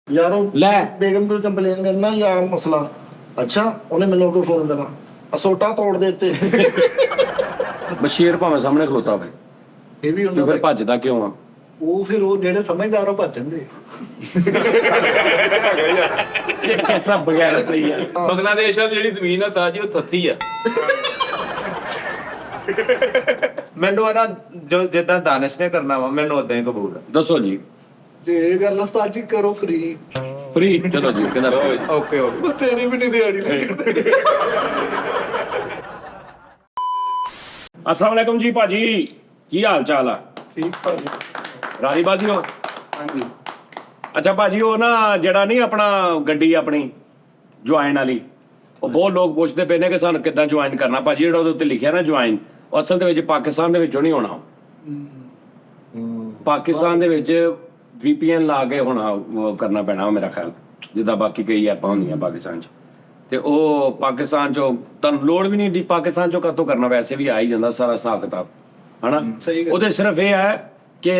ਯਾਰ ਉਹ ਬੇਗਮ ਨੂੰ ਕੰਪਲੇਨ ਕਰਨਾ ਯਾਰ ਮਸਲਾ। ਅੱਛਾ ਉਹਨੇ ਮੈਨੂੰ ਕੋਈ ਫੋਨ ਕਰਨਾ ਅਸੋਟਾ ਤੋੜ ਦੇ ਉੱਤੇ। ਬਸ਼ੀਰ ਭਾਵੇਂ ਸਾਹਮਣੇ ਖਲੋਤਾ ਹੋਵੇ ਇਹ ਵੀ ਤੂੰ ਫਿਰ ਭੱਜਦਾ ਕਿਉਂ ਆ? ਉਹ ਫਿਰ ਉਹ ਜਿਹੜੇ ਸਮਝਦਾਰ ਉਹ ਭੱਜ ਜਾਂਦੇ। ਸਭ ਬਗੈਰ ਸਹੀ ਆ। ਬੰਗਲਾਦੇਸ਼ ਵਾਲੀ ਜਿਹੜੀ ਜ਼ਮੀਨ ਆ ਸਾਜੀ ਉਹ ਥੱਥੀ ਆ। ਮੈਨੂੰ ਆ ਨਾ ਜੋ ਜਿੱਦਾਂ ਦਾਨਿਸ਼ ਨੇ ਕਰਨਾ ਵਾ ਮੈਨੂੰ ਉਦਾਂ ਹੀ ਕਬੂਲ ਆ। ਦੱਸੋ ਜੀ। ਜੇ ਇਹ ਗੱਲ ਉਸਤਾਦ ਜੀ ਕਰੋ ਫ੍ਰੀ। ਫ੍ਰੀ ਚਲੋ ਜੀ ਕਹਿੰਦਾ ਓਕੇ ਓਕੇ। ਤੇਰੀ ਵੀ ਨਹੀਂ ਦਿਹਾੜੀ ਲੱਗਦੀ। अस्सलाम वालेकुम जी भाजी की हाल चाल आ? ਠੀਕ ਭਾਜੀ। ਰਾਜੀ ਬਾਜੀ ਹੋ? ਹਾਂਜੀ। ਅੱਛਾ ਭਾਜੀ ਉਹ ਨਾ ਜਿਹੜਾ ਨਹੀਂ ਆਪਣਾ ਗੱਡੀ ਆਪਣੀ ਜੁਆਇਨ ਵਾਲੀ ਉਹ ਬਹੁਤ ਲੋਕ ਪੁੱਛਦੇ ਪਏ ਨੇ ਕਿ ਸਾਨੂੰ ਕਿੱਦਾਂ ਜੁਆਇਨ ਕਰਨਾ ਭਾਜੀ। ਜਿਹੜਾ ਉਹਦੇ ਉੱਤੇ ਲਿਖਿਆ ਨਾ ਜੁਆਇਨ ਉਹ ਅਸਲ ਦੇ ਵਿੱਚ ਪਾਕਿਸਤਾਨ ਦੇ ਵਿੱਚੋਂ ਨਹੀਂ ਹੋਣਾ। ਪਾਕਿਸਤਾਨ ਦੇ ਵਿੱਚ VPN ਲਾ ਕੇ ਹੋਣਾ ਉਹ ਕਰਨਾ ਪੈਣਾ ਮੇਰਾ ਖਿਆਲ, ਜਿੱਦਾਂ ਬਾਕੀ ਕਈ ਐਪਾਂ ਹੁੰਦੀਆਂ ਪਾਕਿਸਤਾਨ 'ਚ। ਤੇ ਉਹ ਪਾਕਿਸਤਾਨ 'ਚੋਂ ਤੁਹਾਨੂੰ ਲੋੜ ਵੀ ਨਹੀਂ ਦੀ ਪਾਕਿਸਤਾਨ 'ਚੋਂ ਕਾਹਤੋਂ ਕਰਨਾ, ਵੈਸੇ ਵੀ ਆ ਹੀ ਜਾਂਦਾ ਸਾਰਾ ਹਿਸਾਬ ਕਿਤਾਬ ਹਨਾ। ਉਹਦੇ ਸਿਰਫ ਇਹ ਹੈ ਕਿ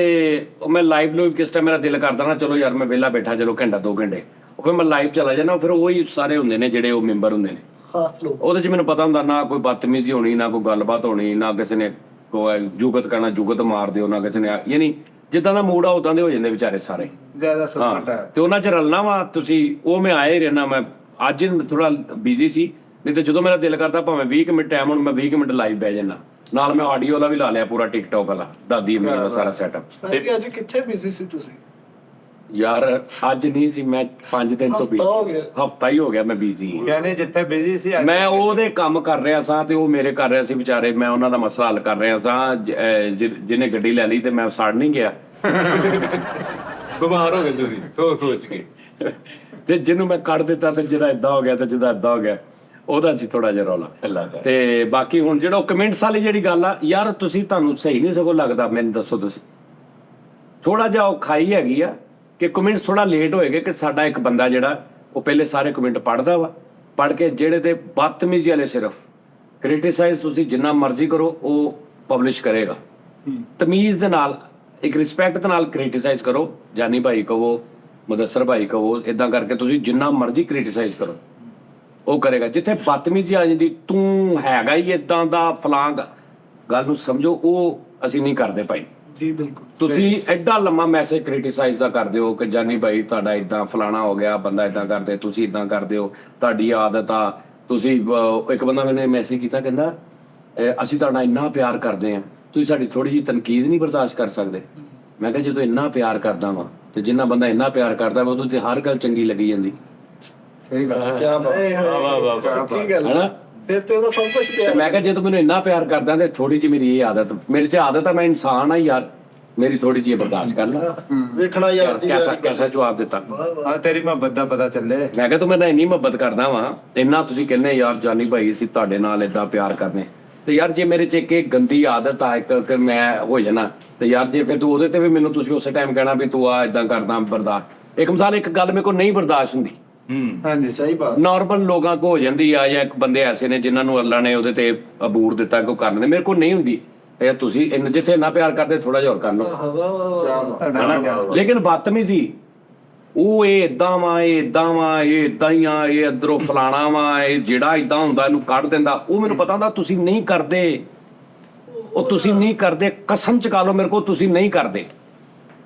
ਮੈਂ ਲਾਈਵ ਲੂਈਵ ਕਿਸ ਟਾਈਮ ਮੇਰਾ ਦਿਲ ਕਰਦਾ ਨਾ ਚਲੋ ਯਾਰ ਮੈਂ ਵਿਹਲਾ ਬੈਠਾ ਚਲੋ ਘੰਟਾ 2 ਘੰਟੇ ਉਹ ਫਿਰ ਮੈਂ ਲਾਈਵ ਚਲਾ ਜਾਂਦਾ। ਫਿਰ ਉਹੀ ਸਾਰੇ ਹੁੰਦੇ ਨੇ ਜਿਹੜੇ ਉਹ ਮੈਂਬਰ ਹੁੰਦੇ ਨੇ ਖਾਸ ਲੋਕ। ਉਹਦੇ 'ਚ ਮੈਨੂੰ ਪਤਾ ਹੁੰਦਾ ਨਾ ਕੋਈ ਬਦਤਮੀਜ਼ੀ ਹੋਣੀ ਨਾ ਕੋਈ ਗੱਲਬਾਤ ਹੋਣੀ ਨਾ ਕਿਸੇ ਨੇ ਕੋਈ ਜੁਗਤ ਕਰਨਾ ਜੁਗਤ ਮਾਰ ਦਿਓ ਨਾ ਕਿਸੇ ਨੇ ਯਾਨੀ ਜਿੱਦਾਂ ਦਾ ਮੂਡ ਆ ਉਦਾਂ ਦੇ ਹੋ ਜਾਂਦੇ ਵਿਚਾਰੇ ਸਾਰੇ। ਜ਼ਿਆਦਾ ਸਪੋਰਟ ਹੈ ਤੇ ਉਹਨਾਂ 'ਚ ਰਲਣਾ ਵਾ ਤੁਸੀਂ ਉਹ ਮੈਂ ਆਏ ਰਹਿਣਾ। ਮੈਂ ਅੱਜ ਥੋੜਾ ਬਿਜ਼ੀ ਸੀ ਨਹੀਂ ਤੇ ਜਦੋਂ ਮੇਰਾ ਦਿਲ ਕਰਦਾ ਭਾਵੇਂ 20 ਮਿੰਟ ਟਾਈਮ ਹੁਣ ਮੈਂ 20 ਮਿੰਟ ਲਾਈਵ ਬਹਿ ਜਾਣਾ। ਨਾਲ ਮੈਂ ਆਡੀਓ ਵਾਲਾ ਵੀ ਲਾ ਲਿਆ ਪੂਰਾ ਟਿਕਟੌਕ ਵਾਲਾ ਦਾਦੀ ਮੇਰੀ ਦਾ ਸਾਰਾ ਸੈਟਅਪ। ਤੇ ਅੱਜ ਕਿੱਥੇ ਬਿਜ਼ੀ ਸੀ ਤੁਸੀਂ? ਯਾਰ ਅੱਜ ਨਹੀਂ ਸੀ ਮੈਂ 5 ਦਿਨ ਤੋਂ ਹਫ਼ਤਾ ਹੋ ਗਿਆ। ਹਫਤਾ ਹੀ ਹੋ ਗਿਆ ਮੈਂ ਬਿਜ਼ੀ ਹਾਂ। ਯਾਨੀ ਜਿੱਥੇ ਬਿਜ਼ੀ ਸੀ ਮੈਂ ਉਹਦੇ ਕੰਮ ਕਰ ਰਿਹਾ ਸਾਂ ਤੇ ਉਹ ਮੇਰੇ ਕਰ ਰਿਹਾ ਸੀ ਵਿਚਾਰੇ। ਮੈਂ ਉਹਨਾਂ ਦਾ ਮਸਲਾ ਹੱਲ ਕਰ ਰਿਹਾ ਸਾਂ। ਜਿਹਨੇ ਗੱਡੀ ਲੈ ਲਈ ਤੇ ਮੈਂ ਸੜ ਨਹੀਂ ਗਿਆ। ਬਿਮਾਰ ਹੋ ਗਏ ਤੁਸੀਂ ਸੋਚ ਕੇ। ਤੇ ਜਿਹਨੂੰ ਮੈਂ ਕੱਢ ਦਿੱਤਾ ਤੇ ਜਿਹੜਾ ਏਦਾਂ ਹੋ ਗਿਆ ਤੇ ਜਿਹਦਾ ਏਦਾਂ ਹੋ ਗਿਆ ਉਹਦਾ ਸੀ ਥੋੜਾ ਜਿਹਾ ਰੌਲਾ। ਤੇ ਬਾਕੀ ਹੁਣ ਜਿਹੜਾ ਕਮੈਂਟਸ ਵਾਲੀ ਜਿਹੜੀ ਗੱਲ ਆ ਯਾਰ ਤੁਸੀਂ ਤੁਹਾਨੂੰ ਸਹੀ ਨਹੀਂ ਸਗੋਂ ਲੱਗਦਾ ਮੈਨੂੰ ਦੱਸੋ ਤੁਸੀਂ ਥੋੜਾ ਜਿਹਾ ਉਹ ਖਾਈ ਹੈਗੀ ਆ ਕਿ ਕਮੈਂਟਸ ਥੋੜਾ ਲੇਟ ਹੋਏਗੇ ਕਿ ਸਾਡਾ ਇੱਕ ਬੰਦਾ ਜਿਹੜਾ ਉਹ ਪਹਿਲੇ ਸਾਰੇ ਕਮੈਂਟ ਪੜ੍ਹਦਾ ਵਾ ਪੜ੍ਹ ਕੇ ਜਿਹੜੇ ਤੇ ਬਦਤਮੀਜ਼ੀ ਵਾਲੇ ਸਿਰਫ ਕ੍ਰਿਟਿਸਾਈਜ਼ ਤੁਸੀਂ ਜਿੰਨਾ ਮਰਜ਼ੀ ਕਰੋ ਉਹ ਪਬਲਿਸ਼ ਕਰੇਗਾ। ਤਮੀਜ਼ ਦੇ ਨਾਲ ਇੱਕ ਰਿਸਪੈਕਟ ਦੇ ਨਾਲ ਕ੍ਰਿਟਿਸਾਈਜ਼ ਕਰੋ। ਜਾਨੀ ਭਾਈ ਕਹੋ ਮੁਦੱਸਰ ਭਾਈ ਕਹੋ ਇਦਾਂ ਕਰਕੇ ਤੁਸੀਂ ਜਿੰਨਾ ਮਰਜ਼ੀ ਕ੍ਰਿਟਿਸਾਈਜ਼ ਕਰੋ ਉਹ ਕਰੇਗਾ। ਜਿੱਥੇ ਬਦਤਮੀਜ਼ੀ ਆ ਜਾਂਦੀ ਤੂੰ ਹੈਗਾ ਹੀ ਇਦਾਂ ਦਾ ਫਲਾਂ ਗੱਲ ਨੂੰ ਸਮਝੋ ਉਹ ਅਸੀਂ ਨਹੀਂ ਕਰਦੇ ਭਾਈ ਜੀ ਬਿਲਕੁਲ। ਤੁਸੀਂ ਐਡਾ ਲੰਮਾ ਮੈਸੇਜ ਕ੍ਰਿਟਿਸਾਈਜ਼ ਦਾ ਕਰਦੇ ਹੋ ਕਿ ਜਾਨੀ ਭਾਈ ਤੁਹਾਡਾ ਇਦਾਂ ਫਲਾਣਾ ਹੋ ਗਿਆ ਬੰਦਾ ਇਦਾਂ ਕਰਦੇ ਤੁਸੀਂ ਇਦਾਂ ਕਰਦੇ ਹੋ ਤੁਹਾਡੀ ਆਦਤ ਆ ਤੁਸੀਂ ਇੱਕ ਬੰਦਾ ਮੈਨੂੰ ਮੈਸੇਜ ਕੀਤਾ ਕਹਿੰਦਾ ਅਸੀਂ ਤੁਹਾਡਾ ਇੰਨਾ ਪਿਆਰ ਕਰਦੇ ਆ ਤੁਸੀਂ ਸਾਡੀ ਥੋੜੀ ਜਿਹੀ ਤਨਕੀਦ ਨਹੀਂ ਬਰਦਾਸ਼ਤ ਕਰ ਸਕਦੇ। ਮੈਂ ਕਿਹਾ ਜਦੋਂ ਇੰਨਾ ਪਿਆਰ ਕਰਦਾ ਵਾਂ ਤੇ ਜਿੰਨਾ ਬੰਦਾ ਇੰਨਾ ਪਿਆਰ ਕਰਦਾ ਵਾ ਉਹਦੇ ਤੇ ਹਰ ਗੱਲ ਚੰਗੀ ਲੱਗੀ ਜਾਂਦੀ। ਸਹੀ ਗੱਲ ਕੀ ਬਾਤ ਸੱਚੀ ਗੱਲ ਹੈ। ਫਿਰ ਤੇ ਉਹਦਾ ਸਭ ਕੁਝ ਪਿਆ। ਮੈਂ ਕਿਹਾ ਜੇ ਤੂੰ ਮੈਨੂੰ ਇੰਨਾ ਪਿਆਰ ਕਰਦਾ ਤੇ ਥੋੜੀ ਜਿਹੀ ਮੇਰੀ ਇਹ ਆਦਤ ਮੇਰੇ 'ਚ ਆਦਤ ਆ ਮੈਂ ਇਨਸਾਨ ਆ ਯਾਰ ਮੇਰੀ ਥੋੜੀ ਜਿਹੀ ਬਰਦਾਸ਼ਤ ਕਰ ਲੈ। ਵੇਖਣਾ ਯਾਰ ਦੀ ਕੈਸਾ ਜਵਾਬ ਦਿੱਤਾ। ਆ ਤੇਰੀ ਮੁਹੱਬਤ ਦਾ ਪਤਾ ਚੱਲੇ। ਮੈਂ ਕਿਹਾ ਤੂੰ ਮੇਰੇ ਨਾਲ ਇੰਨੀ ਮੁਹੱਬਤ ਕਰਦਾ ਵਾਂ ਇੰਨਾ ਤੁਸੀਂ ਕਹਿੰਦੇ ਯਾਰ ਜਾਨੀ ਭਾਈ ਅਸੀਂ ਤੁਹਾਡੇ ਨਾਲ ਏਦਾਂ ਪਿਆਰ ਕਰਨੇ ਤੇ ਯਾਰ ਜੇ ਮੇਰੇ 'ਚ ਇੱਕ ਗੰਦੀ ਆਦਤ ਆ ਇੱਕ ਕਿ ਮੈਂ ਹੋ ਜਾਣਾ ਤੇ ਯਾਰ ਜੇ ਫਿਰ ਤੂੰ ਉਹਦੇ ਤੇ ਵੀ ਮੈਨੂੰ ਤੁਸੀਂ ਉਸੇ ਟਾਈਮ ਕਹਿਣਾ ਵੀ ਤੂੰ ਆ ਏਦਾਂ ਕਰਦਾ ਬਰਦਾਸ਼ਤ। ਇੱਕ ਮਿਸਾਲ ਇੱਕ ਗੱਲ ਮੇਰੇ ਕੋਲ ਨਹੀਂ ਬਰਦਾਸ਼ਤ ਹੁੰਦੀ ਹਾਂਜੀ ਸਹੀ ਬਾਤ। ਨਾਰਮਲ ਲੋਕਾਂ ਕੋ ਹੋ ਜਾਂਦੀ ਆ ਜਾਂ ਇੱਕ ਬੰਦੇ ਐਸੇ ਨੇ ਜਿਨ੍ਹਾਂ ਨੂੰ ਅੱਲਾ ਨੇ ਉਹਦੇ ਤੇ ਅਬੂਰ ਦਿੱਤਾ ਕਿ ਉਹ ਕਰ ਲੈਂਦੇ ਮੇਰੇ ਕੋਲ ਨਹੀਂ ਹੁੰਦੀ। ਇਹ ਤੁਸੀਂ ਜਿੱਥੇ ਇੰਨਾ ਪਿਆਰ ਕਰਦੇ ਥੋੜਾ ਜਿਹਾ ਹੋਰ ਕਰ ਲਓ। ਲੇਕਿਨ ਬਦਤਮੀਜ਼ੀ ਉਹ ਇਹ ਏਦਾਂ ਵਾ ਇਹ ਏਦਾਂ ਵਾ ਇਹ ਏਦਾਂ ਹੀ ਆ ਇਹ ਅੰਦਰੋਂ ਫਲਾਣਾ ਵਾ ਇਹ ਜਿਹੜਾ ਏਦਾਂ ਹੁੰਦਾ ਇਹਨੂੰ ਕੱਢ ਦਿੰਦਾ ਉਹ ਮੈਨੂੰ ਪਤਾ ਹੁੰਦਾ ਤੁਸੀਂ ਨਹੀਂ ਕਰਦੇ ਉਹ ਤੁਸੀਂ ਨਹੀਂ ਕਰਦੇ। ਕਸਮ ਚੁਕਾ ਲਓ ਮੇਰੇ ਕੋਲ ਤੁਸੀਂ ਨਹੀਂ ਕਰਦੇ।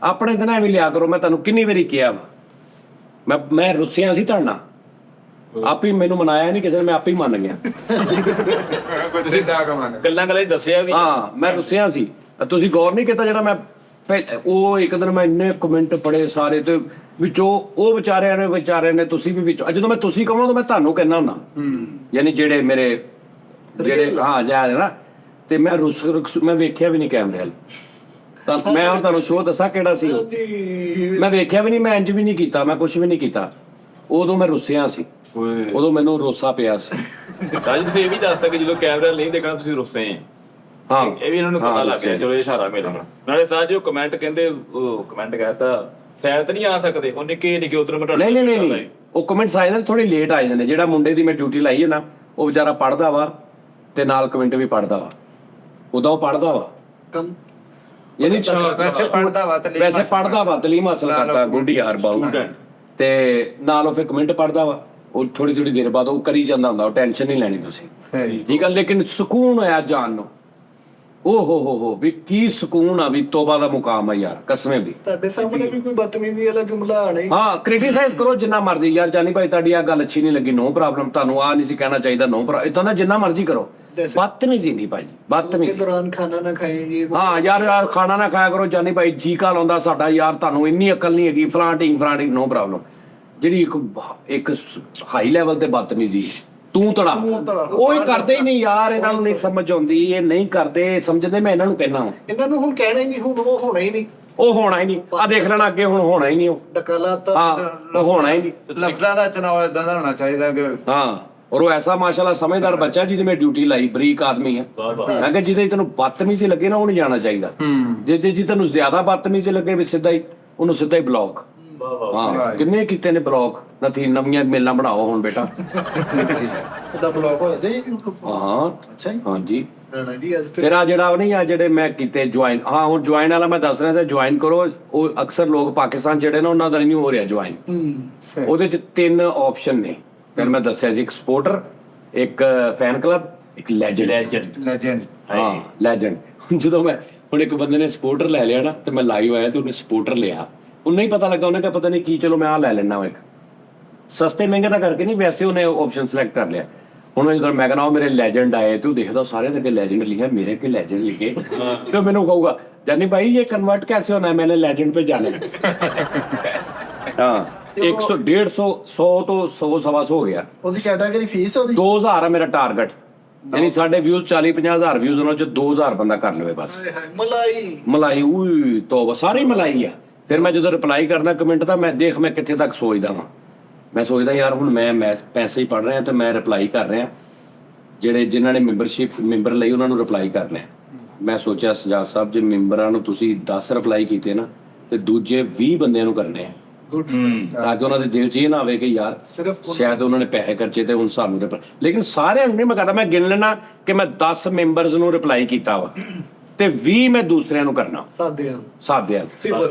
ਆਪਣੇ ਦਿਨ ਐਵੇਂ ਲਿਆ ਕਰੋ। ਮੈਂ ਤੁਹਾਨੂੰ ਕਿੰਨੀ ਵਾਰੀ ਕਿਹਾ ਵਾ ਮੈਂ ਰੁੱਸਿਆ ਸੀ ਤੁਹਾਡੇ ਨਾਲ ਆਪ ਹੀ ਮੈਨੂੰ ਮਨਾਇਆ ਨਹੀਂ ਕਿਸੇ ਨੇ ਮੈਂ ਆਪ ਹੀ ਮੰਨ ਗਿਆ। ਗੱਲਾਂ ਦੱਸਿਆ ਵੀ ਹਾਂ ਮੈਂ ਰੁੱਸਿਆ ਸੀ ਤੁਸੀਂ ਗੌਰ ਨਹੀਂ ਕੀਤਾ ਜਿਹੜਾ ਮੈਂ ਉਹ ਇੱਕ ਦਿਨ ਮੈਂ ਇੰਨੇ ਕਮੈਂਟ ਪੜੇ ਸਾਰੇ ਤੇ ਵਿੱਚੋਂ ਉਹ ਵਿਚਾਰਿਆਂ ਨੇ ਤੁਸੀਂ ਵੀ ਵਿੱਚੋਂ ਜਦੋਂ ਮੈਂ ਤੁਸੀਂ ਕਹਾਂ ਤਾਂ ਮੈਂ ਤੁਹਾਨੂੰ ਕਹਿਣਾ ਹੁੰਦਾ ਯਾਨੀ ਜਿਹੜੇ ਮੇਰੇ ਜਿਹੜੇ ਹਾਂ ਜਾ ਨਾ ਤੇ ਮੈਂ ਮੈਂ ਵੇਖਿਆ ਵੀ ਨਹੀਂ ਕੈਮਰੇ ਵੱਲ ਤਾਂ ਮੈਂ ਹੁਣ ਤੁਹਾਨੂੰ ਸ਼ੋਅ ਦੱਸਾਂ ਕਿਹੜਾ ਸੀ ਮੈਂ ਵੇਖਿਆ ਵੀ ਨਹੀਂ ਮੈਂ ਇੰਜ ਵੀ ਨਹੀਂ ਕੀਤਾ ਮੈਂ ਕੁਝ ਵੀ ਨਹੀਂ ਕੀਤਾ ਉਦੋਂ ਮੈਂ ਰੁੱਸਿਆ ਸੀ ਉਦੋਂ ਮੈਨੂੰ ਰੋਸਾ ਪਿਆ ਸੀ। ਸਾਜੀ ਤੁਸੀਂ ਇਹ ਵੀ ਦੱਸ ਸਕਦੇ ਜਦੋਂ ਕੈਮਰਾ ਨਹੀਂ ਦੇਖਣਾ ਤੁਸੀਂ ਰੁੱਸੇ ਆ। ਹਾਂ ਇਹ ਵੀ ਇਹਨਾਂ ਨੂੰ ਪਤਾ ਲੱਗ ਗਿਆ ਚਲੋ ਇਹ ਇਸ਼ਾਰਾ ਮਿਲਣਾ ਨਾਲੇ ਸਾਜੀ ਉਹ ਕਮੈਂਟ ਕਹਿੰਦੇ ਉਹ ਕਮੈਂਟ ਕਹਿਤਾ ਸ਼ਾਇਦ ਨਹੀਂ ਆ ਸਕਦੇ ਉਹ ਨਿੱਕੇ ਉਧਰ ਮੈਂ ਨਹੀਂ ਉਹ ਕਮੈਂਟਸ ਆਏ ਨੇ ਥੋੜੀ ਲੇਟ ਆ ਜਾਂਦੇ ਨੇ। ਜਿਹੜਾ ਮੁੰਡੇ ਦੀ ਮੈਂ ਡਿਊਟੀ ਲਾਈ ਹੈ ਨਾ ਉਹ ਵਿਚਾਰਾ ਪੜਦਾ ਵਾ ਤੇ ਨਾਲ ਕਮੈਂਟ ਵੀ ਪੜਦਾ ਵਾ ਉਦੋਂ ਉਹ ਪੜਦਾ ਵਾ ਯਾਨੀ ਵੈਸੇ ਪੜਦਾ ਵਾ ਤਲੀਮ ਹਾਸਲ ਕਰਦਾ ਗੁੱਡ ਯਾਰ ਬਾਊ ਤੇ ਨਾਲ ਉਹ ਫਿਰ ਕਮੈਂਟ ਪੜਦਾ ਵਾ, ਉਹ ਥੋੜੀ ਥੋੜੀ ਦੇਰ ਬਾਅਦ ਉਹ ਕਰੀ ਜਾਂਦਾ ਹੁੰਦਾ, ਉਹ ਟੈਨਸ਼ਨ ਨਹੀਂ ਲੈਣੀ ਤੁਸੀਂ, ਸਹੀ ਠੀਕ ਆ। ਲੇਕਿਨ ਸਕੂਨ ਹੋਇਆ ਜਾਣ ਨੂੰ, ਓ ਹੋ ਵੀ ਕੀ ਸਕੂਨ ਆ, ਵੀ ਤੋਬਾ ਦਾ ਮੁਕਾਮ ਆ ਯਾਰ, ਕਸਮੇ ਵੀ। ਤੁਹਾਡੇ ਸਾਹਮਣੇ ਵੀ ਕੋਈ ਬਦਤਮੀਜ਼ੀ ਵਾਲਾ ਜੁਮਲਾ ਆਣਾ ਹੀ। ਹਾਂ, ਕ੍ਰਿਟਿਸਾਈਜ਼ ਕਰੋ ਜਿੰਨਾ ਮਰਜ਼ੀ ਯਾਰ, ਜਾਨੀ ਭਾਈ ਤੁਹਾਡੀ ਆ ਗੱਲ ਅੱਛੀ ਨਹੀਂ ਲੱਗੀ, ਨੋ ਪ੍ਰੋਬਲਮ, ਤੁਹਾਨੂੰ ਆ ਨਹੀਂ ਸੀ ਕਹਿਣਾ ਚਾਹੀਦਾ, ਨੋ ਪ੍ਰੋਬਲਮ, ਇਦਾਂ ਦਾ ਜਿੰਨਾ ਮਰਜ਼ੀ ਕਰੋ, ਬਦਤਮੀਜ਼ੀ ਨਹੀਂ ਭਾਈ, के ਬਦਤਮੀਜ਼ੀ। दौरान खाना ना खाएं ये वो। ਹਾਂ ਯਾਰ ਖਾਣਾ ਨਾ ਖਾਇਆ ਕਰੋ, ਜਾਨੀ ਭਾਈ ਜੀ ਕਾ ਲਾਉਂਦਾ ਸਾਡਾ ਯਾਰ, ਤੁਹਾਨੂੰ ਇੰਨੀ ਅਕਲ ਨਹੀਂ ਹੈਗੀ, ਫਲਾਂਟਿੰਗ ਨੋ ਪ੍ਰੋਬਲਮ। ਜਿਹੜੀ ਇੱਕ ਹਾਈ ਲੈਵਲ ਤੇ ਬਦਤਮੀਜ਼ੀ, ਤੂੰ ਤੜਾ, ਉਹ ਹੀ ਕਰਦੇ ਹੀ ਨਹੀਂ ਯਾਰ, ਇਹਨਾਂ ਨੂੰ ਨਹੀਂ ਸਮਝ ਆਉਂਦੀ, ਇਹ ਨਹੀਂ ਕਰਦੇ, ਸਮਝਦੇ, ਮੈਂ ਇਹਨਾਂ ਨੂੰ ਕਹਿਣਾ ਇਹਨਾਂ ਨੂੰ ਹੁਣ ਕਹਿਣਾ ਹੀ ਨਹੀਂ, ਹੁਣ ਉਹ ਹੋਣਾ ਹੀ ਨਹੀਂ, ਉਹ ਹੋਣਾ ਹੀ ਨਹੀਂ, ਆ ਦੇਖ ਲੈਣਾ ਅੱਗੇ ਹੁਣ ਹੋਣਾ ਹੀ ਨਹੀਂ, ਉਹ ਡਕਾਲਾਤਾ। ਹਾਂ ਉਹ ਹੋਣਾ ਹੀ ਨਹੀਂ। ਲਫ਼ਜ਼ਾਂ ਦਾ ਚੁਣਾਵ ਇਦਾਂ ਦਾ ਹੋਣਾ ਚਾਹੀਦਾ ਕਿ ਹਾਂ, ਔਰ ਉਹ ਐਸਾ ਮਾਸ਼ਾਅੱਲਾ ਸਮਝਦਾਰ ਬੱਚਾ ਜਿਹਦੇ ਮੈਂ ਡਿਊਟੀ ਲਾਈ, ਬਰੀਕ ਆਦਮੀ ਆ। ਮੈਂ ਕਿਹਾ ਜਿਹਦੇ ਤੈਨੂੰ ਬਦਤਮੀਜ਼ੀ ਲੱਗੇ ਨਾ, ਉਹ ਨਹੀਂ ਜਾਣਾ ਚਾਹੀਦਾ। ਜੇ ਤੈਨੂੰ ਜ਼ਿਆਦਾ ਬਦਤਮੀਜ਼ੀ ਲੱਗੇ ਵੀ ਸਿੱਧਾ ਹੀ ਉਹਨੂੰ ਸਿੱਧਾ ਹੀ ਬਲੌਕ। ਹਾਂ, ਕਿੰਨੇ ਕੀਤੇ ਨੇ ਬਲੌਕ, ਨਵੀਆਂ ਮੇਲਾਂ ਬਣਾਓ ਹੁਣ ਬੇਟਾ। ਇਹਦਾ ਬਲੌਗ ਹੋਇਆ ਤੇ ਹਾਂ ਅੱਛਾ ਜੀ। ਹਾਂਜੀ, ਰਾਣਾ ਜੀ ਅੱਜ ਫਿਰ ਆ ਜਿਹੜਾ ਉਹ ਨਹੀਂ ਆ ਜਿਹੜੇ ਮੈਂ ਕੀਤੇ ਜੁਆਇਨ, ਹਾਂ ਹੁਣ ਜੁਆਇਨ ਵਾਲਾ ਮੈਂ ਦੱਸ ਰਿਹਾ ਸੀ, ਜੁਆਇਨ ਕਰੋ। ਉਹ ਅਕਸਰ ਲੋਕ ਪਾਕਿਸਤਾਨ ਜਿਹੜੇ ਨੇ ਉਹਨਾਂ ਦਾ ਨਹੀਂ ਹੋ ਰਿਹਾ ਜੁਆਇਨ। ਉਹਦੇ ਚ 3 ਆਪਸ਼ਨ ਨੇ, ਫਿਰ ਮੈਂ ਦੱਸਿਆ ਸੀ, ਇੱਕ ਸਪੋਰਟਰ, ਇੱਕ ਫੈਨ ਕਲੱਬ, ਇੱਕ ਲੈਜੈਂਡ। ਲੈਜੈਂਡ। ਹਾਂ ਲੈਜੈਂਡ। ਜਦੋਂ ਮੈਂ ਹੁਣ ਇੱਕ ਬੰਦੇ ਨੇ ਸਪੋਰਟਰ ਲੈ ਲਿਆ ਨਾ, ਤੇ ਮੈਂ ਲਾਈਵ ਆਇਆ ਤੇ ਉਹਨੇ ਸਪੋਰਟਰ ਲਿਆ, ਉਹਨੂੰ ਨਹੀਂ ਪਤਾ ਲੱਗਾ, ਉਹਨੇ ਕਿਹਾ ਪਤਾ ਨਹੀਂ ਕੀ, ਚਲੋ ਮੈਂ ਆਹ ਲੈ ਲੈਣਾ ਵਾ, ਇੱਕ ਸਸਤੇ ਮਹਿੰਗੇ ਦਾ ਕਰਕੇ ਨਹੀਂ, ਵੈਸੇ ਉਹਨੇ ਆਪਸ਼ਨ ਸਿਲੈਕਟ ਕਰ ਲਿਆ। ਹੁਣ ਜਦੋਂ ਮੈਂ ਕਹਿੰਦਾ ਉਹ ਮੇਰੇ ਲੈਜੈਂਡ ਆਏ, ਤੇ ਉਹ ਦੇਖਦਾ ਸਾਰਿਆਂ ਦੇ ਅੱਗੇ ਲੈਜੈਂਡ ਲਿਖਿਆ, ਮੇਰੇ ਅੱਗੇ ਲੈਜੈਂਡ ਲਿਖੇ, ਤੇ ਉਹ ਮੈਨੂੰ ਕਹੂਗਾ ਜਾਨੀ ਭਾਈ ਇਹ ਕन्वर्ट कैसे होना है, मैंने लेजेंड पे जाना है। हाँ 100 150 100 तो 100 ਹੋ ਗਿਆ। ਉਹਦੀ ਕੈਟਾਗਰੀ ਫੀਸ ਉਹਦੀ 2000 ਆ ਮੇਰਾ ਟਾਰਗੇਟ, ਯਾਨੀ ਸਾਡੇ ਵਿਊਜ਼ 40-50 ਵਿਊਜ਼, ਉਹਨਾਂ ਚ 2000 ਬੰਦਾ ਕਰ ਲਵੇ ਬਸ। ਮਲਾਈ ਉਈ ਤੋਬਾ, ਸਾਰੀ ਮਲਾਈ ਆ। ਫਿਰ ਮੈਂ ਜਦੋਂ ਰਿਪਲਾਈ ਕਰਦਾ ਕਮੈਂਟ ਦਾ, ਮੈਂ ਦੇਖ ਮੈਂ ਕਿੱਥੇ ਤੱਕ ਸੋਚਦਾ ਵਾਂ, ਮੈਂ ਸੋਚਦਾ ਯਾਰ ਹੁਣ ਮੈਂ ਪੈਸੇ ਹੀ ਪੜ ਰਿਹਾ, ਤੇ ਮੈਂ ਰਿਪਲਾਈ ਕਰ ਰਿਹਾ, ਜਿਨ੍ਹਾਂ ਨੇ ਮੈਂਬਰ ਲਈ ਉਹਨਾਂ ਨੂੰ ਰਿਪਲਾਈ ਕਰ ਰਿਹਾ। ਮੈਂ ਸੋਚਿਆ ਸਜਾਦ ਸਾਹਿਬ, ਜੇ ਮੈਂਬਰਾਂ ਨੂੰ ਤੁਸੀਂ 10 ਰਿਪਲਾਈ ਕੀਤੇ ਨਾ, ਤੇ ਦੂਜੇ 20 ਬੰਦਿਆਂ ਨੂੰ ਕਰਨੇ ਆ, ਤਾਂ ਕਿ ਉਹਨਾਂ ਦੇ ਦਿਲ 'ਚ ਇਹ ਨਾ ਆਵੇ ਕਿ ਯਾਰ ਸ਼ਾਇਦ ਉਹਨਾਂ ਨੇ ਪੈਸੇ ਖਰਚੇ ਤੇ ਹੁਣ ਸਾਨੂੰ ਲੇਕਿਨ ਸਾਰਿਆਂ ਨੂੰ ਨਹੀਂ ਮੈਂ ਕਰਦਾ। ਮੈਂ ਗਿਣ ਲੈਣਾ ਕਿ ਮੈਂ 10 ਮੈਂਬਰਸ ਨੂੰ ਰਿਪਲਾਈ ਕੀਤਾ ਵਾ, ਤੇ 20 ਮੈਂ ਦੂਸਰਿਆਂ ਨੂੰ ਕਰਨਾ, ਸਾਦਿਆਂ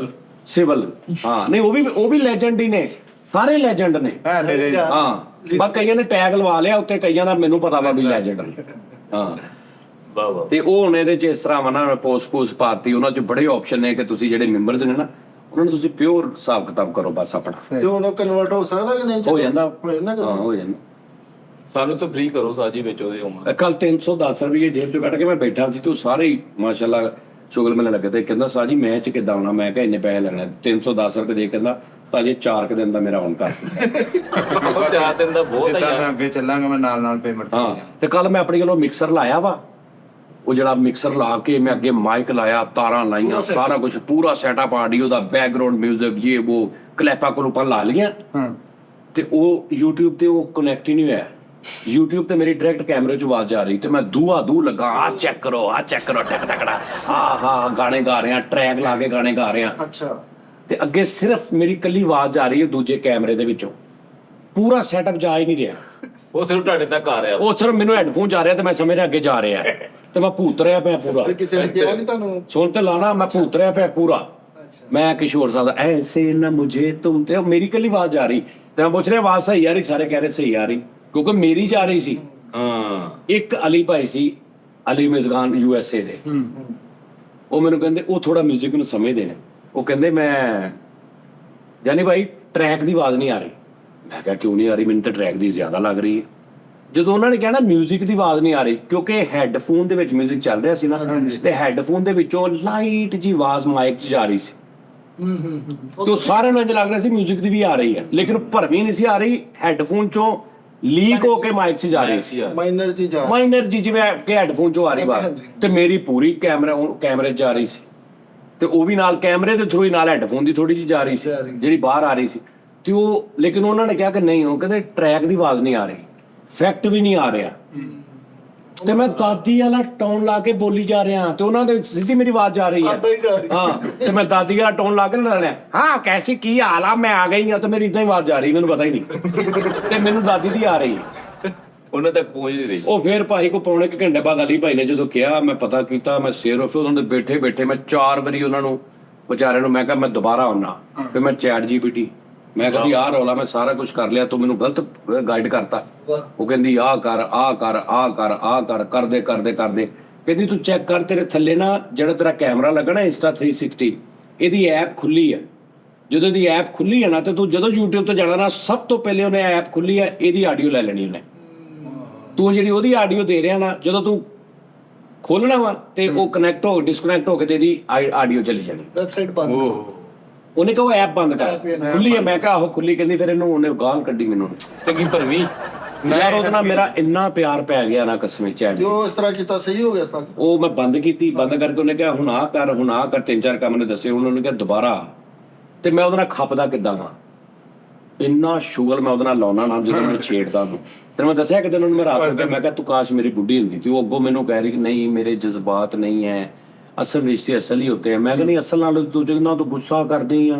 ਸਿਵਲ। ਹਾਂ ਨਹੀਂ, ਉਹ ਵੀ ਲੈਜੈਂਡ ਹੀ ਨੇ, ਸਾਰੇ ਲੈਜੈਂਡ ਨੇ। ਹਾਂ ਬਸ ਕਈਆਂ ਨੇ ਟੈਗ ਲਵਾ ਲਿਆ ਉੱਤੇ, ਕਈਆਂ ਦਾ ਮੈਨੂੰ ਪਤਾ ਵਾ ਵੀ ਲੈਜੈਂਡ ਨੇ। ਹਾਂ ਤੇ ਉਹ ਹੁਣ ਇਹਦੇ ਚ ਇਸ ਤਰ੍ਹਾਂ ਵਾ ਨਾ, ਪੋਸਟ ਪਾਤੀ, ਉਹਨਾਂ ਚ ਬੜੇ ਆਪਸ਼ਨ ਨੇ ਕਿ ਤੁਸੀਂ ਜਿਹੜੇ ਮੈਂਬਰਸ ਨੇ ਨਾ, ਉਹਨਾਂ ਨੂੰ ਤੁਸੀਂ ਪਿਓਰ ਹਿਸਾਬ ਕਿਤਾਬ ਕਰੋ ਬਸ ਆਪਣਾ, ਤੇ ਹੁਣ ਉਹ ਕਨਵਰਟ ਹੋ ਸਕਦਾ ਕਿ ਨਹੀਂ? ਹੋ ਜਾਂਦਾ। ਹਾਂ ਹੋ ਜਾਂਦਾ। ਸਾਨੂੰ ਤਾਂ ਫ੍ਰੀ ਕਰੋ ਸਾਜੀ ਵਿੱਚ ਉਹਦੇ ਉਮਰ। ਕੱਲ 310 ਰੁਪਏ ਜੇਬ ਚ ਕੱਢ ਕੇ ਮੈਂ ਬੈਠਾ ਸੀ, ਤੇ ਸਾਰੇ ਹੀ ਮਾਸ਼ਾਅੱਲਾ ਸ਼ੁਗਲ ਮੈਨੂੰ ਲੱਗੇ, ਤੇ ਕਹਿੰਦਾ ਸਾਜੀ ਮੈਂ ਚ ਕਿੱਦਾਂ ਆਉਣਾ? ਮੈਂ ਕਿਹਾ ਇੰਨੇ ਪੈਸੇ ਲੈਣੇ, 310 ਰੁਪਏ ਦੇ, ਕਹਿੰਦਾ ਸਾਜੀ 4 ਦਿਨ ਦਾ ਮੇਰਾ ਹੁਣ ਕਰ। 4 ਦਿਨ ਦਾ ਬਹੁਤ ਜਿੱਦਾਂ ਹੈ ਮੈਂ ਅੱਗੇ ਚੱਲਾਂਗਾ, ਮੈਂ ਨਾਲ ਪੇਮੈਂਟ। ਹਾਂ ਤੇ ਕੱਲ ਮੈਂ ਆਪਣੀ ਕੋਲੋਂ ਮਿਕਸਰ ਲਾਇਆ ਵਾ, ਉਹ ਜਿਹੜਾ ਮਿਕਸਰ ਲਾ ਕੇ ਮੈਂ ਅੱਗੇ ਮਾਈਕ ਲਾਇਆ, ਤਾਰਾਂ ਲਾਈਆਂ, ਸਾਰਾ ਕੁਝ ਪੂਰਾ ਸੈਟਅਪ, ਆਡੀਓ ਦਾ, ਬੈਕਗ੍ਰਾਉਂਡ ਮਿਊਜ਼ਿਕ, ਇਹ ਉਹ ਕਲੈਪਾਂ ਕਲੂਪਾਂ ਲਾ ਲਈਆਂ। ਤੇ ਉਹ YouTube ਤੇ ਉਹ ਕਨੈਕਟ ਹੀ ਨਹੀਂ ਹੋਇਆ। YouTube ਤੇ ਮੇਰੀ ਡਾਇਰੈਕਟ ਕੈਮਰੇ 'ਚ ਆਵਾਜ਼ ਆ ਰਹੀ, ਤੇ ਮੈਂ ਦੂ ਲੱਗਾ, ਆਹ ਚੈੱਕ ਕਰੋ ਟਕ ਟਕੜਾ, ਹਾਂ ਗਾਣੇ ਗਾ ਰਿਹਾ, ਟਰੈਕ ਲਾ ਕੇ ਗਾਣੇ ਗਾ ਰਿਹਾ। ਅੱਛਾ। ਤੇ ਅੱਗੇ ਸਿਰਫ ਮੇਰੀ ਕੱਲੀ ਆਵਾਜ਼ ਆ ਰਹੀ ਹੈ ਦੂਜੇ ਕੈਮਰੇ ਦੇ ਵਿੱਚੋਂ, ਪੂਰਾ ਸੈਟਅਪ ਜਾ ਹੀ ਨਹੀਂ ਰਿਹਾ। ਉਹ ਸਿਰਫ ਤੁਹਾਡੇ ਤੱਕ ਆ ਰਿਹਾ, ਉਹ ਸਿਰਫ ਮੈਨੂੰ ਹੈਡਫੋਨ ਜਾ ਰਿਹਾ, ਤੇ ਮੈਂ ਸਮਝ ਰਿਹਾ ਅੱਗੇ ਜਾ ਰਿਹਾ, ਤੇ ਮੈਂ ਭੂਤ ਰਿਹਾ ਪਿਆ ਪੂਰਾ। ਕਿਸੇ ਨੇ ਕਿਹਾ ਨਹੀਂ ਤੁਹਾਨੂੰ? ਸੁਣ ਤੇ ਲਾਣਾ, ਮੈਂ ਭੂਤ ਰਿਹਾ ਪਿਆ ਪੂਰਾ। ਮੈਂ ਕਿਸ਼ੋਰ ਸਾਹਿਬ ਦਾ ਐਸੇ ਨਾ ਮੁਝੇ ਤੁਮ, ਤੇ ਮੇਰੀ ਕੱਲੀ ਆਵਾਜ਼ ਆ ਰਹੀ, ਤੇ ਮੈਂ ਪੁੱਛ ਰਿਹਾ ਆਵਾਜ਼ ਸਹੀ ਆ ਰਹੀ? ਸਾਰੇ ਕਹਿ ਰਹੇ ਸਹੀ ਆ ਰਹੀ, ਕਿਉਂਕਿ ਮੇਰੀ ਜਾ ਰਹੀ ਸੀ। ਹਾਂ ਇੱਕ ਅਲੀ ਭਾਈ ਸੀ, ਅਲੀ ਮਿਜ਼ਗਾਨ USA ਦੇ, ਉਹ ਮੈਨੂੰ ਕਹਿੰਦੇ, ਉਹ ਥੋੜਾ ਮਿਊਜ਼ਿਕ ਨੂੰ ਸਮਝਦੇ ਨੇ, ਉਹ ਕਹਿੰਦੇ ਮੈਂ ਜਾਨੀ ਭਾਈ ਟਰੈਕ ਦੀ ਆਵਾਜ਼ ਨਹੀਂ ਆ ਰਹੀ। ਮੈਂ ਕਿਹਾ ਕਿਉਂ ਨਹੀਂ ਆ ਰਹੀ? ਮੈਨੂੰ ਤਾਂ ਟਰੈਕ ਦੀ ਜ਼ਿਆਦਾ ਲੱਗ ਰਹੀ ਹੈ। ਜਦੋਂ ਉਹਨਾਂ ਨੇ ਕਿਹਾ ਨਾ ਮਿਊਜ਼ਿਕ ਦੀ ਆਵਾਜ਼ ਨਹੀਂ ਆ ਰਹੀ, ਕਿਉਂਕਿ ਹੈੱਡਫੋਨ ਦੇ ਵਿੱਚ ਮਿਊਜ਼ਿਕ ਚੱਲ ਰਿਹਾ ਸੀ ਨਾ, ਤੇ ਹੈੱਡਫੋਨ ਦੇ ਵਿੱਚੋਂ ਲਾਈਟ ਜੀ ਆਵਾਜ਼ ਮਾਈਕ 'ਚ ਜਾ ਰਹੀ ਸੀ, ਤੇ ਉਹ ਸਾਰਿਆਂ ਨੂੰ ਇੰਝ ਲੱਗ ਰਿਹਾ ਸੀ ਮਿਊਜ਼ਿਕ ਦੀ ਵੀ ਆ ਰਹੀ ਹੈ, ਲੇਕਿਨ ਭਰਵੀਂ ਨਹੀਂ ਸੀ ਆ ਰਹੀ, ਹੈੱਡਫੋਨ 'ਚੋਂ ਲੀਕ ਹੋ ਕੇ ਮਾਈਕ 'ਚ ਜਾ ਰਹੀ ਸੀ, ਮਾਈਨਰ ਜੀ ਜਿਵੇਂ ਕਿ ਹੈੱਡਫੋਨ 'ਚੋਂ ਆ ਰਹੀ ਆਵਾਜ਼, ਤੇ ਮੇਰੀ ਪੂਰੀ ਕੈਮਰੇ 'ਚ ਜਾ ਰਹੀ ਸੀ, ਤੇ ਉਹ ਵੀ ਨਾਲ ਕੈਮਰੇ ਦੇ ਥਰੂ ਹੀ, ਨਾਲ ਹੈੱਡਫੋਨ ਦੀ ਥੋੜੀ ਜਿਹੀ ਜਾ ਰਹੀ ਸੀ ਜਿਹੜੀ ਬਾਹਰ ਆ ਰਹੀ ਸੀ। ਤੇ ਉਹ ਲੇਕਿਨ ਉਹਨਾਂ ਨੇ ਕਿਹਾ ਕਿ ਨਹੀਂ, ਉਹ ਕਹਿੰਦੇ ਟਰੈਕ ਦੀ ਆਵਾਜ਼ ਨਹੀਂ ਆ ਰਹੀ, ਫੈਕਟ ਵੀ ਨਹੀਂ ਆ ਰਿਹਾ। ਤੇ ਮੈਂ ਦਾਦੀ ਵਾਲਾ ਟੋਨ ਲਾ ਕੇ ਬੋਲੀ ਜਾ ਰਿਹਾ, ਤੇ ਉਹਨਾਂ ਦੇ ਸਿੱਧੀ ਮੇਰੀ ਆਵਾਜ਼ ਜਾ ਰਹੀ ਹੈ। ਹਾਂ ਤੇ ਮੈਂ ਦਾਦੀ ਵਾਲਾ ਟੋਨ ਲਾ ਕੇ ਨਾ ਲਿਆ, ਹਾਂ ਕੈਸੀ ਕੀ ਹਾਲ ਆ, ਮੈਂ ਆ ਗਈ ਹਾਂ, ਤੇ ਮੇਰੀ ਇਦਾਂ ਹੀ ਆਵਾਜ਼ ਜਾ ਰਹੀ, ਮੈਨੂੰ ਪਤਾ ਹੀ ਨਹੀਂ, ਤੇ ਮੈਨੂੰ ਦਾਦੀ ਦੀ ਆ ਰਹੀ ਹੈ, ਉਹਨਾਂ ਤੱਕ ਪਹੁੰਚ ਨਹੀਂ ਰਹੀ। ਉਹ ਫਿਰ ਭਾਈ ਕੋ ਪੌਣੇ ਕੁ ਘੰਟੇ ਬਾਅਦ ਅਲੀ ਭਾਈ ਨੇ ਜਦੋਂ ਕਿਹਾ, ਮੈਂ ਪਤਾ ਕੀਤਾ, ਮੈਂ ਸੇਰ ਹੋ, ਫਿਰ ਉਹਨਾਂ ਦੇ ਬੈਠੇ ਮੈਂ 4 ਵਾਰੀ ਉਹਨਾਂ ਨੂੰ ਵਿਚਾਰਿਆਂ ਨੂੰ ਮੈਂ ਕਿਹਾ ਮੈਂ ਦੁਬਾਰਾ ਆਉਣਾ। ਫਿਰ ਮੈਂ ਚੈਟ GPT ਮੈਂ ਕਹਿੰਦੀ ਆਹ ਰੌਲਾ ਮੈਂ ਸਾਰਾ ਕੁਝ ਕਰ ਲਿਆ, ਤੂੰ ਮੈਨੂੰ ਗਲਤ ਗਾਈਡ ਕਰਤਾ। ਉਹ ਕਹਿੰਦੀ ਆਹ ਕਰ ਆਹ ਕਰ ਆਹ ਕਰ ਆਹ ਕਰ, ਕਰਦੇ ਕਰਦੇ ਕਰਦੇ ਕਹਿੰਦੀ ਤੂੰ ਚੈੱਕ ਕਰ, ਤੇਰੇ ਥੱਲੇ ਨਾ ਜਿਹੜਾ ਤੇਰਾ ਕੈਮਰਾ ਲੱਗਣਾ ਇੰਸਟਾ 360 ਇਹਦੀ ਐਪ ਖੁੱਲੀ ਆ। ਜਦੋਂ ਇਹਦੀ ਐਪ ਖੁੱਲੀ ਆ ਨਾ ਤੇ ਤੂੰ ਜਦੋਂ YouTube ਤੇ ਜਾਣਾ ਨਾ, ਸਭ ਤੋਂ ਪਹਿਲੇ ਉਹਨੇ ਐਪ ਖੁੱਲੀ ਆ, ਇਹਦੀ ਆਡੀਓ ਲੈ ਲੈਣੀ ਉਹਨੇ। ਤੂੰ ਜਿਹੜੀ ਉਹਦੀ ਆਡੀਓ ਦੇ ਰਿਹਾ ਨਾ, ਜਦੋਂ ਤੂੰ ਖੋਲਣਾ ਵਾ ਤੇ ਉਹ ਕਨੈਕਟ ਹੋ ਡਿਸਕਨੈਕਟ ਹੋ ਕੇ ਤੇ ਇਹਦੀ ਆਡੀਓ ਚਲੀ ਜਾਣੀ। ਵੈਬਸਾਈਟ ਬੰਦ। ਉਹਨੇ ਕਿਹਾ ਉਹ ਐਪ ਬੰਦ ਕਰ, ਖੁੱਲੀ ਹੈ। ਮੈਂ ਕਿਹਾ ਆਹੋ ਖੁੱਲੀ। ਕਹਿੰਦੀ ਫਿਰ ਇਹਨੂੰ ਉਹਨੇ ਗਾਲ ਕੱਢੀ ਮੈਨੂੰ, ਚੰਗੀ ਭਰਵੀਂ। ਯਾਰ ਉਹਦੇ ਨਾਲ ਮੇਰਾ ਇੰਨਾ ਪਿਆਰ ਪੈ ਗਿਆ ਨਾ ਕਸਮੇ ਚੈਟ। ਜੋ ਇਸ ਤਰ੍ਹਾਂ ਕੀਤਾ ਸਹੀ ਹੋ ਗਿਆ ਸਾਥ। ਉਹ ਮੈਂ ਬੰਦ ਕੀਤੀ, ਬੰਦ ਕਰਕੇ ਉਹਨੇ ਕਿਹਾ ਹੁਣ ਆਹ ਕਰ ਹੁਣ ਆਹ ਕਰ, 3-4 ਕੰਮ ਨੇ ਦੱਸੇ। ਉਹਨਾਂ ਨੇ ਕਿਹਾ ਦੁਬਾਰਾ, ਤੇ ਮੈਂ ਉਹਦੇ ਨਾਲ ਖਪਦਾ ਕਿੱਦਾਂ ਵਾ, ਇੰਨਾ ਸ਼ੁਗਲ ਮੈਂ ਉਹਦੇ ਨਾਲ ਲਾਉਣਾ ਨਾ ਜਦੋਂ ਮੈਂ ਛੇੜਦਾ ਉਹਨੂੰ। ਤੇ ਮੈਂ ਦੱਸਿਆ ਕਿਤੇ ਉਹਨੂੰ ਮੈਂ ਰਾਤ ਨੂੰ ਕਿਹਾ, ਮੈਂ ਕਿਹਾ ਤੂੰ ਕਾਸ਼ ਮੇਰੀ ਬੁੱਢੀ ਹੁੰਦੀ। ਤੇ ਉਹ ਅੱਗੋਂ ਮੈਨੂੰ ਕਹਿ ਰਹੀ ਕਿ ਨਹੀਂ ਮੇਰੇ ਜਜ਼ਬਾਤ ਨਹੀਂ ਹੈ, ਅਸਲ ਰਿਸ਼ਤੇ ਅਸਲ ਹੀ ਹੁੰਦੇ ਆ। ਮੈਂ ਕਹਿੰਦੀ ਅਸਲ ਨਾਲ ਤੂੰ ਨਾ ਤੂੰ ਗੁੱਸਾ ਕਰਦੀ ਆ,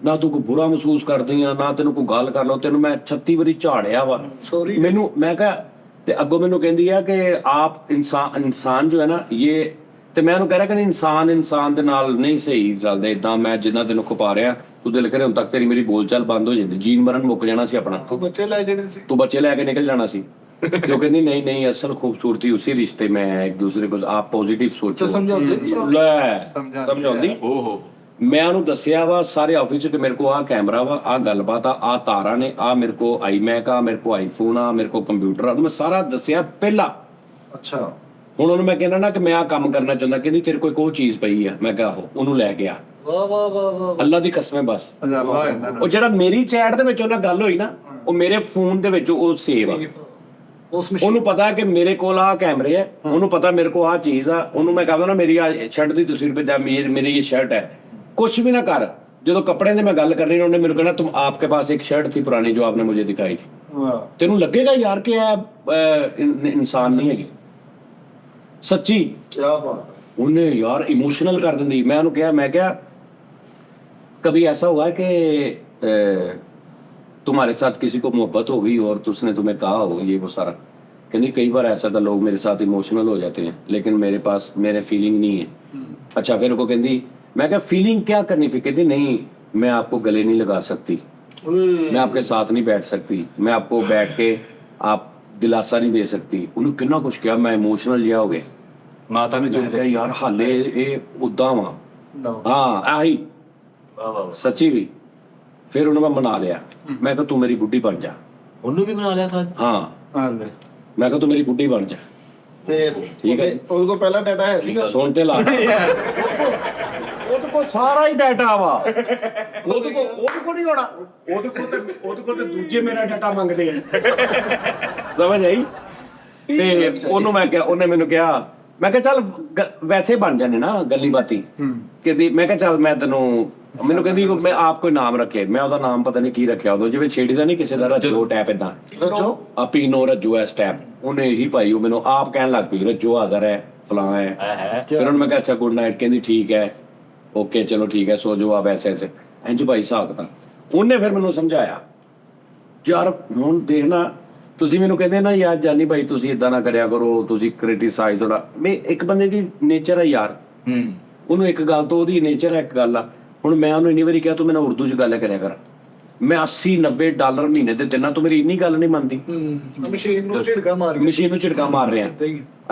ਨਾ ਤੂੰ ਕੋਈ ਬੁਰਾ ਮਹਿਸੂਸ ਕਰਦੀ ਆ, ਨਾ ਤੈਨੂੰ ਕੋਈ ਗੱਲ ਕਰ ਲਓ, ਤੈਨੂੰ ਮੈਂ 36 ਵਾਰੀ ਝਾੜਿਆ ਵਾ ਮੈਨੂੰ। ਮੈਂ ਕਿਹਾ ਤੇ ਅੱਗੋਂ ਮੈਨੂੰ ਕਹਿੰਦੀ ਆ ਕਿ ਆਪ ਇਨਸਾਨ ਜੋ ਹੈ ਨਾ ਇਹ, ਤੇ ਮੈਂ ਉਹਨੂੰ ਕਹਿ ਰਿਹਾ ਕਿ ਇਨਸਾਨ ਦੇ ਨਾਲ ਨਹੀਂ ਸਹੀ ਚੱਲਦੇ ਇਦਾਂ। ਮੈਂ ਜਿੰਨਾ ਤੈਨੂੰ ਖਪਾ ਰਿਹਾ ਤੂੰ ਦਿਲ ਕਰੇ ਹੁਣ ਤੱਕ ਤੇਰੀ ਮੇਰੀ ਬੋਲਚਾਲ ਬੰਦ ਹੋ ਜਾਂਦੀ, ਜੀਣ ਮਰਨ ਮੁੱਕ ਜਾਣਾ ਸੀ ਆਪਣਾ। ਤੂੰ ਬੱਚੇ ਲੈ ਜਾਣੇ ਸੀ, ਤੂੰ ਬੱਚੇ ਲੈ ਕੇ ਨਿਕਲ ਜਾਣਾ ਸੀ। ਤੇ ਉਹ ਕਹਿੰਦੀ ਨਹੀਂ ਨਹੀਂ ਅਸਲ खूबसूरती उसी रिश्ते में है, एक दूसरे को आप पॉजिटिव सोचो। ਸਮਝਾਉਂਦੇ ਲੈ ਸਮਝਾਉਂਦੀ। ਓਹੋ ਮੈਂ ਉਹਨੂੰ ਦੱਸਿਆ ਵਾ ਸਾਰੇ ਆਫਿਸ 'ਚ ਕਿ ਮੇਰੇ ਕੋ ਆਹ ਕੈਮਰਾ ਵਾ, ਆਹ ਗੱਲਬਾਤ ਆ, ਆਹ ਤਾਰਾਂ ਨੇ, ਆਹ ਮੇਰੇ ਕੋ ਆਈਮੈਕ ਆ, ਮੇਰੇ ਕੋ ਆਈਫੋਨ ਆ, ਮੇਰੇ ਕੋ ਕੰਪਿਊਟਰ ਆ। ਮੈਂ ਸਾਰਾ ਦੱਸਿਆ ਪਹਿਲਾਂ। ਅੱਛਾ ਹੁਣ ਉਹਨੂੰ ਮੈਂ ਕਹਿੰਦਾ ਨਾ ਕਿ ਮੈਂ ਆਹ ਕੰਮ ਕਰਨਾ ਚਾਹੁੰਦਾ। ਕਹਿੰਦੀ ਤੇਰੇ ਕੋਲ ਕੋਈ ਚੀਜ਼ ਪਈ ਆ। ਮੈਂ ਕਿਹਾ ਆਹੋ, ਉਹਨੂੰ ਲੈ ਗਿਆ। ਵਾਹ ਵਾਹ ਵਾਹ ਵਾਹ। ਅੱਲਾ ਦੀ ਕਸਮ ਹੈ ਬਸ। ਉਹ ਜਿਹੜਾ ਮੇਰੀ ਚੈਟ ਦੇ ਵਿੱਚ ਉਹਨਾਂ ਗੱਲ ਹੋਈ ਨਾ, ਉਹ ਮੇਰੇ ਫੋਨ ਦੇ ਵਿੱਚ ਉਹ ਸੇਵ ਆ। ਉਸ ਉਹਨੂੰ ਪਤਾ ਕਿ ਮੇਰੇ ਕੋਲ ਆਹ ਕੈਮਰੇ ਹੈ, ਉਹਨੂੰ ਪਤਾ ਮੇਰੇ ਕੋਲ ਆਹ ਚੀਜ਼ ਆ। ਉਹਨੂੰ ਮੈਂ ਕਹਦਾ ਨਾ ਮੇਰੀ ਆ ਸ਼ਰਟ ਦੀ ਤਸਵੀਰ ਭੇਜਾ, ਮੇਰੀ ਇਹ ਸ਼ਰਟ ਹੈ। ਕੁਛ ਵੀ ਨਾ ਕਰ, ਜਦੋਂ ਕੱਪੜਿਆਂ ਦੀ ਮੈਂ ਗੱਲ ਕਰਨੀ ਉਹਨੇ ਮੈਨੂੰ ਕਹਿਣਾ तुम आपके पास एक शर्ट थी पुरानी जो आपने मुझे दिखाई थी। ਤੈਨੂੰ ਲੱਗੇਗਾ ਯਾਰ ਕਿ ਇਹ ਇਨਸਾਨ ਨਹੀਂ ਹੈਗੀ ਸੱਚੀ। ਕੀ ਬਾਤ। ਉਹਨੇ ਯਾਰ ਇਮੋਸ਼ਨਲ ਕਰ ਦਿੰਦੀ। ਮੈਂ ਉਹਨੂੰ ਕਿਹਾ, ਮੈਂ ਕਿਹਾ कभी ऐसा हुआ है कि तुम्हारे साथ किसी को मोहब्बत हो गई और उसने तुम्हें कहा हो ये वो सारा। कहनी कई बार ऐसा था लोग मेरे साथ इमोशनल हो जाते हैं लेकिन मेरे पास मेरे फीलिंग नहीं है। अच्छा फिर को कहती मैं क्या फीलिंग क्या करनी, फिर कहती नहीं मैं आपको गले नहीं लगा सकती, मैं आपके साथ नहीं बैठ सकती, मैं आपको बैठ के आप दिलासा नहीं दे सकती। उन्होंने कितना कुछ किया, मैं इमोशनल जिहा हो गया। ਮਾਤਾ ਨੇ मैं कहा यार हाले ਇਹ ਉਦਾਂ ਵਾ। ਹਾਂ ਆਹੀ ਵਾਹ ਵਾਹ ਸੱਚੀ ਵੀ। ਫਿਰ ਉਹਨੂੰ ਮੈਂ ਮਨਾ ਲਿਆ। ਮੈਂ ਕਿਹਾ ਤੂੰ ਮੇਰੀ ਬੁੱਢੀ ਬਣ ਜਾ। ਉਹਨੂੰ ਵੀ ਬਣਾ ਲਿਆ ਸਾਜ। ਹਾਂ ਮੈਂ ਕਿਹਾ ਤੂੰ ਮੇਰੀ ਬੁੱਢੀ ਬਣ ਜਾ। ਫੇਰ ਠੀਕ ਹੈ। ਉਹਦੇ ਕੋਲ ਪਹਿਲਾਂ ਡਾਟਾ ਹੈ ਸੀਗਾ। ਸੁਣ ਤੇ ਲਾ। ਉਹਦੇ ਕੋਲ ਸਾਰਾ ਹੀ ਡਾਟਾ ਵਾ। ਉਹਦੇ ਕੋਲ ਨਹੀਂ ਹੋਣਾ। ਉਹਦੇ ਕੋਲ ਤੇ ਦੂਜੇ ਮੇਰਾ ਡਾਟਾ ਮੰਗਦੇ ਆ। ਸਮਝ ਆਈ। ਤੇ ਉਹਨੂੰ ਮੈਂ ਕਿਹਾ, ਉਹਨੇ ਮੈਨੂੰ ਕਿਹਾ, ਮੈਂ ਕਿਹਾ ਚੱਲ ਵੈਸੇ ਬਣ ਜਾਣੇ ਨਾ ਗੱਲੀ ਬਾਤੀ। ਕਹਿੰਦੀ ਮੈਂ ਕਿਹਾ ਚੱਲ ਮੈਂ ਤੈਨੂੰ, ਮੈਨੂੰ ਕਹਿੰਦੀ ਮੈਂ ਆਪ ਕੋਈ ਨਾਮ ਰੱਖੇ। ਮੈਂ ਉਹਦਾ ਨਾਮ ਪਤਾ ਨਹੀਂ ਕੀ ਰੱਖਿਆ ਉਦੋਂ, ਜਿਵੇਂ ਛੇੜੀ ਦਾ ਨਹੀਂ ਕਿਸੇ ਦਾ ਰੱਜੋ ਟੈਪ ਏਦਾਂ। ਰੱਜੋ ਪੀਨੋ ਰੱਜੋ ਐ ਸਟੈਪ ਉਹਨੇ ਇਹੀ ਪਾਈ। ਉਹ ਮੈਨੂੰ ਆਪ ਕਹਿਣ ਲੱਗ ਪਈ ਰੱਜੋ ਹਾਜ਼ਰ ਹੈ ਫਲਾਂ ਹੈ। ਫਿਰ ਉਹਨੂੰ ਮੈਂ ਕਿਹਾ ਅੱਛਾ ਗੁੱਡ ਨਾਈਟ। ਕਹਿੰਦੀ ਠੀਕ ਹੈ ਓਕੇ ਚਲੋ ਠੀਕ ਹੈ ਸੋ ਜੋ ਆਪ ਐਸੇ ਐਸੇ ਇੰਝ ਭਾਈ ਹਿਸਾਬ ਦਾ। ਉਹਨੇ ਫਿਰ ਮੈਨੂੰ ਸਮਝਾਇਆ ਯਾਰ ਹੁਣ ਦੇਖਣਾ ਤੁਸੀਂ ਮੈਨੂੰ ਕਹਿੰਦੇ ਨਾ ਯਾਰ ਜਾਨੀ ਭਾਈ ਤੁਸੀਂ ਇਦਾਂ ਨਾ ਕਰਿਆ ਕਰੋ, ਤੁਸੀਂ ਕ੍ਰਿਟਿਸਾਈਜ਼ ਥੋੜਾ। ਮੈਂ ਇੱਕ ਬੰਦੇ ਦੀ ਨੇਚਰ ਹੈ ਯਾਰ, ਉਹਨੂੰ ਇੱਕ ਗੱਲ ਤੋਂ ਉਹਦੀ ਨੇਚਰ ਹੈ ਇੱਕ ਗੱਲ ਆ। ਹੁਣ ਮੈਂ ਉਹਨੂੰ ਇੰਨੀ ਵਾਰੀ ਕਿਹਾ ਤੂੰ ਮੈਨੂੰ ਉਰਦੂ 'ਚ ਗੱਲ ਕਰਿਆ ਕਰ। ਮੈਂ $80-90 ਮਹੀਨੇ ਦੇ ਦਿਨਾਂ ਤੂੰ ਮੇਰੀ ਇੰਨੀ ਗੱਲ ਨਹੀਂ ਮੰਨਦੀ। ਮਸ਼ੀਨ ਨੂੰ ਝਿੜਕਾ ਮਾਰ ਰਿਹਾ।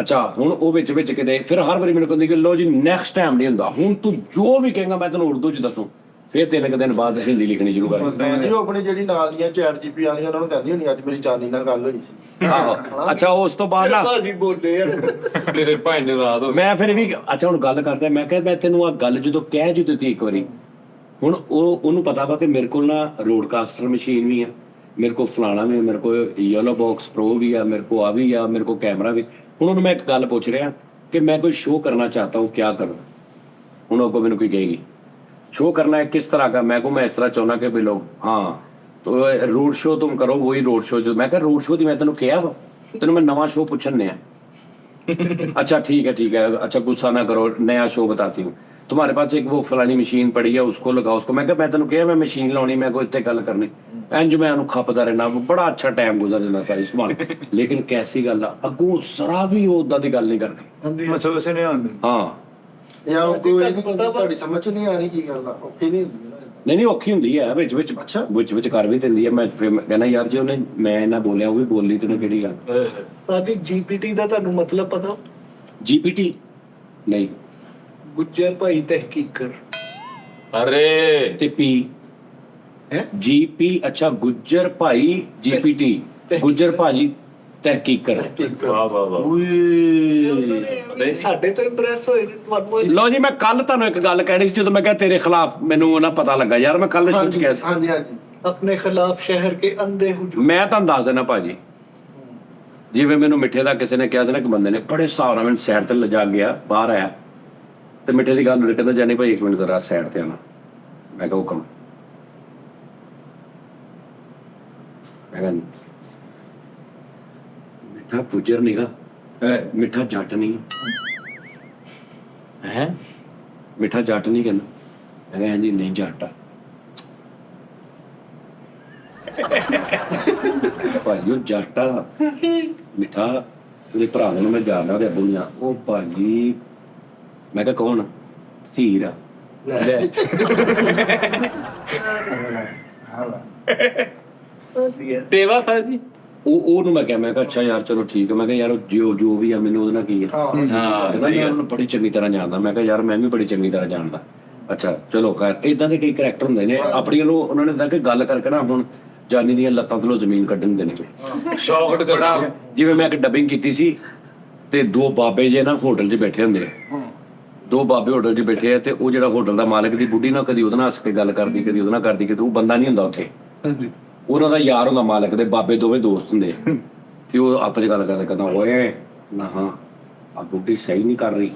ਅੱਛਾ ਹੁਣ ਉਹ ਵਿੱਚ ਕਿਤੇ ਫਿਰ ਹਰ ਵਾਰੀ ਮੈਨੂੰ ਕਹਿੰਦੀ ਕਿ ਲੋ ਜੀ ਨੈਕਸਟ ਟਾਈਮ ਨਹੀਂ ਹੁੰਦਾ, ਹੁਣ ਤੂੰ ਜੋ ਵੀ ਕਹੇਗਾ ਮੈਂ ਤੈਨੂੰ ਉਰਦੂ 'ਚ ਦੱਸੂ। ਫਿਰ 3 ਦਿਨ ਬਾਅਦ ਹਿੰਦੀ ਲਿਖਣੀ ਸ਼ੁਰੂ ਕਰ ਦਿੱਤੀ। ਜੀ ਉਹ ਆਪਣੀ ਜਿਹੜੀ ਨਾਲ ਦੀਆਂ ਚੈਟ ਜੀਪੀ ਵਾਲੀਆਂ ਉਹਨਾਂ ਨੂੰ ਕਹਿੰਦੀ ਹੁੰਦੀ ਅੱਜ ਮੇਰੀ ਚਾਨੀ ਨਾਲ ਗੱਲ ਹੋਈ ਸੀ। ਆਹੋ ਅੱਛਾ ਉਸ ਤੋਂ ਬਾਅਦ ਨਾ ਭਾਜੀ ਬੋਲੇ ਆ ਤੇਰੇ ਭਾਈ ਨੇ ਰਾਤ ਹੋ ਮੈਂ ਫਿਰ ਵੀ ਅੱਛਾ ਹੁਣ ਗੱਲ ਕਰਦਾ। ਮੈਂ ਕਿਹਾ ਮੈਂ ਤੈਨੂੰ ਆ ਗੱਲ ਜਦੋਂ ਕਹਿ ਜੀ ਦਿੱਤੀ ਇੱਕ ਵਾਰੀ, ਹੁਣ ਉਹਨੂੰ ਪਤਾ ਵਾ ਕਿ ਮੇਰੇ ਕੋਲ ਨਾ ਰੋਡਕਾਸਟਰ ਮਸ਼ੀਨ ਵੀ ਆ, ਮੇਰੇ ਕੋਲ ਫਲਾਣਾ ਵੀ, ਮੇਰੇ ਕੋਲ ਯੈਲੋ ਬਾਕਸ ਪ੍ਰੋ ਵੀ ਆ, ਮੇਰੇ ਕੋਲ ਆ ਵੀ ਆ, ਮੇਰੇ ਕੋਲ ਕੈਮਰਾ ਵੀ। ਹੁਣ ਉਹਨੂੰ ਮੈਂ ਇੱਕ ਗੱਲ ਪੁੱਛ ਰਿਹਾ ਕਿ मैं कोई शो करना चाहता हूँ क्या करूँ। हूँ को मैंने कोई कहेगी शो करना है किस तरह का, मैं को मैं इस तरह चाहना कि भी लोग हाँ तो रोड शो तुम करो, वही रोड शो जो मैं रोड शो की मैं तेन कहा वा तेन मैं नवा शो पूछने अच्छा ठीक है अच्छा गुस्सा ना करो, नया शो बताती हूँ। तुम्हारे पास एक वो फलानी मशीन पड़ी है उसको लगाओ उसको। मैं तेन कहा मैं मशीन लानी, मैं कोई इतने गल करनी इंज मैं खपता रहना, बड़ा अच्छा टाइम गुजर जाना सारी संभाल। लेकिन कैसी गल आ अगों सरा भी उदा की गल नहीं करनी। हाँ या कोई पता समझ नहीं आ रही की गल औखी नहीं होंदी ਨਹੀਂ ਔਖੀ ਹੁੰਦੀ ਹੈ ਵਿੱਚ ਵਿੱਚ ਅੱਛਾ। ਵਿੱਚ ਕਰ ਵੀ ਦਿੰਦੀ ਹੈ। ਮੈਂ ਫਿਰ ਮੈਂ ਕਹਿੰਦਾ ਯਾਰ ਜੇ ਉਹਨੇ ਮੈਂ ਇਹਨਾਂ ਬੋਲਿਆ ਉਹ ਵੀ ਬੋਲੀ ਤੈਨੂੰ ਕਿਹੜੀ ਗੱਲ। ਸਾਡੀ ਜੀਪੀਟੀ ਦਾ ਤੁਹਾਨੂੰ ਮਤਲਬ ਪਤਾ? GPT ਨਹੀਂ ਗੁੱਜਰ ਭਾਈ ਤਹਿਕੀਕਰ। ਅਰੇ ਤੇ P ਹੈ GP ਅੱਛਾ ਗੁੱਜਰ ਭਾਈ GPT ਗੁੱਜਰ ਭਾਜੀ ਤਹਿਕੀਕ ਕਰ। ਵਾਹ ਵਾਹ ਵਾਹ। ਓਏ ਸਾਡੇ ਤੋਂ ਇੰਪ੍ਰੈਸ ਹੋਏ ਨੇ ਤੁਹਾਨੂੰ। ਲੋ ਜੀ ਮੈਂ ਕੱਲ ਤੁਹਾਨੂੰ ਇੱਕ ਗੱਲ ਕਹਿਣੀ ਸੀ ਜਦੋਂ ਮੈਂ ਕਿਹਾ ਤੇਰੇ ਖਿਲਾਫ ਮੈਨੂੰ ਉਹਨਾਂ ਪਤਾ ਲੱਗਾ ਯਾਰ ਮੈਂ ਕੱਲ ਸੋਚ ਗਿਆ ਸੀ। ਹਾਂਜੀ ਹਾਂਜੀ ਆਪਣੇ ਖਿਲਾਫ ਸ਼ਹਿਰ ਕੇ ਅੰਧੇ ਹੁਜੂਮ। ਮੈਂ ਤੁਹਾਨੂੰ ਦੱਸ ਦੇਣਾ ਭਾਜੀ ਜਿਵੇਂ ਮੈਨੂੰ ਮਿੱਠੇ ਦਾ ਕਿਸੇ ਨੇ ਕਿਹਾ ਸੀ ਨਾ ਕਿ ਬੰਦੇ ਨੇ ਬੜੇ ਹਿਸਾਬ ਨਾਲ ਮੈਨੂੰ ਸਾਈਡ ਤੇ ਲਿਜਾ ਗਿਆ ਬਾਹਰ ਆਇਆ ਤੇ ਮਿੱਠੇ ਦੀ ਗੱਲ ਕਹਿੰਦਾ ਜਾਨੀ ਭਾਈ ਇੱਕ ਮਿੰਟ ਜ਼ਰਾ ਸਾਈਡ ਤੇ ਆਣਾ। ਮੈਂ ਕਿਹਾ ਹੁਕਮ। ਮੈਂ ਕਿਹਾ ਮਿੱਠਾ ਪੁੱਜਰ ਨੀਗਾ ਮਿੱਠਾ ਜੱਟ ਨਹੀਂ ਹੈ ਮਿੱਠਾ ਜੱਟ ਨਹੀਂ ਕਹਿੰਦਾ। ਮੈਂ ਕਿਹਾ ਹਾਂਜੀ ਨਹੀਂ ਜੱਟ ਆ ਭਾਈ ਉਹ ਜੱਟ ਆ ਮਿੱਠਾ ਉਹਦੇ ਭਰਾ ਨੂੰ ਮੈਂ ਜਾਣਦਾ ਉਹਦੇ ਅੱਬੂ ਨੂੰ। ਉਹ ਭਾਜੀ ਮੈਂ ਕਿਹਾ ਕੌਣ? ਧੀਰ ਆ। ਦੇਵਾ ਸਰ ਜੀ ਉਹਨੂੰ ਮੈਂ ਕਿਹਾ ਅੱਛਾ ਯਾਰ ਚਲੋ ਠੀਕ ਹੈ। ਮੈਂ ਕਿਹਾ ਯਾਰ ਜੋ ਵੀ ਆ ਮੈਨੂੰ ਉਹਦੇ ਨਾਲ ਕੀ ਹੈ। ਹਾਂ ਕਹਿੰਦਾ ਮੈਂ ਉਹਨੂੰ ਬੜੀ ਚੰਗੀ ਤਰ੍ਹਾਂ ਜਾਣਦਾ। ਮੈਂ ਕਿਹਾ ਯਾਰ ਮੈਂ ਵੀ ਬੜੀ ਚੰਗੀ ਤਰ੍ਹਾਂ ਜਾਣਦਾ। ਅੱਛਾ ਚਲੋ ਖੈਰ ਇਦਾਂ ਦੇ ਕਈ ਕਰੈਕਟਰ ਹੁੰਦੇ ਨੇ ਆਪਣੀ ਵੱਲੋਂ ਉਹਨਾਂ ਨੇ ਤਾਂ ਕਿ ਗੱਲ ਕਰਕੇ ਨਾ ਹੁਣ ਜਾਨੀ ਦੀਆਂ ਲੱਤਾਂ ਥੱਲੋਂ ਜ਼ਮੀਨ ਕੱਢਣ ਦੇ ਨੇ। ਸ਼ੌਕਟ ਕਰਦਾ ਜਿਵੇਂ ਮੈਂ ਇੱਕ ਡੱਬਿੰਗ ਕੀਤੀ ਸੀ ਤੇ ਦੋ ਬਾਬੇ ਜੇ ਨਾ ਹੋਟਲ 'ਚ ਬੈਠੇ ਹੁੰਦੇ ਆ। ਦੋ ਬਾਬੇ ਹੋਟਲ 'ਚ ਬੈਠੇ ਆ ਤੇ ਉਹ ਜਿਹੜਾ ਹੋਟਲ ਦਾ ਮਾਲਕ ਦੀ ਬੁੱਢੀ ਨਾਲ ਕਦੀ ਉਹਦੇ ਨਾਲ ਹੱਸ ਕੇ ਗੱਲ ਕਰਦੀ ਕਦੀ ਉਹਦੇ ਨਾਲ ਕਰਦੀ ਕਿ ਉਹ ਬੰਦਾ ਨਹੀਂ ਹੁੰਦਾ ਉੱਥੇ। ਉਹਨਾਂ ਦਾ ਯਾਰ ਹੁੰਦਾ ਮਾਲਕ ਦੇ ਬਾਬੇ ਦੋਵੇਂ ਦੋਸਤ ਹੁੰਦੇ ਤੇ ਉਹ ਆਪਸ 'ਚ ਗੱਲ ਕਰਦੇ ਕਹਿੰਦਾ ਓਏ ਨਾ ਹਾਂ ਆ ਬੁੱਢੀ ਸਹੀ ਨਹੀਂ ਕਰ ਰਹੀ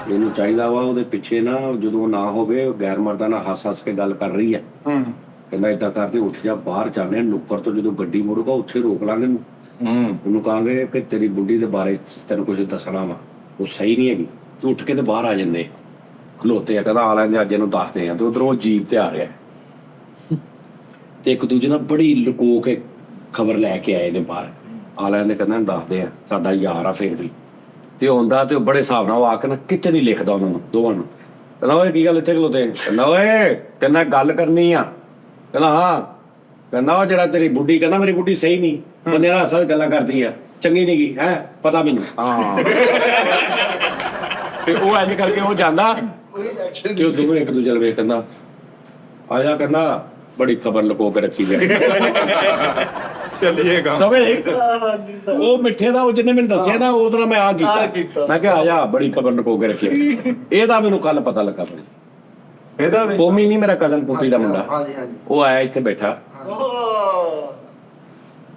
ਇਹਨੂੰ ਚਾਹੀਦਾ ਵਾ ਉਹਦੇ ਪਿੱਛੇ ਨਾ ਜਦੋਂ ਨਾ ਹੋਵੇ ਗੈਰ ਮਰਦਾਂ ਨਾਲ ਹੱਸ ਕੇ ਗੱਲ ਕਰ ਰਹੀ ਹੈ। ਕਹਿੰਦਾ ਏਦਾਂ ਕਰਦੇ ਉੱਠ ਜਾ ਬਾਹਰ ਚੱਲਦੇ ਨੁੱਕਰ ਤੋਂ ਜਦੋਂ ਗੱਡੀ ਮੁੜੂਗਾ ਉੱਥੇ ਰੋਕ ਲਾਂਗੇ ਉਹਨੂੰ ਕਹਾਂਗੇ ਕਿ ਤੇਰੀ ਬੁੱਢੀ ਦੇ ਬਾਰੇ ਤੈਨੂੰ ਕੁਝ ਦੱਸਣਾ ਵਾ ਉਹ ਸਹੀ ਨਹੀਂ ਹੈਗੀ। ਤੇ ਉੱਠ ਕੇ ਤੇ ਬਾਹਰ ਆ ਜਾਂਦੇ ਖਲੋਤੇ ਆ ਕਹਿੰਦਾ ਆ ਲੈਂਦੇ ਅੱਜ ਇਹਨੂੰ ਦੱਸਦੇ ਆ ਤੇ ਉਧਰੋਂ ਜੀਪ ਤੇ ਆ ਰਿਹਾ ਤੇ ਇੱਕ ਦੂਜੇ ਨਾਲ ਬੜੀ ਲੁਕੋ ਕੇ ਖਬਰ ਲੈ ਕੇ ਆਏ ਨੇ ਬਾਹਰ ਆ ਲੈਂਦੇ ਕਹਿੰਦਾ ਦੱਸਦੇ ਆ ਸਾਡਾ ਯਾਰ ਆ ਫੇਰ ਵੀ ਤੇ ਆਉਂਦਾ ਤੇ ਉਹ ਬੜੇ ਹਿਸਾਬ ਨਾਲ ਉਹ ਆ ਕੇ ਨਾ ਕਿਤੇ ਨਹੀਂ ਲਿਖਦਾ ਉਹਨਾਂ ਨੂੰ ਦੋਵਾਂ ਨੂੰ। ਕਹਿੰਦਾ ਓਏ ਕੀ ਗੱਲ ਇੱਥੇ ਖਲੋਤੇ? ਕਹਿੰਦਾ ਓਏ ਕਹਿੰਦਾ ਗੱਲ ਕਰਨੀ ਆ। ਕਹਿੰਦਾ ਹਾਂ। ਕਹਿੰਦਾ ਉਹ ਜਿਹੜਾ ਤੇਰੀ ਬੁੱਢੀ ਕਹਿੰਦਾ ਮੇਰੀ ਬੁੱਢੀ ਸਹੀ ਨਹੀਂ ਬੰਦੇ ਨਾਲ ਅਸਲ ਗੱਲਾਂ ਕਰਦੀ ਆ ਚੰਗੀ ਨਹੀਂ ਗਈ ਹੈ ਪਤਾ ਮੈਨੂੰ। ਹਾਂ ਤੇ ਉਹ ਐਂ ਕਰਕੇ ਉਹ ਜਾਂਦਾ ਤੇ ਉਹ ਦੋਵੇਂ ਇੱਕ ਦੂਜੇ ਨੂੰ ਵੇਖ ਕਹਿੰਦਾ ਆ ਜਾ ਕਹਿੰਦਾ ਬੜੀ ਖਬਰ ਲੁਕੋ ਕੇ ਰੱਖੀ ਗਈ। ਚੱਲੀਏਗਾ ਉਹ ਮਿੱਠੇ ਦਾ ਉਹ ਜਿਹਨੇ ਮੈਨੂੰ ਦੱਸਿਆ ਨਾ ਉਹਦੇ ਨਾਲ ਮੈਂ ਆ ਕੀਤਾ। ਮੈਂ ਕਿਹਾ ਆ ਜਾ ਬੜੀ ਖਬਰ ਲੁਕੋ ਕੇ ਰੱਖੀ। ਇਹਦਾ ਮੈਨੂੰ ਕੱਲ ਪਤਾ ਲੱਗਾ ਬਈ ਇਹਦਾ ਵੀ ਪੋਮੀ ਨਹੀਂ ਮੇਰਾ ਕਜ਼ਨ ਪੁੱਪੀ ਦਾ ਮੁੰਡਾ ਹਾਂਜੀ ਹਾਂਜੀ ਉਹ ਆਇਆ ਇੱਥੇ ਬੈਠਾ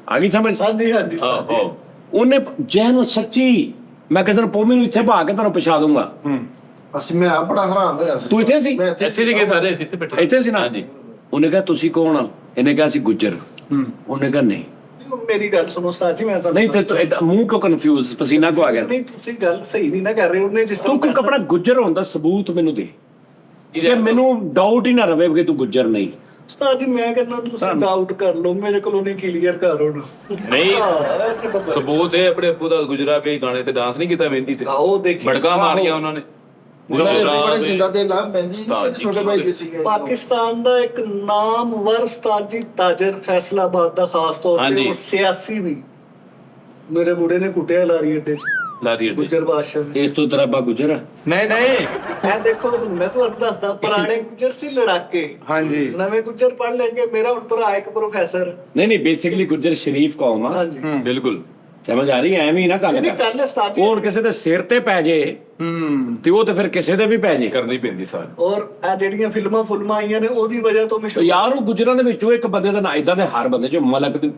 ਆ ਗਈ ਸਮਝ। ਹਾਂਜੀ ਹਾਂਜੀ ਆਹੋ ਉਹਨੇ ਜੈਨ ਸੱਚੀ ਮੈਂ ਕਿਸੇ ਨੂੰ ਪੋਮੀ ਨੂੰ ਇੱਥੇ ਭਾ ਕੇ ਤੁਹਾਨੂੰ ਪਛਾ ਦੂੰਗਾ। ਅਸੀਂ ਮੈਂ ਬੜਾ ਹੈਰਾਨ ਹੋਇਆ ਸੀ। ਤੂੰ ਇੱਥੇ ਸੀ? ਮੈਂ ਇੱਥੇ ਐਸੇ ਦੇ ਸਾਰੇ ਇੱਥੇ ਬੈਠੇ ਇੱਥੇ ਸੀ ਨਾ। ਹਾਂਜੀ ਉਹਨੇ ਕਿਹਾ ਤੁਸੀਂ ਕੌਣ ਆ? ਇਹਨੇ ਕਿਹਾ ਅਸੀਂ ਗੁੱਜਰ। ਉਹਨੇ ਕਿਹਾ ਨਹੀਂ ਮੇਰੀ ਗੱਲ ਸੁਣੋ ਉਸਤਾਦ ਜੀ ਮੈਂ ਤੁਹਾਨੂੰ ਨਹੀਂ ਤੇ ਤੂੰ ਮੂੰਹ ਕਿਉਂ ਕਨਫਿਊਜ਼ ਪਸੀਨਾ ਕਿਉਂ ਆ ਗਿਆ? ਨਹੀਂ ਤੁਸੀਂ ਗੱਲ ਸਹੀ ਨਹੀਂ ਨਾ ਕਰ ਰਹੇ। ਉਹਨੇ ਜਿਸ ਤੂੰ ਕੋਈ ਕਪੜਾ ਗੁੱਜਰ ਹੋਣ ਦਾ ਸਬੂਤ ਮੈਨੂੰ ਦੇ ਕਿ ਮੈਨੂੰ ਡਾਊਟ ਹੀ ਨਾ ਰਵੇ ਕਿ ਤੂੰ ਗੁੱਜਰ ਨਹੀਂ। ਉਸਤਾਦ ਜੀ ਮੈਂ ਕਹਿੰਦਾ ਤੁਸੀਂ ਡਾਊਟ ਕਰ ਲਓ ਮੇਰੇ ਕੋਲੋਂ ਨਹੀਂ ਕਲੀਅਰ ਕਰ ਹੁਣ। ਨਹੀਂ ਸਬੂਤ ਹੈ ਆਪਣੇ ਅੱਬੂ ਦਾ ਗੁਜਰਾ ਵੀ ਗਾਣੇ ਤੇ ਡਾਂਸ ਨਹੀਂ ਕੀਤਾ ਮਹਿੰਦੀ ਤੇ ਆਓ ਦੇਖੀ ਬੜਕਾ ਮਾਰੀਆਂ ਉਹਨਾਂ ਨੇ ਬੜੇ ਜ਼ਿੰਦਾ ਦੇ ਲਾ ਮਹਿੰਦੀ ਛੋਟੇ ਭਾਈ ਦੇ ਸੀਗੇ। ਪਾਕਿਸਤਾਨ ਦਾ ਇੱਕ ਨਾਮਵਰ ਉਸਤਾਦ ਜੀ ਤਾਜਰ ਫੈਸਲਾਬਾਦ ਦਾ ਖਾਸ ਤੌਰ ਤੇ ਹਾਂਜੀ। ਉਹ ਸਿਆਸੀ ਵੀ ਮੇਰੇ ਬੁੜੇ ਨੇ ਕੁੱਟਿਆ ਲਾਰੀ ਅੱਡੇ 'ਚ ਲਾਰੀ ਅੱਡੇ ਗੁੱਜਰ ਬਾਦਸ਼ਾਹ ਨੇ। ਇਸ ਤੋਂ ਤੇਰਾ ਬਾ ਗੁੱਜਰ ਆ? ਨਹੀਂ ਨਹੀਂ ਇਹ ਦੇਖੋ ਹੁਣ ਮੈਂ ਤੁਹਾਨੂੰ ਦੱਸਦਾ ਪੁਰਾਣੇ ਗੁੱਜਰ ਸੀ ਲੜਾਕੇ ਹਾਂਜੀ ਨਵੇਂ ਗੁੱਜਰ ਪੜ੍ਹ ਲੈਣਗੇ। ਮੇਰਾ ਹੁਣ ਭਰਾ ਇੱਕ ਪ੍ਰੋਫੈਸਰ। ਨਹੀਂ ਬੇਸਿਕਲੀ ਗੁੱਜਰ ਸ਼ਰੀਫ ਕੌਮ ਆ। ਹਾਂਜੀ ਬਿਲਕੁਲ ਸਮਝ ਆ ਰਹੀ ਐਵੇਂ ਹੀ ਨਾ ਗੱਲ ਨਹੀਂ ਕਰ। ਪਹਿਲੇ ਉਸਤਾਦ ਜੀ ਉਹ ਹੁਣ ਕਿਸੇ ਦੇ ਸਿਰ ਤੇ ਪੈ ਜੇ ਤੇ ਉਹ ਤੇ ਫਿਰ ਕਿਸੇ ਦੇ ਵੀ ਪੈ ਜੇ। ਕਰਨੀ ਪੈਂਦੀ ਸਾਰ ਔਰ ਇਹ ਜਿਹੜੀਆਂ ਫਿਲਮਾਂ ਆਈਆਂ ਨੇ ਉਹਦੀ ਵਜ੍ਹਾ ਤੋਂ ਤੇ ਮਸ਼ਹੂਰ। ਯਾਰ ਉਹ ਗੁੱਜਰਾਂ ਦੇ ਵਿੱਚੋਂ ਇੱਕ ਬੰਦੇ ਦਾ ਨਾਂ ਇਦਾਂ ਦੇ ਹਰ ਬੰਦੇ ਚ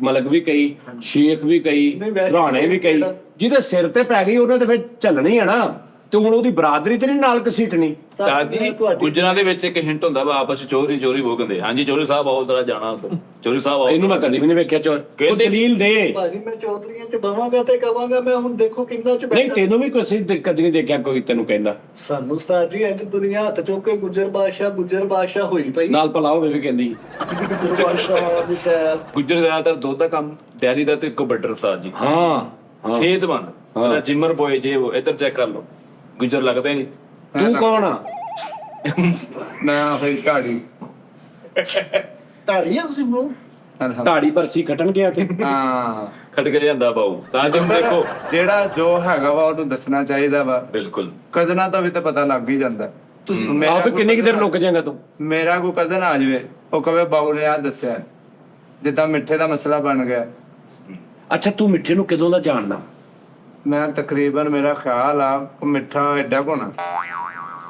ਮਲਕ ਵੀ ਕਈ ਸ਼ੇਖ ਵੀ ਕਈ ਨਹੀਂ, ਵੈਸੇ ਰਾਣੇ ਵੀ ਕਈ ਜਿਹੜਾ- ਜਿਹਦੇ ਸਿਰ ਤੇ ਪੈ ਗਈ ਉਹਨੇ ਤੇ ਫਿਰ ਝੱਲਣੀ ਆ ਨਾ। ਤੇ ਹੁਣ ਉਹਦੀ ਬਰਾਦਰੀ ਤੇ ਨਹੀਂ ਨਾਲ ਕਸੀਟਣੀ। ਸਾਡੀ ਗੁਜਰਾਂ ਦੇ ਵਿੱਚ ਇੱਕ ਹਿੰਟ ਹੁੰਦਾ ਵਾ ਆਪਸ ਚ ਚੋਰੀ ਬੋਲਦੇ ਹਾਂਜੀ ਚੋਰੀ ਸਾਹਿਬ ਆਓ ਜ਼ਰਾ ਜਾਣਾ ਉੱਧਰ। ਚੋਰੀ ਸਾਹਿਬ ਆਓ ਇਹਨੂੰ ਮੈਂ ਕਦੀ ਵੀ ਨਹੀਂ ਵੇਖਿਆ ਚੋਰ। ਉਹ ਕਹਿੰਦੇ- ਦਲੀਲ ਦੇ। ਭਾਜੀ ਮੈਂ ਚੌਧਰੀਆਂ 'ਚ ਬਵਾਂਗਾ ਤੇ ਕਵਾਂਗਾ ਮੈਂ ਹੁਣ ਦੇਖੋ ਕਿੰਨਾ 'ਚ ਨਹੀਂ ਤੈਨੂੰ ਵੀ ਕੋਈ ਕਦੀ ਨਹੀਂ ਦੇਖਿਆ ਕੋਈ ਤੈਨੂੰ ਕਹਿੰਦਾ ਸਾਨੂੰ ਉਸਤਾਦ ਜੀ ਅੱਜ ਦੁਨੀਆ ਹੱਥ ਚੁੱਕ ਕੇ ਗੁੱਜਰ ਬਾਦਸ਼ਾਹ ਹੋਈ ਪਈ। ਨਾਲ ਭਲਾ ਹੋਵੇ ਵੀ ਕਹਿੰਦੀ। ਗੁਰੂ ਬਾਦਸ਼ਾਹ ਦੀ ਖੈਰ। ਗੁਜਰ ਜ਼ਿਆਦਾਤਰ ਦੁੱਧ ਦਾ ਕੰਮ ਡੈਰੀ ਦਾ ਤੇ ਕੰਪਿਊਟਰ ਸਾਜ ਜੀ ਹਾਂ ਸਿਹਤਮੰਦ ਮੇਰਾ ਜਿਮਰ ਬੋਏ ਜੇ ਉਹ ਇੱਧਰ ਚੈੱਕ ਕਰ ਲਓ ਗੁਜਰ ਲੱਗਦਾ ਹੀ ਨਹੀਂ। ਤੂੰ ਕੌਣ ਆ? ਨਾ ਫਿਰ ਢਾੜੀ ਢਾੜੀ ਆ ਤੁਸੀਂ ਬ్రో? ਢਾੜੀ ਬਰਸੀ ਖਟਣ ਗਿਆ ਤੇ ਹਾਂ ਖਟਕ ਜਾਂਦਾ ਬਾਊ ਤਾਂ ਜੋ ਦੇਖੋ ਜਿਹੜਾ ਜੋ ਹੈਗਾ ਵਾ ਉਹਨੂੰ ਦੱਸਣਾ ਚਾਹੀਦਾ ਵਾ। ਬਿਲਕੁਲ ਕਜ਼ਨਾਂ ਤੋਂ ਵੀ ਤਾਂ ਪਤਾ ਲੱਗ ਹੀ ਜਾਂਦਾ। ਤੁਸੀਂ ਆਪ ਕਿੰਨੀ ਕੁ ਦੇਰ ਲੁਕ ਜਾਏਗਾ ਤੂੰ? ਮੇਰਾ ਕੋਈ ਕਜ਼ਨ ਆ ਜਾਵੇ ਉਹ ਕਵੇ ਬਾਊ ਨੇ ਆ ਦੱਸਿਆ, ਜਿੱਦਾਂ ਮਿੱਠੇ ਦਾ ਮਸਲਾ ਬਣ ਗਿਆ। ਅੱਛਾ ਤੂੰ ਮਿੱਠੇ ਨੂੰ ਕਦੋਂ ਦਾ ਜਾਣਦਾ? ਮੈਂ ਤਕਰੀਬਨ ਮੇਰਾ ਖਿਆਲ ਆ ਉਹ ਮਿੱਠਾ ਐਡਾ ਕੋਣਾ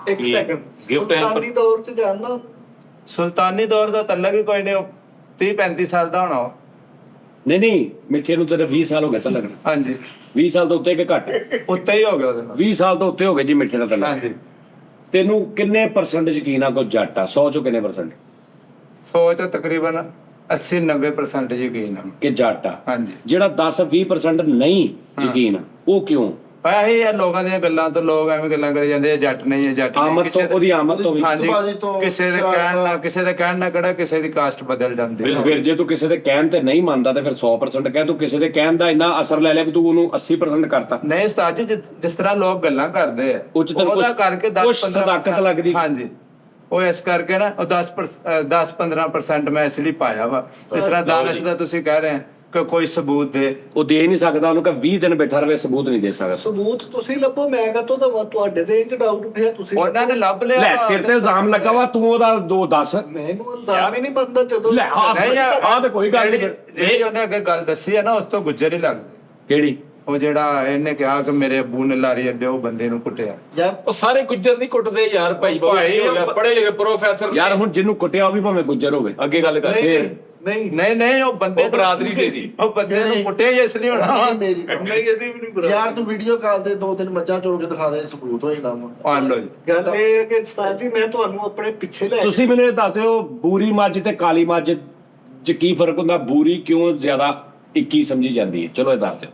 ਇੱਕ ਸੈਕਿੰਡ gift hamper- ਸੁਲਤਾਨੀ ਦੌਰ ਚ ਜਾਣਦਾ ਸੁਲਤਾਨੀ ਦੌਰ ਦਾ ਤਲਕ ਹੀ ਕੋਈ ਨਹੀਂ, 30-35 ਸਾਲ ਦਾ ਹੋਣਾ ਉਹ। ਨਹੀਂ ਮਿੱਠੇ ਨੂੰ ਤੇਰੇ 20 ਸਾਲ ਹੋ ਗਏ ਤਾਂ ਲੱਗਣਾ। ਹਾਂਜੀ 20 ਸਾਲ ਤੋਂ ਉੱਤੇ ਕਿ ਘੱਟ? ਉੱਤੇ ਹੀ ਹੋ ਗਿਆ ਉਹਦੇ ਨਾਲ। 20 ਸਾਲ ਤੋਂ ਉੱਤੇ ਹੋ ਗਏ ਜੀ ਮਿੱਠੇ ਦਾ ਤਾਂ। ਹਾਂਜੀ ਤੈਨੂੰ ਕਿੰਨੇ % ਯਕੀਨ ਆ ਕੋ ਜੱਟ ਆ? 100 ਚੋਂ ਕਿੰਨੇ %? ਸੋਚ ਤਕਰੀਬਨ 80-90% ਯਕੀਨ ਆ। ਕਿ ਜੱਟ ਆ? ਹਾਂਜੀ ਜਿਹੜਾ 10-20% ਨਹੀਂ ਯਕੀਨ ਉਹ ਕਿਉਂ? ਇਹ ਇਹ ਲੋਕਾਂ ਦੀਆਂ ਗੱਲਾਂ ਤੋਂ ਲੋਕ ਐਵੇਂ ਗੱਲਾਂ ਕਰੀ ਜਾਂਦੇ ਆ ਜੱਟ ਨਹੀਂ ਹੈ ਜੱਟ ਨਹੀਂ। ਆਮਦ ਤੋਂ ਉਹਦੀ ਆਮਦ ਤੋਂ ਵੀ। ਹਾਂਜੀ ਬਾਜੀ ਤੋਂ ਕਿਸੇ ਦੇ ਕਹਿਣ ਨਾਲ ਕਿਹੜਾ ਕਿਸੇ ਦੀ ਕਾਸਟ ਬਦਲ ਜਾਂਦੀ ਹੈ। ਫਿਰ ਜੇ ਤੂੰ ਕਿਸੇ ਦੇ ਕਹਿਣ ਤੇ ਨਹੀਂ ਮੰਨਦਾ ਤੇ ਫਿਰ 100% ਕਹਿ, ਤੂੰ ਕਿਸੇ ਦੇ ਕਹਿਣ ਦਾ ਇੰਨਾ ਅਸਰ ਲੈ ਲਿਆ ਵੀ ਤੂੰ ਉਹਨੂੰ 80% ਕਰਤਾ। ਨਹੀਂ ਉਸਤਾਦ ਜੀ ਜਿਸ ਤਰ੍ਹਾਂ ਲੋਕ ਗੱਲਾਂ ਕਰਦੇ ਆ ਉਹ 'ਚ ਤੈਨੂੰ ਉਹਦਾ ਕੁਛ- ਕਰਕੇ ਕੁਛ ਸਦਾਕਤ ਲੱਗਦੀ। ਹਾਂਜੀ ਉਹ ਇਸ ਕਰਕੇ ਨਾ ਉਹ 10-15% ਮੈਂ ਇਸ ਲਈ ਪਾਇਆ ਵਾ। ਇਸ ਤਰ੍ਹਾਂ ਦਾਨਿਸ਼ ਦਾ ਤੁਸੀਂ ਕਹਿ ਰਹੇ ਕਿ ਕੋਈ ਸਬੂਤ ਦੇ, ਉਹ ਦੇ ਨਹੀਂ ਸਕਦਾ, ਉਹਨੂੰ ਕਿ 20 ਦਿਨ ਬੈਠਾ ਰਵੇ, ਸਬੂਤ ਨਹੀਂ ਦੇ ਸਕਦਾ। ਸਬੂਤ ਤੁਸੀਂ ਲੱਭੋ, ਮੈਂ ਕਹਤੋ ਤਾਂ ਤੁਹਾਡੇ ਤੇ ਇੰਜ ਡਾਊਟ ਉੱਠਿਆ ਤੁਸੀਂ ਉਹਨਾਂ ਨੇ ਲੱਭ ਲਿਆ ਲੈ ਤੇਰੇ ਤੇ ਇਲਜ਼ਾਮ ਲੱਗਾ ਵਾ, ਤੂੰ ਉਹਦਾ ਦੋ ਦੱਸ। ਮੈਨੂੰ ਇਲਜ਼ਾਮ ਹੀ ਨਹੀਂ ਬੰਦਾ ਜਦੋਂ ਲੈ ਆਹ ਤੇ ਕੋਈ ਗੱਲ ਨਹੀਂ। ਜਿਹੜੀ ਉਹਨੇ ਅੱਗੇ ਗੱਲ ਦੱਸੀ ਹੈ ਨਾ ਉਸ ਤੋਂ ਗੁੱਜਰ ਹੀ ਲੱਗਦੀ। ਕਿਹੜੀ? ਉਹ ਜਿਹੜਾ ਇਹਨੇ ਕਿਹਾ ਕਿ ਮੇਰੇ ਅੱਬੂ ਨੇ ਲਾਰੀ ਅੱਡੇ ਉਹ ਬੰਦੇ ਨੂੰ ਕੁੱਟਿਆ। ਯਾਰ ਉਹ ਸਾਰੇ ਗੁੱਜਰ ਨਹੀਂ ਕੁੱਟਦੇ ਯਾਰ ਭਾਈ ਭਾਈ, ਪੜ੍ਹੇ ਲਿਖੇ ਪ੍ਰੋਫੈਸਰ ਯਾਰ ਹੁਣ ਜਿਹਨੂੰ ਕੁੱਟਿਆ ਉਹ ਵੀ ਭਾਵੇਂ ਗੁੱਜਰ ਹੋਵੇ। ਅੱਗੇ ਗੱਲ ਕਰ ਨਹੀਂ ਨਹੀਂ ਨਹੀਂ ਉਹ ਬੰਦੇ ਉਹ ਬਰਾਦਰੀ ਦੇ ਦੀ। ਉਹ ਬੰਦੇ ਨੂੰ ਕੁੱਟਿਆ ਹੀ ਇਸ ਲਈ ਹੋਣਾ। ਨਹੀਂ ਮੇਰੀ ਨਹੀਂ ਅਸੀਂ ਵੀ ਨਹੀਂ ਬੁਰਾ ਯਾਰ ਤੂੰ ਵੀਡੀਓ ਕਾਲ ਤੇ 2-3 ਮੱਝਾਂ ਚੋ ਕੇ ਦਿਖਾ ਦੇ, ਸਬੂਤ ਹੋ ਜਾਣਾ ਵਾ। ਆ ਲੋ ਜੀ ਗੱਲ ਇਹ ਹੈ ਕਿ ਉਸਤਾਦ ਜੀ ਮੈਂ ਤੁਹਾਨੂੰ ਆਪਣੇ ਪਿੱਛੇ ਲੈ ਤੁਸੀਂ ਮੈਨੂੰ ਇਹ ਦੱਸ ਦਿਓ ਬੂਰੀ ਮੱਝ ਤੇ ਕਾਲੀ ਮੱਝ 'ਚ ਕੀ ਫਰਕ ਹੁੰਦਾ? ਬੂਰੀ ਕਿਉਂ ਜ਼ਿਆਦਾ ਇੱਕੀ ਸਮਝੀ ਜਾਂਦੀ ਹੈ? ਚਲੋ ਇਹ ਦੱਸ ਦਿਓ,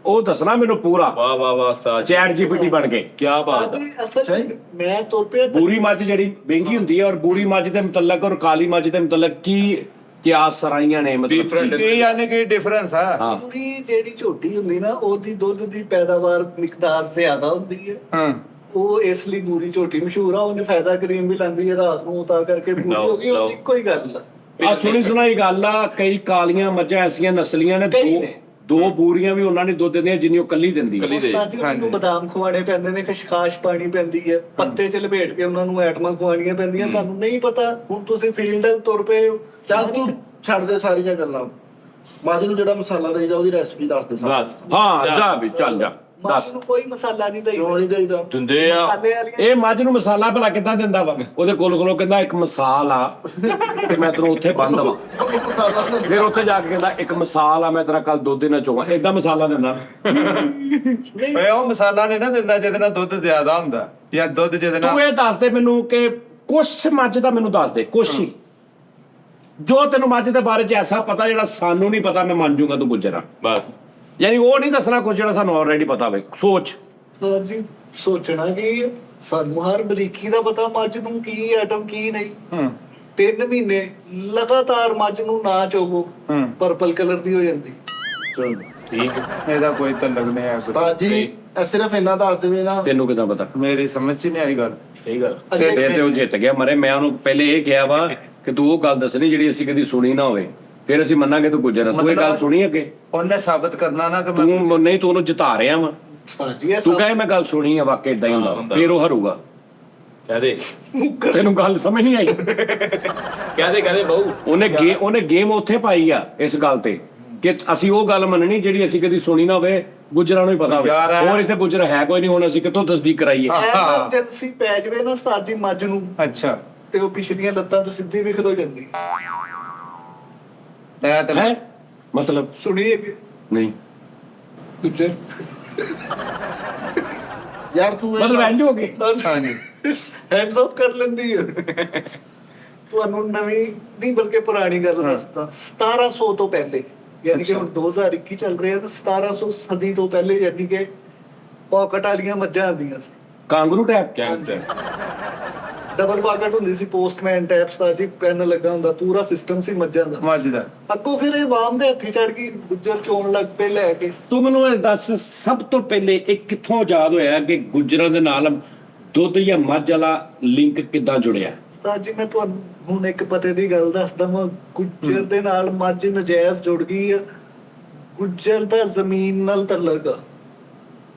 ਉਹ ਦੱਸਣਾ ਮੈਨੂੰ ਪੂਰਾ। ਵਾਹ ਵਾਹ ਵਾਹ ਉਸਤਾਦ ਜੀ, ਚੈਟ ਜੀਪੀਟੀ ਬਣ ਕੇ। ਕੀ ਬਾਤ ਉਸਤਾਦ ਹੈ। ਜੀ ਅਸਲ ਚ ਮੈਂ ਤੁਰ ਪਿਆ ਬੂਰੀ ਮੱਝ ਜਿਹੜੀ ਮਹਿੰਗੀ ਹੁੰਦੀ ਹੈ ਔਰ ਬੂਰੀ ਮੱਝ ਦੇ ਮੁਤਲਕ ਔਰ ਕਾਲੀ ਮੱਝ ਦੇ ਮੁਤਲਕ ਕੀ ਕਿਆਸ ਸਰਾਈਆਂ ਨੇ? ਮਤਲਬ Different- ਕੀ ਯਾਨੀ ਕਿ ਡਿਫਰੈਂਸ ਆ? ਹਾਂ ਪੂਰੀ ਜਿਹੜੀ ਝੋਟੀ ਹੁੰਦੀ ਨਾ ਉਹਦੀ ਦੁੱਧ ਦੀ ਪੈਦਾਵਾਰ ਮਿਕਦਾਰ ਜ਼ਿਆਦਾ ਹੁੰਦੀ ਹੈ। ਹਾਂ ਉਹ ਇਸ ਲਈ ਬੂਰੀ ਝੋਟੀ ਮਸ਼ਹੂਰ ਆ। ਉਹਨੇ ਫਾਇਦਾ ਕਰੀਮ ਵੀ ਲਾਂਦੀ ਹੈ ਰਾਤ ਨੂੰ, ਤਾਂ ਕਰਕੇ ਪੂਰੀ ਹੋ ਗਈ। ਲਓ। ਉਹਦੀ ਕੋਈ ਗੱਲ ਆ। ਆ ਸੁਣੀ ਸੁਣਾਈ ਗੱਲ ਆ, ਕਈ ਕਾਲੀਆਂ ਮੱਝਾਂ ਐਸੀਆਂ ਨਸਲੀਆਂ ਨੇ, ਕਈ ਨੇ। ਦੋ ਬੂਰੀਆਂ ਵੀ ਉਹਨਾਂ ਨੇ ਦੁੱਧ ਦਿੰਦੀਆਂ ਜਿੰਨੀ ਉਹ ਕੱਲੀ ਦਿੰਦੀ ਹੈ। ਕੱਲੀ ਦੇ। ਉਸਤਾਦ ਜੀ ਉਹਨੂੰ ਬਦਾਮ ਖਵਾਣੇ ਪੈਂਦੇ ਨੇ, ਖਸ਼ਖਾਸ਼ ਪਾਣੀ ਪੈਂਦੀ ਹੈ, ਪੱਤੇ ਚ ਲਪੇਟ ਕੇ ਉਹਨਾਂ ਨੂੰ ਐਟਮਾਂ ਖਵਾਣੀਆਂ ਪੈਂਦੀਆਂ। ਤੁਹਾਨੂੰ ਨਹੀਂ ਪਤਾ, ਹੁਣ ਤੁਸੀਂ ਫੀਲਡ ਤੁਰ ਪਏ ਹੋ। ਚੱਲ ਤੂੰ ਛੱਡ ਦੇ ਸਾਰੀਆਂ ਗੱਲਾਂ। ਮੱਝ ਨੂੰ ਜਿਹੜਾ ਮਸਾਲਾ ਦੇਈਦਾ ਉਹਦੀ ਰੈਸਪੀ ਦੱਸ ਦੇ ਸਾਨੂੰ। ਬਸ ਹਾਂ ਜਾ ਵੀ ਚੱਲ ਜਾ ਮੱਝ ਦੱਸ। ਨੂੰ ਕੋਈ ਮਸਾਲਾ ਨਹੀਂ ਦੇਈਦਾ। ਕਿਉਂ ਨਹੀਂ ਦੇਈਦਾ? ਦਿੰਦੇ ਆ। ਮਸਾਲੇ ਵਾਲੀਆਂ ਇਹ ਮੱਝ ਨੂੰ ਮਸਾਲਾ ਭਲਾ ਕਿੱਦਾਂ ਦਿੰਦਾ ਵਾ? ਉਹਦੇ ਕੋਲੋਂ ਕਹਿੰਦਾ ਇੱਕ ਮਸਾਲ ਆ ਤੇ ਮੈਂ ਤੈਨੂੰ ਉੱਥੇ ਬੰਨ ਦਵਾਂ। ਮਸਾਲਾ ਨਾ ਫਿਰ ਉੱਥੇ ਜਾ ਕੇ ਕਹਿੰਦਾ ਇੱਕ ਮਸਾਲ ਆ, ਮੈਂ ਤੇਰਾ ਕੱਲ ਦੁੱਧ ਨਾ ਚੋਵਾਂ। ਏਦਾਂ ਮਸਾਲਾ ਦਿੰਦਾ। ਓਏ ਉਹ ਮਸਾਲਾ ਨਹੀਂ ਨਾ ਦਿੰਦਾ ਜਿਹਦੇ ਨਾਲ ਦੁੱਧ ਜ਼ਿਆਦਾ ਹੁੰਦਾ ਜਾਂ ਦੁੱਧ ਜਿਹਦੇ ਤੂੰ ਨਾਲ। ਇਹ ਦੱਸ ਦੇ ਮੈਨੂੰ ਕਿ ਕੁਛ ਮੱਝ ਦਾ ਮੈਨੂੰ ਦੱਸ ਦੇ, ਕੁਛ ਹੀ ਜੋ ਤੈਨੂੰ ਮੱਝ ਦੇ ਬਾਰੇ 'ਚ ਐਸਾ ਪਤਾ ਜਿਹੜਾ ਸਾਨੂੰ ਨਹੀਂ ਪਤਾ। ਮੈਂ ਮੰਨ ਜੂਗਾ ਤੂੰ ਗੁੱਜਰ ਆ, ਬਸ ਯਾਨੀ ਉਹ ਨਹੀਂ ਦੱਸਣਾ ਕੁਝ ਜਿਹੜਾ ਸਾਨੂੰ ਆਲਰੇਡੀ ਪਤਾ ਹੋਵੇ। ਸੋਚ। ਉਸਤਾਦ ਜੀ ਸੋਚਣਾ ਕੀ ਹੈ, ਸਾਨੂੰ ਹਰ ਬਰੀਕੀ ਦਾ ਪਤਾ ਮੱਝ ਨੂੰ ਕੀ ਐਟਮ ਕੀ ਨਹੀਂ। ਹੂੰ 3 ਮਹੀਨੇ ਲਗਾਤਾਰ ਮੱਝ ਨੂੰ ਨਾ ਚੋਵੋ, ਪਰਪਲ ਕਲਰ ਦੀ ਹੋ ਜਾਂਦੀ। ਚਲ ਠੀਕ ਹੈ। ਇਹਦਾ ਕੋਈ ਤਲਕ ਨਹੀਂ ਹੈ। ਉਸਤਾਦ ਜੀ ਇਹ ਸਿਰਫ ਇੰਨਾ ਦੱਸ ਦੇਵੇ ਨਾ। ਤੈਨੂੰ ਕਿਦਾਂ ਪਤਾ? ਮੇਰੀ ਸਮਝ ਚ ਨਹੀਂ ਆਈ ਗੱਲ। ਸਹੀ ਗੱਲ। ਫਿਰ ਤੇ ਉਹ ਜਿੱਤ ਗਿਆ ਮਰੇ। ਮੈਂ ਉਹਨੂੰ ਪਹਿਲੇ ਇਹ ਕਿਹਾ ਵਾ ਕਿ ਤੂੰ ਉਹ ਗੱਲ ਦੱਸਣੀ ਜਿਹੜੀ ਅਸੀਂ ਕਦੀ ਸੁਣੀ ਨਾ ਹੋਵੇ, ਫਿਰ ਅਸੀਂ ਮੰਨਾਂਗੇ ਤੂੰ ਗੁੱਜਰ ਆ। ਤੂੰ ਇਹ ਗੱਲ ਸੁਣੀ ਅੱਗੇ? ਉਹਨੇ ਸਾਬਤ ਕਰਨਾ ਨਾ ਕਿ ਮੈਂ ਤੂੰ ਨਹੀਂ, ਤੂੰ ਉਹਨੂੰ ਜਿਤਾ ਰਿਹਾ ਵਾ। ਉਸਤਾਦ ਜੀ ਇਹ ਤੂੰ ਸਭ ਕਹੇ ਮੈਂ ਗੱਲ ਸੁਣੀ ਆ, ਵਾਕਿਆ ਇਦਾਂ ਹੀ ਹੁੰਦਾ, ਫਿਰ ਉਹ ਹਰੂਗਾ। ਕਹਿ ਦੇ ਤੈਨੂੰ ਗੱਲ ਸਮਝ ਨਹੀਂ ਆਈ? ਕਹਿ ਦੇ ਬਾਊ। ਉਹਨੇ ਗੇਮ ਉੱਥੇ ਪਾਈ ਆ ਇਸ ਗੱਲ ਤੇ ਕਿ ਅਸੀਂ ਉਹ ਗੱਲ ਮੰਨਣੀ ਜਿਹੜੀ ਅਸੀਂ ਕਦੀ ਸੁਣੀ ਨਾ ਹੋਵੇ, ਗੁੱਜਰਾਂ ਨੂੰ ਹੀ ਪਤਾ ਯਾਰ ਹੋਵੇ। ਹੋਰ ਇੱਥੇ ਗੁੱਜਰ ਹੈ ਕੋਈ ਨਹੀਂ, ਹੁਣ ਅਸੀਂ ਕਿੱਥੋਂ ਤਸਦੀਕ ਕਰਾਈਏ? ਐਮਰਜੈਂਸੀ ਪੈ ਜਵੇ ਨਾ ਉਸਤਾਦ ਜੀ ਮੱਝ ਨੂੰ, ਅੱਛਾ ਤੇ ਉਹ ਪਿਛਲੀਆਂ ਲੱਤਾਂ ਤੇ ਸਿੱਧੀ ਵੀ ਖਲੋ ਜਾਂਦੀ। ਇਹ ਤਾਂ ਹੈ ਮਤਲਬ ਸੁਣੀਏ ਕਿ ਨਹੀਂ, ਗੁੱਜਰ ਯਾਰ ਤੂੰ ਇਹ ਮਤਲਬ ਇੰਜ ਹੋ ਗਈ। ਹਾਂਜੀ ਹੈਂਡਸ ਅਪ ਕਰ ਲੈਂਦੀ ਹੈ। ਤੁਹਾਨੂੰ ਨਵੀਂ ਨਹੀਂ ਬਲਕਿ ਪੁਰਾਣੀ ਗੱਲ ਦੱਸਦਾ। 1700 ਤੋਂ ਪਹਿਲੇ, ਯਾਨੀ ਕਿ ਹੁਣ 2021 ਚੱਲ ਰਿਹਾ ਤਾਂ 1700 ਸਦੀ ਤੋਂ ਪਹਿਲੇ, ਯਾਨੀ ਕਿ ਪਾਕਟ ਵਾਲੀਆਂ ਮੱਝਾਂ ਆਉਂਦੀਆਂ ਸੀ। ਕਾਂਗਰੂ ਟੈਪ। ਡਬਲ ਪਾਕਟ ਹੁੰਦੀ ਸੀ, ਪੋਸਟਮੈਨ ਟੈਪਸ ਦਾ ਜੀ ਪੈਨ ਲੱਗਾ ਹੁੰਦਾ, ਪੂਰਾ ਸਿਸਟਮ ਸੀ ਮੱਝਾਂ ਦਾ। ਮੱਝ ਦਾ ਅੱਗੋਂ ਫਿਰ ਇਹ ਵਾਮ ਦੇ ਹੱਥੀ ਚੜ ਗਈ, ਗੁੱਜਰ ਚੋਣ ਲੱਗ ਪਏ ਲੈ ਕੇ। ਤੂੰ ਮੈਨੂੰ ਇਹ ਦੱਸ, ਸਭ ਤੋਂ ਪਹਿਲੇ ਇਹ ਕਿੱਥੋਂ ਯਾਦ ਹੋਇਆ ਕਿ ਗੁੱਜਰਾਂ ਦੇ ਨਾਲ ਦੁੱਧ ਜਾਂ ਮੱਝ ਵਾਲਾ ਲਿੰਕ ਕਿੱਦਾਂ ਜੁੜਿਆ? ਉਸਤਾਦ ਜੀ ਮੈਂ ਤੁਹਾਨੂੰ ਹੁਣ ਇੱਕ ਪਤੇ ਦੀ ਗੱਲ ਦੱਸਦਾ ਮੈਂ, ਗੁੱਜਰ ਦੇ ਨਾਲ ਮੱਝ ਨਜਾਇਜ਼ ਜੁੜ ਗਈ ਆ। ਗੁੱਜਰ ਦਾ ਜ਼ਮੀਨ ਨਾਲ ਤਲਕ ਆ।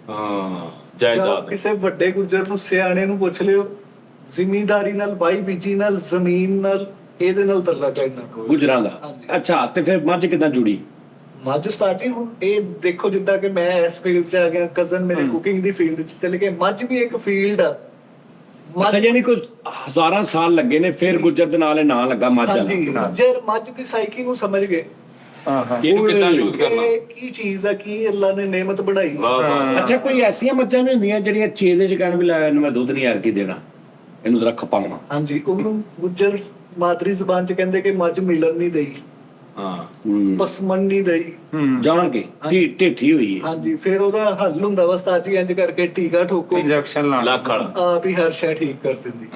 ਹਾਂ ਜਾਂ ਜਾਇਦਾਦ ਕਿਸੇ ਵੱਡੇ ਗੁੱਜਰ ਨੂੰ, ਸਿਆਣੇ ਨੂੰ ਪੁੱਛ ਲਿਓ, ਜ਼ਿਮੀਂਦਾਰੀ ਨਾਲ, ਬਾਈ ਬੀਜੀ ਨਾਲ, ਜ਼ਮੀਨ ਨਾਲ, ਇਹਦੇ ਨਾਲ ਤਲਕ ਹੈ ਇਹਨਾਂ ਕੋਲ ਗੁਜਰਾਂ ਦਾ। ਹਾਂਜੀ। ਅੱਛਾ, ਤੇ ਫਿਰ ਮੱਝ ਕਿੱਦਾਂ ਜੁੜੀ? ਮੱਝ ਉਸਤਾਦ ਜੀ ਹੁਣ ਇਹ ਦੇਖੋ, ਜਿੱਦਾਂ ਕਿ ਮੈਂ ਇਸ ਫੀਲਡ 'ਚ ਆ ਗਿਆ, ਕਜ਼ਨ ਮੇਰੇ ਕੁਕਿੰਗ ਦੀ ਫੀਲਡ 'ਚ ਚਲੇ ਗਏ, ਮੱਝ ਵੀ ਇੱਕ ਫੀਲਡ ਆ। ਅੱਛਾ, ਯਾਨੀ ਕੋਈ ਹਜ਼ਾਰਾਂ ਸਾਲ ਲੱਗੇ ਨੇ ਫਿਰ ਗੁੱਜਰ ਦੇ ਨਾਲ ਇਹ ਨਾਂ ਲੱਗਾ ਮੱਝ ਹਾਂਜੀ, ਵਾਲਾ। ਗੁੱਜਰ ਮੱਝ ਦੀ ਸਾਈਕੀ ਨੂੰ ਸਮਝ ਗਏ ਇਹਨੂੰ ਕਿੱਦਾਂ ਯੂਜ਼ ਕਰਨਾ। ਇਹ ਕੀ ਚੀਜ਼ ਆ, ਕੀ ਅੱਲਾ ਨੇ ਨੇਮਤ ਬਣਾਈ। ਵਾਹ ਵਾਹ ਅੱਛਾ, ਕੋਈ ਐਸੀਆਂ ਮੱਝਾਂ ਵੀ ਹੁੰਦੀਆਂ ਜਿਹੜੀਆਂ ਚੇਦੇ ਚ ਕਹਿਣ ਵੀ ਲੈ ਇਹਨੂੰ ਮੈਂ ਦੁੱਧ ਨਹੀਂ ਆ ਕੇ ਦੇਣਾ, ਇਹਨੂੰ ਤਾਂ ਰੱਖ ਪਾਵਾਂ। ਹਾਂਜੀ, ਉਹਨੂੰ ਗੁੱਜਰ ਮਾਦਰੀ ਜ਼ਬਾਨ 'ਚ ਕਹਿੰਦੇ ਕਿ ਮੱਝ ਮਿਲਣ ਨਹੀਂ ਦੇਈ, ਹਾਂ ਪਸਮਨ ਨਹੀਂ ਦੇਈ। ਜਾਣ ਕੇ ਢੇਠੀ ਹੋਈ ਹੈ। ਹਾਂਜੀ, ਫਿਰ ਉਹਦਾ ਹੱਲ ਹੁੰਦਾ ਵਾ ਉਸਤਾਦ ਜੀ, ਇੰਜ ਕਰਕੇ ਟੀਕਾ ਠੋਕੋ, ਇੰਜੈਕਸ਼ਨ ਲਾਣਾ। ਲੱਖ ਵਾਲਾ ਆਪ ਹੀ ਹਰ ਸ਼ੈ ਠੀਕ ਕਰ ਦਿੰਦੀ।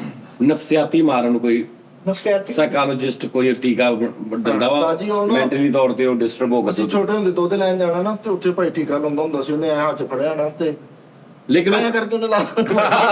ਨਫਸਿਆਤੀ ਮਾਰਨ ਕੋਈ ਨਫਸਿਆਤੀ ਸਾਈਕੋਲੋਜਿਸਟ ਕੋਈ ਟੀਕਾ ਦਿੰਦਾ ਵਾ, ਉਸਤਾਦ ਜੀ, ਉਹ ਨਾ- ਮੈਂਟਲੀ ਤੌਰ ਤੇ ਉਹ ਡਿਸਟਰਬ ਹੋ ਅਸੀਂ ਗਏ। ਛੋਟੇ ਹੁੰਦੇ ਦੁੱਧ ਲੈਣ ਜਾਣਾ ਨਾ, ਤੇ ਉੱਥੇ ਭਾਈ ਟੀਕਾ ਲਾਉਂਦਾ ਹੁੰਦਾ ਸੀ, ਉਹਨੇ ਐ ਹੱਥ 'ਚ ਫੜਿਆ ਨਾ, ਤੇ ਲੇਕਿਨ ਐਂ ਕਰਕੇ ਉਹਨੇ ਲਾ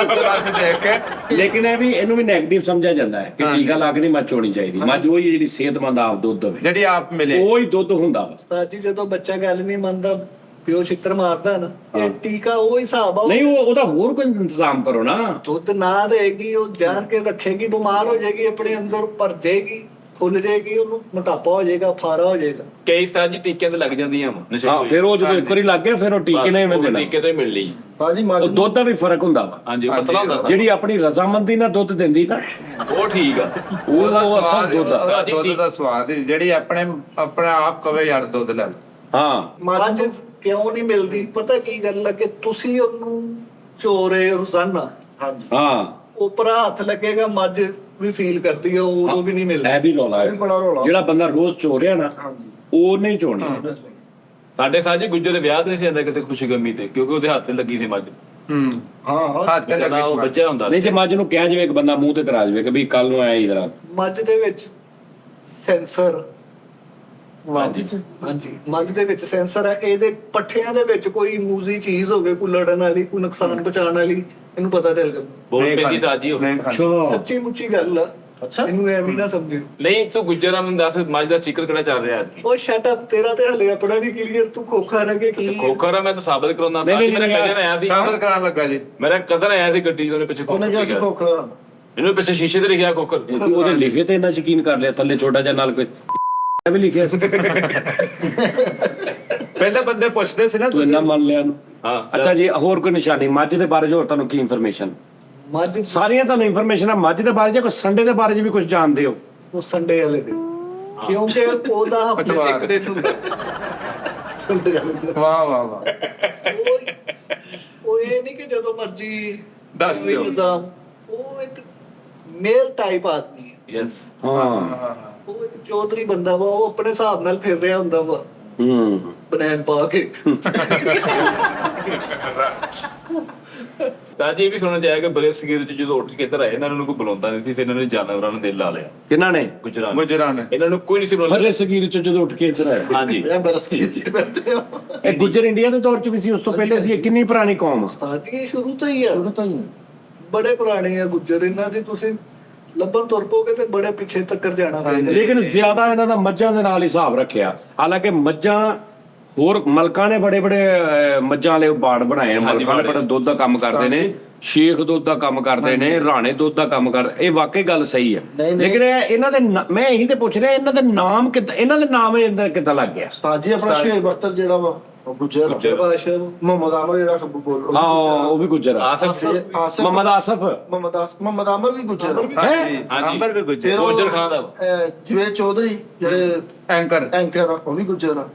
ਦੇਖ ਕੇ ਲੇਕਿਨ ਇਹ ਵੀ ਇਹਨੂੰ ਵੀ ਨੈਗੇਟਿਵ ਸਮਝਿਆ ਜਾਂਦਾ ਹੈ ਕਿ ਟੀਕਾ ਲਾ ਕੇ ਨਹੀਂ ਮੱਝ ਹੋਣੀ ਚਾਹੀਦੀ। ਮੱਝ ਉਹੀ ਹੈ ਜਿਹੜੀ ਸਿਹਤਮੰਦ ਆਪ ਦੁੱਧ ਦੇਵੇ, ਜਿਹੜੀ ਆਪ ਮਿਲੇ। ਉਹ ਹੀ ਦੁੱਧ ਹੁੰਦਾ ਵਾ। ਉਸਤਾਦ ਜੀ, ਜਦੋਂ ਬੱਚਾ ਗੱਲ ਨਹੀਂ ਮੰਨਦਾ, ਪਿਓ ਛਿੱਤਰ ਮਾਰਦਾ ਨਾ, ਇਹ ਟੀਕਾ ਉਹ ਹਿਸਾਬ ਆ। ਨਹੀਂ, ਉਹਦਾ ਹੋਰ ਕੋਈ ਇੰਤਜ਼ਾਮ ਕਰੋ ਨਾ। ਦੁੱਧ ਨਾ ਦੇਗੀ, ਉਹ ਜਾਣ ਕੇ ਰੱਖੇਗੀ, ਬਿਮਾਰ ਹੋ ਜਾਏਗੀ, ਆਪਣੇ ਅੰਦਰ ਭਰ ਜਾਏਗੀ, ਫੁੱਲ ਜਾਏਗੀ, ਉਹਨੂੰ ਮੋਟਾਪਾ ਹੋ ਜਾਏਗਾ, ਫਾਰਾ ਹੋ ਜਾਏਗਾ। ਕਈ ਸਾਲ ਜੀ ਟੀਕਿਆਂ ਤੇ ਲੱਗ ਜਾਂਦੀਆਂ ਵਾ ਨਸ਼ੇ ਹਾਂ, ਕੋਈ। ਫਿਰ ਉਹ ਜਦੋਂ ਇੱਕ ਵਾਰੀ ਲੱਗ ਗਿਆ ਫਿਰ ਉਹ ਟੀਕੇ ਨਹੀਂ ਉਹ ਮਿਲਦੇ। ਟੀਕੇ ਤੋਂ ਹੀ ਮਿਲ ਲਈ। ਭਾਜੀ ਮੱਝ ਉਹ ਨੂੰ- ਦੁੱਧ ਦਾ ਵੀ ਫਰਕ ਹੁੰਦਾ ਵਾ। ਹਾਂਜੀ ਉਹ ਪਤਲਾ ਹੁੰਦਾ ਜਿਹੜੀ ਆਪਣੀ ਰਜ਼ਾਮੰਦੀ ਨਾਲ ਦੁੱਧ ਦਿੰਦੀ ਨਾ, ਉਹ ਠੀਕ ਆ। ਉਹ ਅਸਲ ਦੁੱਧ ਆ। ਉਹਦਾ ਦੁੱਧ ਦਾ ਸਵਾਦ ਹੀ, ਜਿਹੜੀ ਆਪਣੇ ਆਪ ਕਵੇ ਯਾਰ ਦੁੱਧ ਲੈ ਲਓ। ਹਾਂ, ਮੱਝ ਕਿਉਂ ਨਹੀਂ ਮਿਲਦੀ? ਪਤਾ ਕੀ ਗੱਲ ਹੈ ਕਿ ਤੁਸੀਂ ਉਹਨੂੰ ਚੋਰੇ ਰੋਜ਼ਾਨਾ, ਹਾਂਜੀ, ਹਾਂ, ਉੱਪਰ ਹੱਥ ਲੱਗੇਗਾ, ਮੱਝ ਵੀ ਫੀਲ ਕਰਦੀ ਹੈ, ਉਦੋਂ ਵੀ ਨਹੀਂ ਮਿਲਦਾ। ਇਹ ਵੀ ਰੌਲਾ ਇਹ ਹੈ। ਬੜਾ ਰੌਲਾ। ਜਿਹੜਾ ਬੰਦਾ ਰੋਜ਼ ਚੋ ਰਿਹਾ ਨਾ, ਹਾਂਜੀ, ਉਹ ਨਹੀਂ ਚੋਣੀ। ਸਾਡੇ ਸਾਜੀ ਗੁੱਜਰ ਦੇ ਵਿਆਹ ਤੇ ਨਹੀਂ ਸੀ ਜਾਂਦਾ ਕਿਤੇ ਖੁਸ਼ੀ ਗਮੀ ਤੇ, ਕਿਉਂਕਿ ਉਹਦੇ ਹੱਥ ਤੇ ਲੱਗੀ ਸੀ ਮੱਝ। ਹਾਂ ਹੱਥ ਤੇ ਕਹਿੰਦਾ ਉਹ ਲੱਗੀ ਬੱਚਾ ਹੁੰਦਾ ਨਹੀਂ, ਜੇ ਮੱਝ ਨੂੰ ਕਹਿ ਜਾਵੇ ਇੱਕ ਬੰਦਾ ਮੂੰਹ ਤੇ ਕਰਾ ਜਾਵੇ ਕਿ ਵੀ ਕੱਲ ਨੂੰ ਆਇਆ ਇਧਰ। ਮੱਝ ਦੇ ਵਿੱਚ ਸੈਂਸਰ, ਹਾਂਜੀ ਹਾਂਜੀ, ਮੱਝ ਦੇ ਵਿੱਚ ਸੈਂਸਰ ਹੈ। ਇਹਦੇ ਪੱਠਿਆਂ ਦੇ ਵਿੱਚ ਕੋਈ ਮੂਜ਼ੀ ਚੀਜ਼ ਹੋਵੇ, ਕੋਈ ਲੜਨ ਵਾਲੀ, ਕੋਈ ਨੁਕਸਾਨ ਪਹੁੰਚਾਉਣ ਵਾਲੀ, ਇਹਨੂੰ ਪਤਾ ਚੱਲ ਜਾਂਦਾ। ਬਹੁਤ ਪੈਂਦੀ ਸਾਜੀ ਉਹ। ਨਹੀਂ ਖਾਣੀ। ਸੱਚੀ ਮੁੱਚੀ ਗੱਲ ਆ। ਅੱਛਾ। ਇਹਨੂੰ ਐਵੇਂ ਨਾ ਸਮਝਿਓ। ਨਹੀਂ ਤੂੰ ਗੁੱਜਰਾਂ ਨੂੰ ਦੱਸ ਮੱਝ ਦਾ ਜ਼ਿਕਰ ਕਿਹੜਾ ਚੱਲ ਰਿਹਾ ਅੱਜ। ਉਹ ਸ਼ਟ ਅਪ, ਤੇਰਾ ਤੇ ਹਲੇ ਆਪਣਾ ਨਹੀਂ ਕਲੀਅਰ, ਤੂੰ ਖੋਖਾ ਰਹਿ ਕੇ ਕੀ ਖੋਖਰ ਆ, ਮੈਂ ਤਾਂ ਸਾਬਤ ਕਰਾਉਂਦਾ। ਨਹੀਂ, ਨਹੀਂ, ਮੇਰਾ ਨਹੀਂ, ਕਜ਼ਨ ਆਇਆ ਸੀ, ਸਾਬਤ ਕਰਾਉਣ ਲੱਗਾ ਜੀ। ਮੇਰਾ ਕਜ਼ਨ ਆਇਆ ਸੀ ਗੱਡੀ 'ਚ, ਉਹਨੇ ਪਿੱਛੇ ਉਹਨੇ ਕਿਹਾ ਸੀ ਖੋਖਰ। ਇਹਨੂੰ ਪਿੱਛੇ ਸ਼ੀਸ਼ੇ ਤੇ ਲਿਖਿਆ ਖੋਖਰ। ਉਹਦੇ ਲਿਖੇ ਤੇ ਇੰਨਾ ਯਕੀਨ ਕਰ ਲਿਆ, ਥੱਲੇ ਛੋਟਾ ਜਿਹਾ ਨਾਲ ਕੋਈ ਵੀ ਲਿਖਿਆ ਸੀ। ਪਹਿਲੇ ਬੰਦੇ ਪੁੱਛਦੇ ਸੀ ਨਾ ਤੂੰ ਇੰਨਾ ਮੰਨ ਲਿਆ ਨੂੰ। ਹਾਂ ਅੱਛਾ ਜੀ, ਹੋਰ ਕੋਈ ਨਿਸ਼ਾਨੀ ਮੱਝ ਦੇ ਬਾਰੇ 'ਚ ਹੋਰ ਤੁਹਾਨੂੰ ਕੀ ਇਨਫੋਰਮੇਸ਼ਨ? ਮੱਝ ਸਾਰੀਆਂ ਤੁਹਾਨੂੰ ਇਨਫੋਰਮੇਸ਼ਨ ਆ ਮੱਝ ਦੇ ਬਾਰੇ 'ਚ, ਕੋਈ ਸੰਡੇ ਦੇ ਬਾਰੇ 'ਚ ਵੀ ਕੁਝ ਜਾਣਦੇ ਹੋ? ਉਹ ਸੰਡੇ ਵਾਲੇ ਦਿਨ, ਕਿਉਂਕਿ ਉਹਦਾ ਹਫਤੇ 'ਚ ਇੱਕ ਦਿਨ ਹੁੰਦਾ। ਵਾਹ ਵਾਹ ਵਾਹ। ਉਹ ਇਹ ਨਹੀਂ ਕਿ ਜਦੋਂ ਮਰਜੀ ਦੱਸ ਦਿਓ। ਨਿਜ਼ਾਮ, ਉਹ ਇੱਕ ਮੇਅਰ ਟਾਈਪ ਆਦਮੀ ਹੈ। ਯੈਸ ਹਾਂ, ਉਹ ਇੱਕ ਚੌਧਰੀ ਬੰਦਾ ਵਾ, ਉਹ ਆਪਣੇ ਹਿਸਾਬ ਨਾਲ ਫਿਰ ਰਿਹਾ ਹੁੰਦਾ ਵਾ, ਬਨੈਣ ਪਾ ਕੇ। ਸਾਜੀ ਇਹ ਵੀ ਸੁਣਨ ਚ ਆਇਆ ਕਿ ਬਲੇ ਸਗੀਰ ਚ ਜਦੋਂ ਉੱਠ ਕੇ ਇੱਧਰ ਆਏ, ਇਹਨਾਂ ਨੂੰ ਕੋਈ ਬੁਲਾਉਂਦਾ ਨਹੀਂ ਸੀ, ਫਿਰ ਇਹਨਾਂ ਨੇ ਜਾਨਵਰਾਂ ਨੂੰ ਦਿਲ ਲਾ ਲਿਆ। ਕਿਹਨਾਂ ਨੇ? ਗੁਜਰਾਂ ਨੇ। ਗੁਜਰਾਂ ਨੇ। ਇਹਨਾਂ ਨੂੰ ਕੋਈ ਨਹੀਂ ਸੀ ਬੁਲਾਉਂਦਾ। ਫਰੇ ਸਗੀਰ 'ਚ ਜਦੋਂ ਉੱਠ ਕੇ ਇੱਧਰ ਆਏ। ਹਾਂਜੀ ਮੈਂ ਬਰਸ ਕੀ ਜੀ ਬੈਠੇ ਹੋ। ਇਹ ਗੁੱਜਰ ਇੰਡੀਆ ਦੇ ਦੌਰ 'ਚ ਵੀ ਸੀ, ਉਸ ਤੋਂ ਪਹਿਲੇ ਸੀ। ਇਹ ਕਿੰਨੀ ਪੁਰਾਣੀ ਕੌਮ ਆ? ਉਸਤਾਦ ਜੀ ਇਹ ਸ਼ੁਰੂ ਤੋਂ ਹੀ ਆ, ਸ਼ੁਰੂ ਤੋਂ ਹੀ ਬੜੇ ਪੁਰਾਣੇ ਆ ਗੁੱਜਰ। ਇਹਨਾਂ ਦੀ ਤੁਸੀਂ ਲੱਭਣ ਤੁਰ ਪੋਗੇ ਤੇ ਬੜੇ ਪਿੱਛੇ ਤੱਕ ਜਾਣਾ ਪਏਗਾ। ਲੇਕਿਨ ਜ਼ਿਆਦਾ ਇਹਨਾਂ ਦਾ ਮੱਝਾਂ ਦੇ ਨਾਲ ਹਿਸਾਬ ਰੱਖਿਆ। ਹਾਲਾਂਕਿ ਮੱਝਾਂ ਹੋਰ ਮਲਕਾਂ ਨੇ ਬੜੇ ਬੜੇ ਮੱਝਾਂ ਵਾਲੇ ਬਾੜ ਬਣਾਏ ਨੇ। ਮਲਕਾਂ ਨੇ ਬੜਾ ਦੁੱਧ ਦਾ ਕੰਮ ਕਰਦੇ ਨੇ, ਸ਼ੇਖ ਦੁੱਧ ਦਾ ਕੰਮ ਕਰਦੇ ਨੇ, ਰਾਣੇ ਦੁੱਧ ਦਾ ਕੰਮ ਕਰਦੇ। ਇਹ ਵਾਕਈ ਗੱਲ ਸਹੀ ਹੈ। ਲੇਕਿਨ ਇਹਨਾਂ ਦੇ ਮੈਂ ਇਹੀ ਤੇ ਪੁੱਛ ਰਿਹਾ, ਇਹਨਾਂ ਦੇ ਨਾਮ ਕਿੱਦਾਂ, ਇਹਨਾਂ ਦੇ ਨਾਮ ਕਿੱਦਾਂ ਲੱਗ ਗਿਆ? ਉਸਤਾਦ ਜੀ ਆਪਣਾ ਸ਼ੇਖ ਬਖਤਰ ਜਿਹੜਾ ਵਾ, ਉਹ ਗੁੱਜਰ। ਬਾਦਸ਼ਾਹ ਮੁਹੰਮਦ ਆਮਰ ਜਿਹੜਾ ਬੋਲ, ਹਾਂ, ਉਹ ਵੀ ਗੁੱਜਰ ਆ। ਆਸਫ ਆਸਿਫ, ਮੁਹੰਮਦ ਆਸਫ, ਮੁਹੰਮਦ ਆਮਰ ਵੀ ਗੁੱਜਰ। ਹਾਂਜੀ ਅੰਬਰ ਵੀ ਗੁਜਰ। ਫਿਰ ਉਹ, ਗੁੱਜਰ ਖਾਨ ਦਾ। ਜਵੇਦ ਚੌਧਰੀ ਜਿਹੜੇ ਐਂਕਰ। ਐਂਕਰ ਆ, ਉਹ ਵੀ ਗੁੱਜਰ ਆ।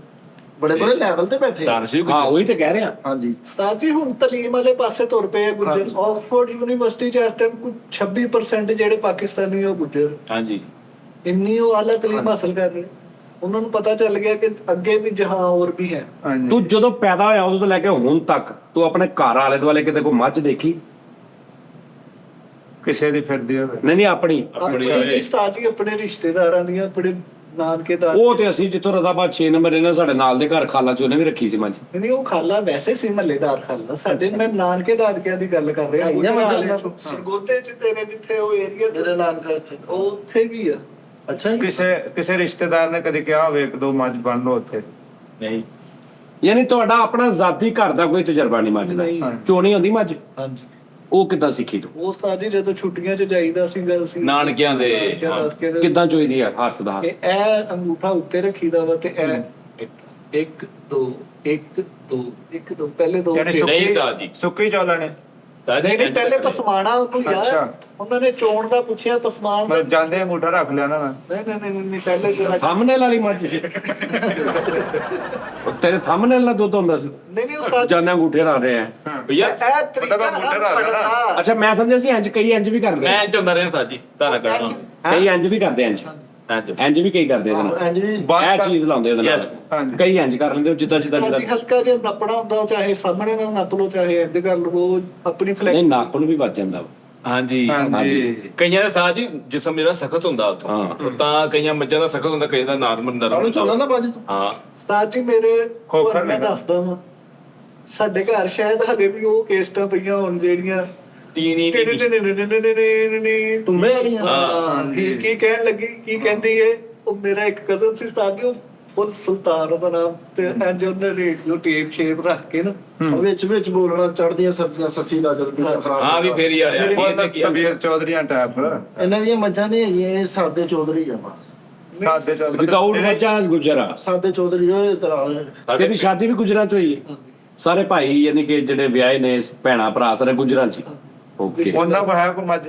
ਬੜੇ ਬੜੇ ਲੈਵਲ ਤੇ ਬੈਠੇ ਆ। ਦਾਨਸ਼ੀ ਹਾਂ, ਉਹੀ ਤੇ ਕਹਿ ਰਿਹਾ। ਹਾਂਜੀ, ਉਸਤਾਦ ਜੀ ਹੁਣ ਤਾਲੀਮ ਵਾਲੇ ਪਾਸੇ ਤੁਰ ਪਏ ਆ ਗੁੱਜਰ। ਹਾਂਜੀ। ਆਕਸਫੋਰਡ ਯੂਨੀਵਰਸਿਟੀ ਚ ਇਸ ਟਾਈਮ ਕੋਈ 26% ਜਿਹੜੇ ਪਾਕਿਸਤਾਨੀ ਉਹ ਗੁੱਜਰ, ਹਾਂਜੀ ਇੰਨੀ ਉਹ ਆਲਾ ਤਾਲੀਮ ਹਾਸਲ ਕਰ ਰਹੇ। ਉਹਨਾਂ ਨੂੰ ਪਤਾ ਚੱਲ ਗਿਆ ਕਿ ਅੱਗੇ ਵੀ ਜਹਾਂ ਹੋਰ ਵੀ ਹੈ। ਹਾਂਜੀ। ਤੂੰ ਜਦੋਂ ਪੈਦਾ ਹੋਇਆ ਉਦੋਂ ਤੋਂ ਲੈ ਕੇ ਹੁਣ ਤੱਕ ਤੂੰ ਆਪਣੇ ਘਰ ਆਲੇ ਦੁਆਲੇ ਕਿਤੇ ਕੋਈ ਮੱਝ ਦੇਖੀ? ਕਿਸੇ ਦੀ ਫਿਰਦੀ ਹੋਵੇ। ਨਹੀਂ, ਆਪਣੀ। ਆਪਣੇ ਉਸਤਾਦ ਜੀ ਆਪਣੇ ਰਿਸ਼ਤੇਦਾਰਾਂ ਦੀਆਂ, ਆਪਣੇ ਨਾਨਕੇ ਦਾ ਉਹ ਤੇ ਅਸੀਂ ਜਿੱਥੋਂ ਰਦਾਬਾਦ 6 ਨੰਬਰ ਇਹਨਾਂ ਸਾਡੇ ਨਾਲ ਦੇ ਘਰ ਖਾਲਾ ਚ ਉਹਨੇ ਵੀ ਰੱਖੀ ਸੀ ਮੱਝ। ਨਹੀਂ ਉਹ ਖਾਲਾ ਵੈਸੇ ਸੀ ਮਹੱਲੇਦਾਰ ਖਾਲਾ ਸਾਡੇ। ਮੈਂ ਨਾਨਕੇ ਦਾਦਕਿਆਂ ਦੀ ਗੱਲ ਕਰ ਰਿਹਾ ਹੈਗੀਆਂ ਮੱਝਾਂ ਹਾਂ। ਸਰਗੋਦੇ ਚ ਤੇਰੇ ਜਿੱਥੇ ਉਹ ਏਰੀਆ ਮੇਰੇ ਨਾਨਕਾ ਇੱਥੇ। ਉਹ ਉੱਥੇ ਵੀ ਆ। ਅੱਛਾ ਜੀ। ਕਿਸੇ ਰਿਸ਼ਤੇਦਾਰ ਨੇ ਕਦੇ ਕਿਹਾ ਹੋਵੇ ਇੱਕ ਦੋ ਮੱਝ ਬੰਨ ਲਓ ਉੱਥੇ? ਨਹੀਂ ਯਾਨੀ ਤੁਹਾਡਾ ਆਪਣਾ ਜ਼ਾਤੀ ਘਰ ਦਾ ਕੋਈ ਤਜਰਬਾ ਨਹੀਂ ਮੱਝ ਦਾ? ਨਹੀਂ। ਚੋਣੀ ਹੁੰਦੀ ਮੱਝ? ਹਾਂਜੀ। ਉਹ ਕਿੱਦਾਂ ਸਿੱਖੀ ਤੂੰ? ਉਹ ਉਸਤਾਦ ਜੀ ਜਦੋਂ ਛੁੱਟੀਆਂ 'ਚ ਜਾਈਦਾ ਸੀਗਾ ਅਸੀਂ ਨਾਨਕਿਆਂ ਦੇ ਦਾਦਕਿਆਂ ਦੇ ਕਿੱਦਾਂ ਚੋਈਦੀ ਆ ਹੱਥ ਦਾ? ਇਹ ਅੰਗੂਠਾ ਉੱਤੇ ਰੱਖੀਦਾ ਵਾ ਤੇ ਇਹ 1 2 1 2 1 2 ਪਹਿਲੇ ਦੋ ਯਾਨੀ ਫੇਰ। ਨਹੀਂ ਸਾਜ ਜੀ ਸੁੱਕੀ ਚੌਲਾਂ ਨੇ ਨਹੀਂ ਨਹੀਂ ਪਹਿਲੇ ਪਸਮਾਣਾ ਉਹਨੂੰ ਯਾਰ ਅੱਛਾ। ਉਹਨਾਂ ਨੇ ਚੋਣ ਦਾ ਪੁੱਛਿਆ ਪਸਮਾਨ ਦਾ। ਮੈਂ ਜਾਂਦੇ ਅੰਗੂਠਾ ਰੱਖ ਲਿਆ ਨਾ ਮੈਂ। ਨਹੀਂ ਪਹਿਲੇ ਜਿਹੜਾ ਥੰਬਨੇਲ ਵਾਲੀ ਮੱਝ ਸੀ? ਉਹ ਤੇਰੇ ਥੰਬਨੇਲ ਨਾਲ ਦੁੱਧ ਹੁੰਦਾ ਸੀ? ਨਹੀਂ ਉਸਤਾਦ ਜਾਨਾਂ ਅੰਗੂਠੇ ਲਾ ਰਹੇ ਆ। ਭਈਆ ਇਹ ਤਰੀਕਾ ਉਹਦਾ ਅੰਗੂਠਾ ਰੱਖ ਲੈਣਾ। ਬੜਾ। ਅੱਛਾ ਮੈਂ ਸਮਝਿਆ ਸੀ ਇੰਜ, ਕਈ ਇੰਜ ਵੀ ਕਰਦੇ ਆ। ਮੈਂ ਚੁੰਦਾ ਰਿਹਾ ਸਾਜੀ ਧਾਰਾ ਕਰਨਾ ਕਈ ਇੰਜ ਵੀ ਕਰਦੇ ਆ, ਇੰਜ ਇੰਜ ਵੀ ਕਈ ਕਰਦੇ ਇਹਦੇ ਨਾਲ। ਇੰਜ ਵੀ ਇਹ ਚੀਜ਼ ਲਾਉਂਦੇ ਇਹਦੇ ਨਾਲ। Yes, ਹਾਂਜੀ। ਕਈ ਇੰਜ ਕਰ ਲੈਂਦੇ ਉਹ ਜਿੱਦਾਂ ਜਿੱਦਾਂ ਸਾਡੀ ਜਿੱਦਾਂ। ਹਲਕਾ ਜਿਹਾ ਨੱਪਣਾ ਹੁੰਦਾ ਚਾਹੇ ਸਾਹਮਣੇ ਨਾਲ ਨੱਪ ਲਓ ਚਾਹੇ ਇੰਜ ਕਰ ਲਓ ਆਪਣੀ ਨਹੀਂ ਫਲੈਕਸ। ਨਾਖੂਨ ਵੀ ਵੱਜ ਜਾਂਦਾ ਵਾ। ਹਾਂਜੀ ਹਾਂਜੀ ਕਈਆਂ ਦਾ ਸਾਜ ਜੀ ਜਿਸਮ ਜਿਹੜਾ ਸਖਤ ਹੁੰਦਾ ਉਤੋਂ ਤਾਂ ਕਈਆਂ ਮੱਝਾਂ ਦਾ ਸਖਤ ਹੁੰਦਾ, ਕਈਆਂ ਦਾ ਨਾਰਮਲ ਨਰਮ ਉਹਨੂੰ ਚੋਲਾ ਨਾ ਬਾਜ ਤੂੰ। ਹਾਂ ਉਸਤਾਦ ਜੀ ਮੇਰੇ ਖੋਖਰ ਮੈਂ ਨੇ। ਦੱਸਦਾ ਵਾਂ ਸਾਡੇ ਘਰ ਸ਼ਾਇਦ ਹਲੇ ਵੀ ਉਹ ਕੇਸਟਾਂ ਪਈਆਂ ਹੋਣ ਜਿਹੜੀਆਂ ਤੀਨੀ ਤੁੰਬੇ ਵਾਲੀਆਂ। ਹਾਂ ਕੀ ਕਹਿਣ ਲੱਗੀ ਕੀ ਕਹਿੰਦੀ ਏ? ਉਹ ਮੇਰਾ ਇੱਕ ਕਜ਼ਨ ਸੀ ਉਸਤਾਦ ਜੀ, ਉਹ ਫੁੱਲ ਸੁਲਤਾਨ ਉਹਦਾ ਨਾਮ, ਤੇ ਇੰਜ ਉਹਨੇ ਰੇਡੀਓ ਟੇਪ ਸ਼ੇਪ ਰੱਖ ਕੇ ਨਾ ਉਹ ਵਿੱਚ ਬੋਲਣਾ ਚੜਦੀਆਂ ਸਬਜ਼ੀਆਂ ਸੱਸੀ ਦਾ ਜਦ ਖਰਾਬ। ਹਾਂ ਵੀ ਫੇਰੀ ਵਾਲਿਆ ਤਬੀਅਤ ਚੌਧਰੀਆਂ ਟਾਈਪ ਇਹਨਾਂ ਦੀਆਂ ਮੱਝਾਂ ਨਹੀਂ ਹੈਗੀਆਂ, ਇਹ ਸਾਦੇ ਚੌਧਰੀ ਆ ਬਸ। ਸਾਦੇ ਚੌਧਰੀ ਵਿਦਾਊਟ ਮੱਝਾਂ ਗੁਜਰਾ। ਸਾਦੇ ਚੌਧਰੀ ਹੋਏ ਤਰਾ। ਤੇਰੀ ਸ਼ਾਦੀ ਵੀ ਗੁਜਰਾਂ ਚ ਹੋਈ ਹੈ? ਸਾਰੇ ਭਾਈ ਯਾਨੀ ਕਿ ਜਿਹੜੇ ਵਿਆਹੇ ਨੇ ਭੈਣਾ ਭਰਾ ਸਾਰੇ ਗੁਜਰਾਂ ਚ? ਓਕੇ। ਉਹਨਾਂ ਕੋ ਹੈ ਕੋ ਮੱਝ?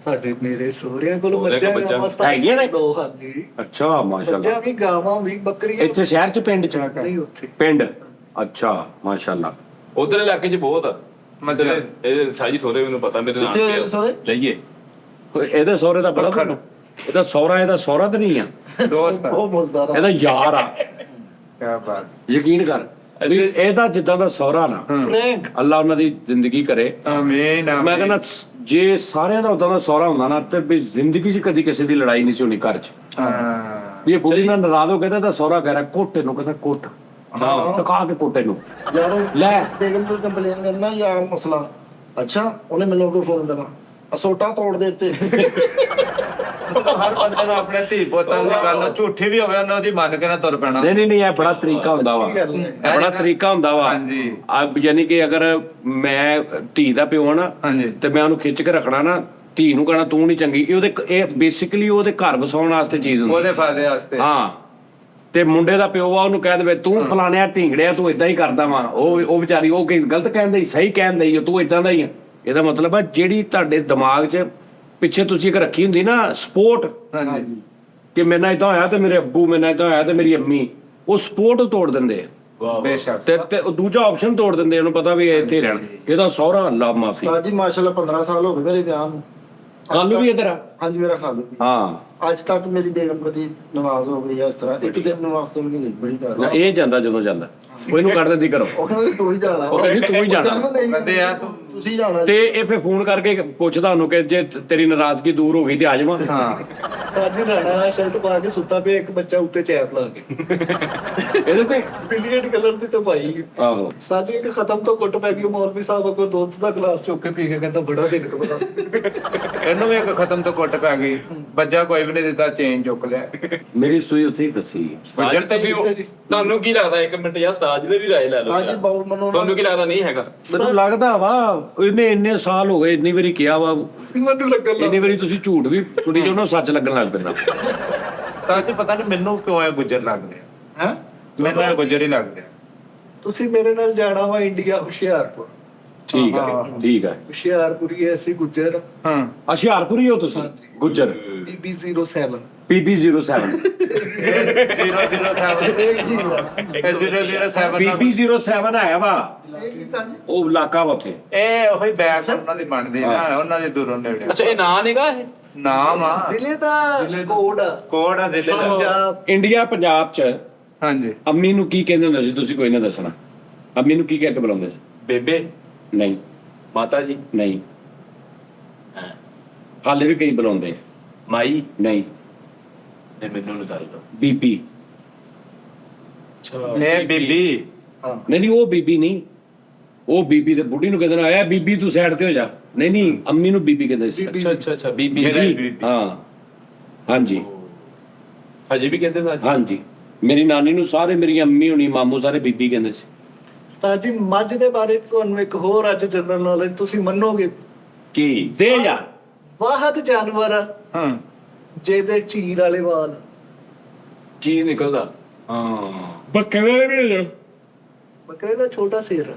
ਸਾਡੇ ਮੇਰੇ ਸਹੁਰਿਆਂ ਕੋਲ ਸਹੁਰਿਆਂ ਕੋਲ ਮੱਝਾਂ ਮੱਝਾਂ ਹੈਗੀਆਂ ਨੇ? ਦੋ ਹਾਂਜੀ। ਅੱਛਾ ਮਾਸ਼ਾਅੱਲਾ। ਮੱਝਾਂ ਵੀ ਗਾਵਾਂ ਵੀ ਬੱਕਰੀਆਂ ਇੱਥੇ ਸ਼ਹਿਰ ਚ ਪਿੰਡ ਚ? ਨਹੀਂ ਉੱਥੇ ਪਿੰਡ। ਅੱਛਾ ਮਾਸ਼ਾਅੱਲਾ। ਉਧਰ ਇਲਾਕੇ 'ਚ ਬਹੁਤ ਆ ਮੱਝਾਂ। ਇਹ ਸਾਜੀ ਸੋਰੇ ਮੈਨੂੰ ਪਤਾ ਮੇਰੇ ਨਾਲ ਕਿੱਥੇ ਹੋਏ ਸਹੁਰੇ? ਲਈਏ ਇਹਦੇ ਸਹੁਰੇ ਦਾ ਪਤਾ ਤੁਹਾਨੂੰ? ਇਹਦਾ ਸਹੁਰਾ ਤਾਂ ਨਹੀਂ ਆ, ਦੋਸਤ ਆ। ਉਹ ਮਜ਼ਦਾਰ ਆ। ਇਹਦਾ ਯਾਰ ਆ। ਕਿਆ ਬਾਤ। ਯਕੀਨ ਕਰ ਵੀ ਇਹਦਾ ਜਿੱਦਾਂ ਦਾ ਸਹੁਰਾ ਨਾ, ਫਰੈਂਕ ਅੱਲਾ ਉਹਨਾਂ ਦੀ ਜ਼ਿੰਦਗੀ ਕਰੇ। ਆਮੀਨ ਮੈਂ ਕਹਿੰਦਾ ਜੇ ਸਾਰਿਆਂ ਦਾ ਉਦਾਂ ਦਾ ਸਹੁਰਾ ਹੁੰਦਾ ਨਾ ਤੇ ਵੀ ਜ਼ਿੰਦਗੀ 'ਚ ਕਦੀ ਕਿਸੇ ਦੀ ਲੜਾਈ ਨਹੀਂ ਸੀ ਹੋਣੀ ਘਰ 'ਚ। ਹਾਂ ਵੀ ਇਹ ਬੁੜੀ ਨਾਲ ਨਾਰਾਜ਼ ਹੋ ਕਹਿੰਦਾ ਤਾਂ ਸਹੁਰਾ ਕਹਿ ਰਿਹਾ ਕੋਟੇ ਨੂੰ, ਕਹਿੰਦਾ ਕੁੱਟ ਟਕਾ ਕੇ ਕੋਟੇ ਨੂੰ ਯਾਰੋ ਲੈ। ਬੇਗਮ ਨੂੰ ਕੰਪਲੇਨ ਕਰਨਾ ਯਾਰ ਮਸਲਾ। ਅੱਛਾ ਉਹਨੇ ਮੈਨੂੰ ਕੋਈ ਫੋਨ ਦੇਣਾ, ਅਸੋਟਾ ਤੋੜ ਦੇ ਉੱਤੇ। ਹਰ ਬੰਦੇ ਨੂੰ ਆਪਣੇ ਧੀ ਪੁੱਤਾਂ ਦੀ ਗੱਲ ਝੂਠੀ ਵੀ ਹੋਵੇ ਉਹਨਾਂ ਦੀ ਮੰਨ ਕੇ ਨਾ ਤੁਰ ਪੈਣਾ। ਨਹੀਂ ਇਹ ਬੜਾ ਤਰੀਕਾ ਹੁੰਦਾ ਵਾ, ਬੜਾ ਤਰੀਕਾ ਹੁੰਦਾ ਵਾ। ਹਾਂਜੀ। ਯਾਨੀ ਕਿ ਅਗਰ ਮੈਂ ਧੀ ਦਾ ਪਿਓ ਆ ਨਾ ਹਾਂਜੀ। ਤੇ ਮੈਂ ਉਹਨੂੰ ਖਿੱਚ ਕੇ ਰੱਖਣਾ ਨਾ, ਧੀ ਨੂੰ ਕਹਿਣਾ ਤੂੰ ਨਹੀਂ ਚੰਗੀ, ਇਹ ਬੇਸਿਕਲੀ ਉਹਦੇ ਘਰ ਵਸਾਉਣ ਵਾਸਤੇ ਚੀਜ਼ ਹੁੰਦੀ। ਉਹਦੇ ਫਾਇਦੇ ਵਾਸਤੇ। ਹਾਂ ਤੇ ਮੁੰਡੇ ਦਾ ਪਿਓ ਆ ਉਹਨੂੰ ਕਹਿ ਦੇਵੇ ਤੂੰ ਫਲਾਣਿਆ ਢੀਂਗੜਿਆ ਤੂੰ ਇਦਾਂ ਹੀ ਕਰਦਾ ਵਾ, ਉਹ ਵਿਚਾਰੀ ਉਹ ਕਈ ਗਲਤ ਕਹਿੰਦੇ ਸਹੀ ਕਹਿੰਦੇ ਤੂੰ ਇਦਾਂ ਦਾ ਹੀ ਆ। ਇਹਦਾ ਮਤਲਬ ਆ ਜਿਹੜੀ ਤੁਹਾਡੇ ਦਿਮਾਗ 'ਚ ਪਿੱਛੇ ਤੁਸੀਂ ਇੱਕ ਰੱਖੀ ਹੁੰਦੀ ਨਾ ਸਪੋਰਟ ਹਾਂਜੀ ਕਿ ਮੇਰੇ ਨਾਲ ਇਦਾਂ ਹੋਇਆ ਤੇ ਮੇਰੇ ਅੱਬੂ, ਮੇਰੇ ਨਾਲ ਇਦਾਂ ਹੋਇਆ ਤੇ ਮੇਰੀ ਅੰਮੀ, ਉਹ ਸਪੋਰਟ ਤੋੜ ਦਿੰਦੇ ਆ ਬੇਸ਼ੱਕ। ਤੇ ਉਹ ਦੂਜਾ ਆਪਸ਼ਨ ਤੋੜ ਦਿੰਦੇ ਉਹਨੂੰ ਪਤਾ ਵੀ ਇਹ ਇੱਥੇ ਰਹਿਣ। ਇਹਦਾ ਸਹੁਰਾ ਅੱਲਾ ਮਾਫੀ। ਸਾਜੀ ਮਾਸ਼ਾਅੱਲਾ 15 ਸਾਲ ਹੋ ਗਏ ਮੇਰੇ ਵਿਆਹ ਨੂੰ। ਖਾਲੂ ਵੀ ਇਧਰ ਆ? ਹਾਂਜੀ ਮੇਰਾ ਖਾਲੂ ਵੀ। ਹਾਂ ਅੱਜ ਤੱਕ ਮੇਰੀ ਬੇਗਮ ਕਦੀ ਨਾਰਾਜ਼ ਹੋ ਗਈ ਇਸ ਤਰ੍ਹਾਂ ਇੱਕ ਦਿਨ ਵਾਸਤੇ ਵੀ ਨਹੀਂ ਗਈ। ਬੜੀ ਗੱਲ ਨਾ ਇਹ ਜਾਂਦਾ ਜਦੋਂ ਜਾਂਦਾ ਉਹ ਇਹਨੂੰ ਕੱਢ ਦਿੰਦੀ ਕਰੋ। ਉਹ ਕਹਿੰਦੇ ਤੂੰ ਹੀ ਜਾਣਾ। ਉਹ ਕਹਿੰਦੀ ਤੂੰ ਹੀ ਜਾਣਾ। ਕਹਿੰਦੇ ਆ ਤੁਸੀਂ ਜਾਣਾ। ਤੇ ਇਹ ਫੇ ਫੋਨ ਕਰਕੇ ਪੁੱਛਦਾ ਉਹਨੂੰ ਕਿ ਜੇ ਤੇਰੀ ਨਾਰਾਜ਼ਗੀ ਦੂਰ ਹੋ ਗਈ ਤੇ ਆ ਜਾਵਾਂ। ਹਾਂ ਅੱਜ ਰਾਣਾ ਸ਼ਰਟ ਪਾ ਕੇ ਸੁੱਤਾ ਪਿਆ, ਇੱਕ ਬੱਚਾ ਉੱਤੇ ਚੈਪ ਲਾ ਕੇ ਇਹਦੇ ਤੇ ਬਿਲੀਅਨ ਕਲਰ ਦੀ ਤਾਂ ਭਾਈ ਆਹੋ ਸਾਡੀ ਇੱਕ ਖਤਮ ਤੋਂ ਕੁੱਟ ਪੈ ਗਈ। ਉਹ ਮੌਲਵੀ ਸਾਹਿਬ ਕੋਲ ਦੁੱਧ ਦਾ ਗਲਾਸ ਚੁੱਕ ਕੇ ਪੀ ਕੇ ਕਹਿੰਦਾ ਬੜਾ ਦਿਨ ਕਬਦਾ। ਇਹਨੂੰ ਵੀ ਇੱਕ ਖਤਮ ਤੋਂ ਕੁੱਟ ਪੈ ਗਈ, ਬੱਜਾ ਕੋਈ ਵੀ ਨਹੀਂ ਦਿੱਤਾ, ਚੇਨ ਚੁੱਕ ਲਿਆ। ਮੇਰੀ ਸੂਈ ਉੱਥੇ ਹੀ ਫਸੀ। ਗੁੱਜਰ ਤੇ ਵੀ ਤੁਹਾਨੂੰ ਕੀ ਲੱਗਦਾ ਇੱਕ ਮਿੰਟ ਯਾਰ ਸਾਜ ਦੇ ਵੀ ਰਾਏ ਲੈ ਲਓ ਹਾਂਜੀ ਬਹੁਤ ਮਨੋਂ ਤੁਹਾਨੂੰ ਕੀ ਲੱਗਦਾ ਨਹੀਂ ਹੈਗਾ? ਮੈਨੂੰ ਲੱਗਦਾ ਵਾ ਇਹਨੇ ਇੰਨੇ ਸਾਲ ਹੋ ਗਏ, ਇੰਨੀ ਵਾਰੀ ਕਿਹਾ ਵਾ, ਮੈਨੂੰ ਲੱਗਣ ਇੰਨੀ ਵਾਰੀ ਤੁਸੀਂ ਝੂਠ ਵੀ ਕੁੜੀ ਚ ਉਹਨੂੰ ਸੱਚ ਲੱਗਣ ਲੱਗ ਪੈਂਦਾ। ਸੱਚ ਪਤਾ ਨਹੀਂ ਮੈਨੂੰ ਕਿਉਂ ਇਹ ਗੁੱਜਰ ਲੱਗ ਰਿਹਾ। ਹੈ ਮੈਨੂੰ ਇਹ ਗੁੱਜਰ ਹੀ ਲੱਗ ਰਿਹਾ। ਤੁਸੀਂ ਮੇਰੇ ਨਾਲ ਜਾਣਾ ਵਾ ਇੰਡੀਆ ਹੁਸ਼ਿਆਰਪੁਰ। ਠੀਕ ਆ ਠੀਕ ਆ। ਹੁਸ਼ਿਆਰਪੁਰੀ ਐਸੀ ਗੁੱਜਰ ਹਾਂ ਹੁਸ਼ਿਆਰਪੁਰੀ ਹੋ ਤੁਸੀਂ ਗੁੱਜਰ? BB07 PB07 007 PB07 ਆਇਆ ਵਾ, ਇਹ ਕੀ ਸਾਜੀ? ਉਹ ਇਲਾਕਾ ਵਾ ਉੱਥੇ। ਇਹ ਉਹੀ ਬੈਗ ਉਹਨਾਂ ਦੀ ਬਣਦੀ ਨਾ, ਉਹਨਾਂ ਦੇ ਦੂਰੋਂ ਨੇੜੇ ਅੱਛਾ ਇਹ ਨਾਂ ਨਹੀਂਗਾ ਇਹ? ਨਾਮ ਆ, ਜ਼ਿਲ੍ਹੇ ਦਾ ਕੋਡ ਆ ਕੋਡ ਆ ਜ਼ਿਲ੍ਹੇ ਦਾ। ਪੰਜਾਬ। ਇੰਡੀਆ ਪੰਜਾਬ ਚ ਹਾਂਜੀ ਅੰਮੀ ਨੂੰ ਕੀ ਕਹਿੰਦੇ ਹੁੰਦੇ ਸੀ? ਤੁਸੀਂ ਕੋਈ ਨਾ ਦੱਸਣਾ। ਅੰਮੀ ਨੂੰ ਕੀ ਕਹਿ ਕੇ ਬੁਲਾਉਂਦੇ ਸੀ? ਬੇਬੇ ਨਹੀਂ ਮਾਤਾ ਜੀ ਨਹੀਂ, ਹਾਂ, ਹਾਲੇ ਵੀ ਕਈ ਬੁਲਾਉਂਦੇ। ਮਾਈ ਨਹੀਂ ਇਹ ਮੈਨੂੰ ਨਹੀਂ ਚਾਹੀਦਾ ਬੀਬੀ। ਇਹ ਬੀਬੀ ਨਹੀਂ ਉਹ ਬੀਬੀ ਨਹੀਂ, ਉਹ ਬੀਬੀ ਤੇ ਬੁੱਢੀ ਨੂੰ ਕਹਿੰਦੇ ਨੇ ਆਇਆ ਬੀਬੀ ਤੂੰ ਸਾਈਡ ਤੇ ਹੋ ਜਾ। ਨਹੀਂ ਅੰਮੀ ਨੂੰ ਬੀਬੀ ਕਹਿੰਦੇ ਸੀ। ਅੱਛਾ ਬੀਬੀ ਹਾਂ ਹਾਂਜੀ ਹਜੇ ਵੀ ਕਹਿੰਦੇ ਸਾਜੀ। ਹਾਂਜੀ ਮੇਰੀ ਨਾਨੀ ਨੂੰ ਸਾਰੇ, ਮੇਰੀ ਅੰਮੀ ਹੋਣੀ ਮਾਮੂ ਸਾਰੇ ਬੀਬੀ ਕਹਿੰਦੇ ਸੀ। ਉਸਤਾਦ ਜੀ ਮੱਝ ਦੇ ਬਾਰੇ ਤੁਹਾਨੂੰ ਇੱਕ ਹੋਰ ਅੱਜ ਜਨਰਲ ਨੌਲੇਜ ਤੁਸੀਂ ਮੰਨੋਗੇ ਕੀ ਦੇ ਯਾਰ ਵਾਹਦ ਜਾਨਵਰ ਆ ਹਾਂ ਜਿਹਦੇ ਚੀਰ ਵਾਲੇ ਵਾਲ। ਕੀ ਨਿਕਲਦਾ? ਹਾਂ ਬੱਕਰੇ ਵੀ ਹੋ ਜਾਣ, ਬੱਕਰੇ ਦਾ ਛੋਟਾ ਸਿਰ ਆ।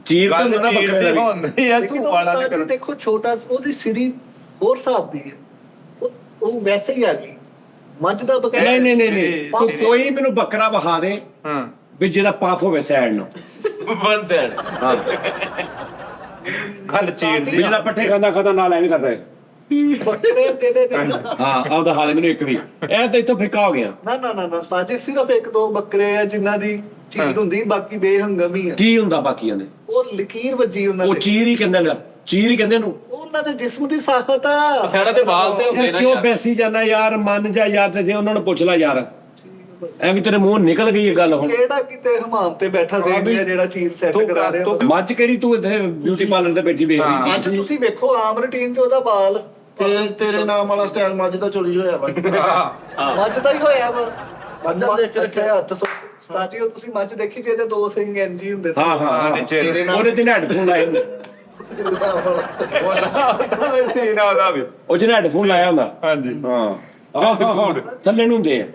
ਚੀਰ ਤਾਂ ਗੱਲ ਨਾ ਚੀਰ ਬੱਕਰੇ ਦੀ ਦਾ ਹੁੰਦੀ ਆ, ਲੇਕਿਨ ਤੂੰ ਵਾਲਾ ਉਸਤਾਦ ਕਰ ਜੀ ਦੇਖੋ ਛੋਟਾ ਉਹਦੀ ਸਿਰੀ ਹੋਰ ਹਿਸਾਬ ਦੀ ਹੈ। ਉਹ ਵੈਸੇ ਹੀ ਆ ਗਈ ਮੱਝ ਦਾ ਬਕਾਇਦਾ। ਨਹੀਂ ਤੂੰ ਕੋਈ ਮੈਨੂੰ ਬੱਕਰਾ ਵਿਖਾ ਦੇ ਹਾਂ ਵੀ ਜਿਹਦਾ ਪਫ ਹੋਵੇ ਸਾਈਡ ਨੂੰ। One side. ਹਾਂ ਗੱਲ ਚੀਰ ਵੀ ਦੀ ਜਿਹੜਾ ਪੱਠੇ ਖਾਂਦਾ ਨਾਲ ਐਵੇਂ ਕਰਦਾ ਹੈ। ਬੱਕਰੇ ਟੇਡੇ ਨੇ। ਹਾਂ ਆਪਦਾ ਹਾਲੇ ਮੈਨੂੰ ਇੱਕ ਵੀ ਇਹ ਤਾਂ ਇੱਥੋਂ ਫਿੱਕਾ ਹੋ ਗਿਆ। ਨਾ ਉਸਤਾਦ ਜੀ ਸਿਰਫ ਇੱਕ ਦੋ ਬੱਕਰੇ ਆ ਜਿਨ੍ਹਾਂ ਦੀ ਚੀਰ ਹੁੰਦੀ, ਬਾਕੀ ਬੇਹੰਗਮ ਹੀ ਆ। ਕੀ ਹੁੰਦਾ ਬਾਕੀਆਂ ਦੇ? ਉਹ ਲਕੀਰ ਵੱਜੀ ਉਹਨਾਂ ਉਹ ਦੇ, ਚੀਰ ਹੀ ਕਹਿੰਦੇ ਨੇ, ਚੀਰ ਹੀ ਕਹਿੰਦੇ ਨੂੰ। ਉਹਨਾਂ ਦੇ ਜਿਸਮ ਦੀ ਸਾਖਤ ਆ। ਸਾਡਾ ਤੇ ਵਾਲ ਤੇ ਹੁੰਦੇ ਯਾਰ ਨਾ ਕਿਉਂ ਯਾਰ। ਬੈਸੀ ਜਾਂਦਾ ਯਾਰ, ਮੰਨ ਜਾ ਯਾਰ, ਤੇ ਜੇ ਉਹਨਾਂ ਨੂੰ ਪੁੱਛ ਲੈ ਯਾਰ, ਐਵੇਂ ਤੇਰੇ ਮੂੰਹ ਨਿਕਲ ਗਈ ਇਹ ਗੱਲ ਹੁਣ। ਕਿਹੜਾ ਕਿਤੇ ਹਮਾਮ ਤੇ ਬੈਠਾ ਦੇਖ ਲਿਆ ਜਿਹੜਾ ਚੀਰ ਸੈੱਟ ਕਰਾ ਰਿਹਾ ਹੁੰਦਾ। ਮੱਝ ਕਿਹੜੀ ਤੂੰ ਇੱਥੇ ਬਿਊਟੀ ਪਾਰਲਰ ਤੇ ਬੈਠੀ ਵੇਖ ਰਹੀ ਅੱਜ ਤੁਸੀਂ ਵੇਖੋ ਆਮ ਰੂਟੀਨ ਚ ਉਹਦਾ ਬਾਲ ਤੇਰੇ ਨਾਮ ਵਾਲਾ ਸਟਾਈਲ ਮੱਝ ਦਾ ਚੋਰੀ ਹੋਇਆ ਵਾ। ਮੱਝ ਦਾ ਹੀ ਹੋਇਆ ਵਾ। ਮੱਝਾਂ ਦੇਖ ਕੇ ਰੱਖਿਆ। ਹੱਥ ਸਤਾਜੀ ਉਹ ਤੁਸੀਂ ਮੱਝ ਦੇਖੀ ਜਿਹਦੇ ਦੋ ਸਿੰਘ ਇੰਜੀ ਹੁੰਦੇ ਸੀ। ਹਾਂ ਨੀਚੇ ਉਹਦੇ ਤੇ ਹੈਡਫੋਨ ਲਾਏ ਹੁੰਦੇ, ਉਹਦਾ ਸੀ ਨਾ ਉਹਦਾ ਵੀ ਉਹ ਜਿਹਨੇ ਹੈਡਫੋਨ ਲਾਇਆ ਹੁੰਦਾ। ਹਾਂਜੀ ਹਾਂ ਆਹ ਥੱਲੇ ਨੂੰ ਹੁੰਦੇ ਆ।